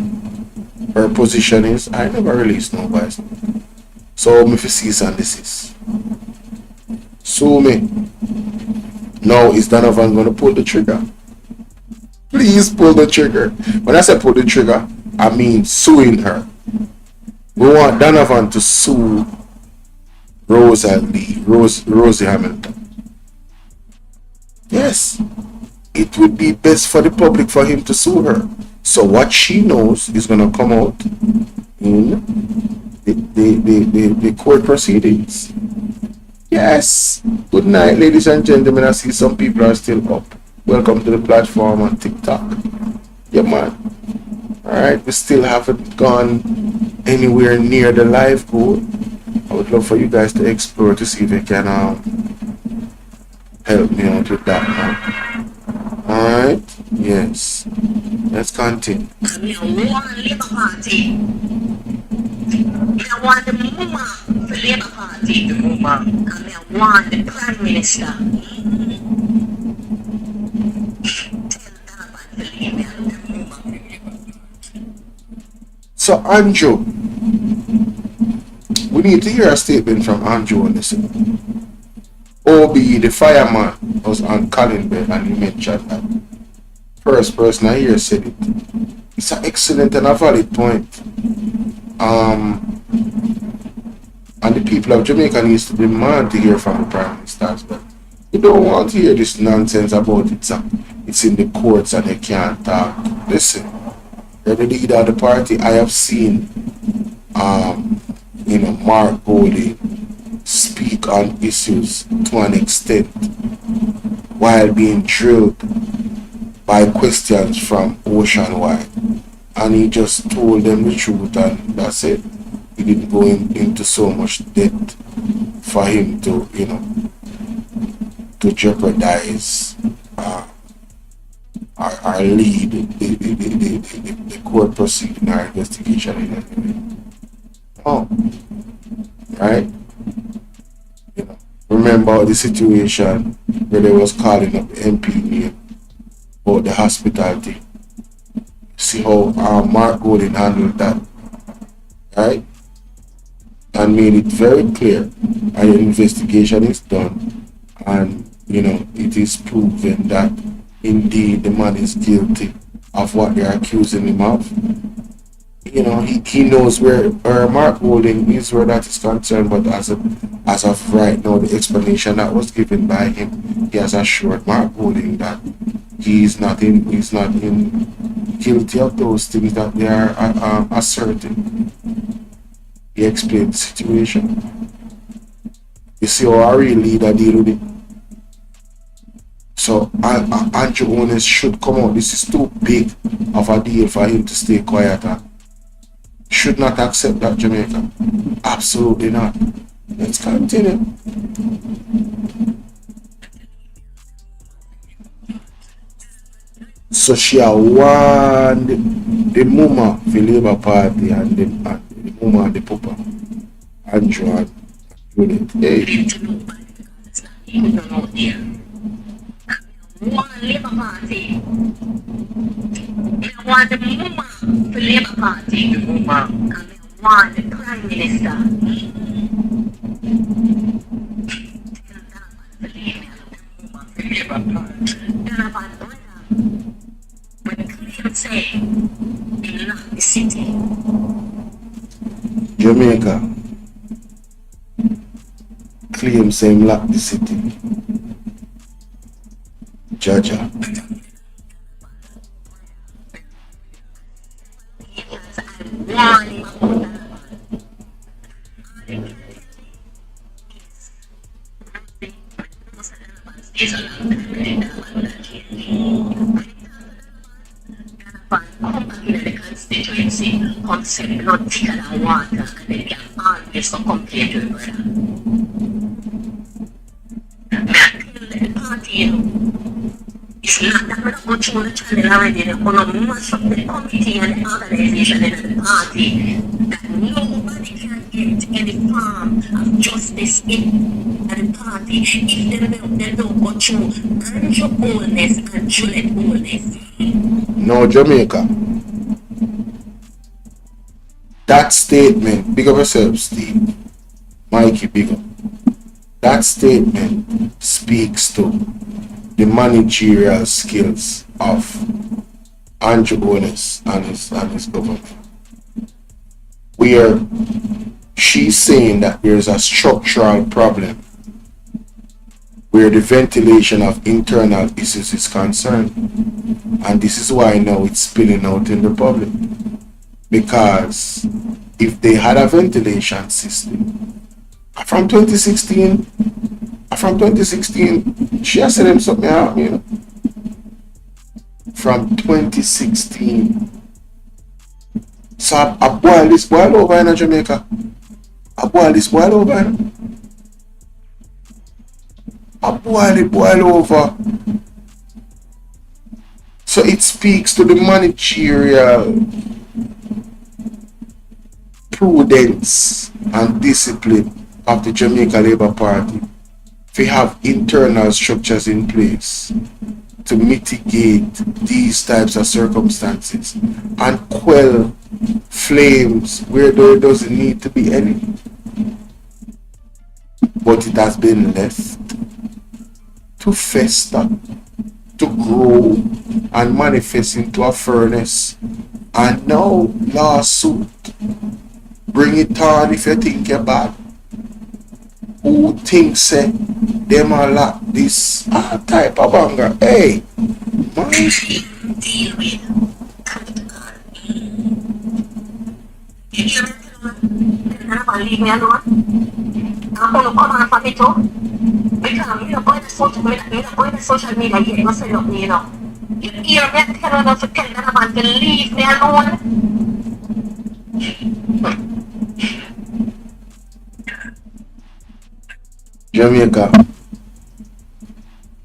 Her position is, I never release no voice note. So me for cease and desist. Sue me. Now is Donovan going to pull the trigger? Please pull the trigger. When I say pull the trigger, I mean suing her. We want Donovan to sue Rosie Hamilton. Yes. It would be best for the public for him to sue her. So what she knows is going to come out in the court proceedings. Yes. Good night, ladies and gentlemen. I see some people are still up. Welcome to the platform on TikTok. Yeah, man. Alright, we still haven't gone anywhere near the live goal. I would love for you guys to explore to see if you can help me out with that, man. Alright, yes. Let's continue. I want the Muma for Labour Party. The Muma. And I want the Prime Minister. So Andrew, we need to hear a statement from Andrew on this. OB, the fireman, was on Colin bed and he mentioned that. First person I hear said it. It's an excellent and a valid point. And the people of Jamaica needs to demand to hear from the Prime Ministers, but you don't want to hear this nonsense about it. It's in the courts and they can't talk. Listen, you're the leader of the party. I have seen Mark Bolo speak on issues to an extent while being drilled by questions from Oceanwide, and he just told them the truth and that's it. He didn't go into so much debt for him to, to jeopardize our lead, the court proceeding, our investigation. Oh, right? Remember the situation where they was calling up the MP name about the hospitality. See how Mark Golden handled that, right? And made it very clear, and the investigation is done, and it is proven that indeed the man is guilty of what they're accusing him of. He knows where Mark Holding is where that is concerned, but as of right now, the explanation that was given by him, he has assured Mark Holding that he's not guilty of those things that they are asserting. He explained the situation. You see how our real leader deal with it. So Andrew Holness should come out. This is too big of a deal for him to stay quiet and should not accept that, Jamaica. Absolutely not. Let's continue. So she won the mama for Labour Party and the mama and the papa. Andrew and Juliet. Hey. One Labour Party. I want the mama for Labour Party. The mama. And I want the Prime Minister. Donovan brother. When Cleveland say he locked the city. Jamaica claim same lock the city. Jaja. Concept blood thicker than water and then can always complain to the brother. The party, you know, it's not that we're not going through the channel already. They're going to mash up the committee and the organization and the party that nobody can get any form of justice in the party if they don't go through Andrew Holness and Juliet Holness. No, Jamaica. That statement, big up yourself, Steve. Mikey, big up. That statement speaks to the managerial skills of Andrew Holness and his government. Where she's saying that there's a structural problem where the ventilation of internal issues is concerned. And this is why now it's spilling out in the public. Because if they had a ventilation system from 2016, she has said them something out, you know. From 2016. So I boil this boil over in Jamaica. I boil this boil over in. I boil it boil over. So it speaks to the managerial prudence and discipline of the Jamaica Labour Party. We have internal structures in place to mitigate these types of circumstances and quell flames where there doesn't need to be any. But it has been left to fester, to grow and manifest into a furnace. And now lawsuit. Bring it on if you think you're bad. Who thinks them are like this type of anger? Hey, man. Deal with. You hear me? Never leave me alone. I'm going to come on for me too. Because I'm not going to social media yet. You say look me, you know. You hear me telling us to tell them to leave me alone. Jamaica.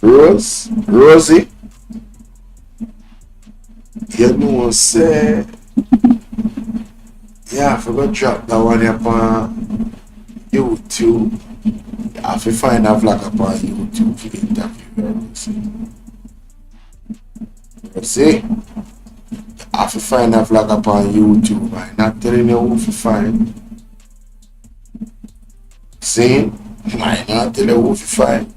Rosie. You know, say, yeah, I forgot to drop that one up on YouTube. I have to find a vlog up on YouTube for the interview. See? I have to find a vlog up on YouTube. I'm not telling you who to find. See? I'm not telling you who to find.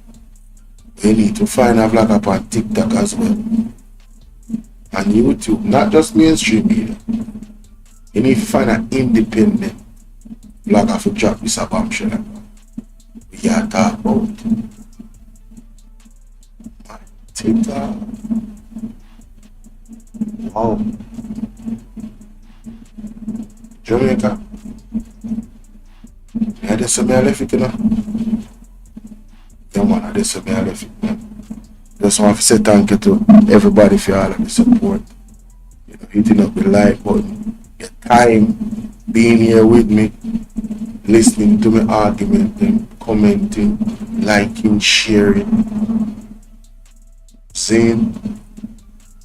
You need to find a vlog up on TikTok as well. On YouTube, not just mainstream media. You need to find an independent vlogger for drop this a bombshell. We are talking about TikTok. Wow. Jamaica. Yeah, that's a me I left it, you know. Yeah, man, that's a me I left it, man. Just want to say thank you to everybody for all of the support. You know, hitting up the like button, your time being here with me, listening to my argument, and commenting, liking, sharing, saying,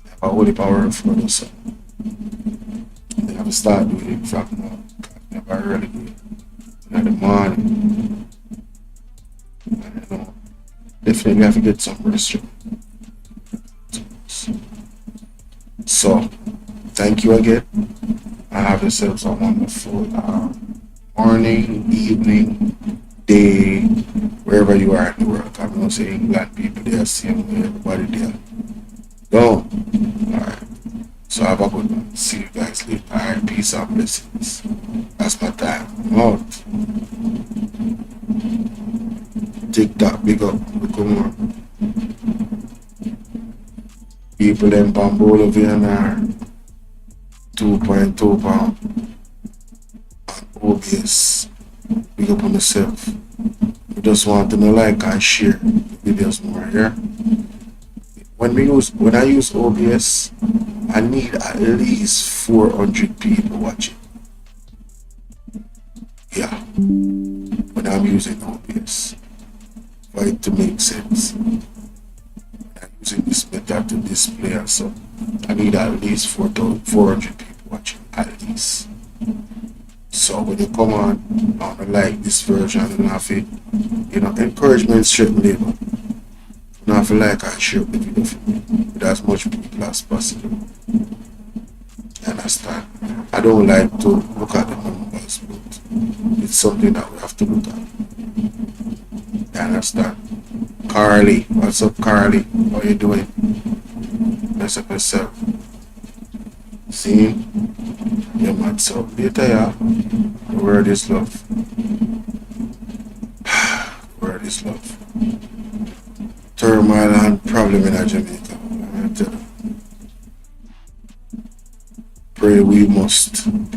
I have a holy power for us. Then I have to start doing it from now. I never really do it in the morning. And, you know, definitely have to get some rest. So, thank you again. I have yourselves a wonderful morning, evening, day, wherever you are in the world. I'm not saying England people, they are same way, everybody there. Go. Alright. So have a good one. See you guys later. Alright, peace and blessings. That's my time. I'm out. TikTok, big up. Come on. People in Bolo VNR 2.2 pound. OBS. Big up on myself. We just want to know, like and share the videos more here. When I use OBS, I need at least 400 people watching. Yeah. When I'm using OBS. For it to make sense. I'm using this method to display and so I need at least 400 people watching. At least. So when you come on, I like this version and have it, you know, encouragement straight labor. You have to like and share the video for me with as much people as possible. You understand? I don't like to look at the numbers, but it's something that we have to look at. You understand? Carly, what's up, Carly? How you doing? Mess up yourself. See? Yeah, man, so later, yeah. The word is love. The word is love. Turmoil and problem in Jamaica. I tell you. Pray we must.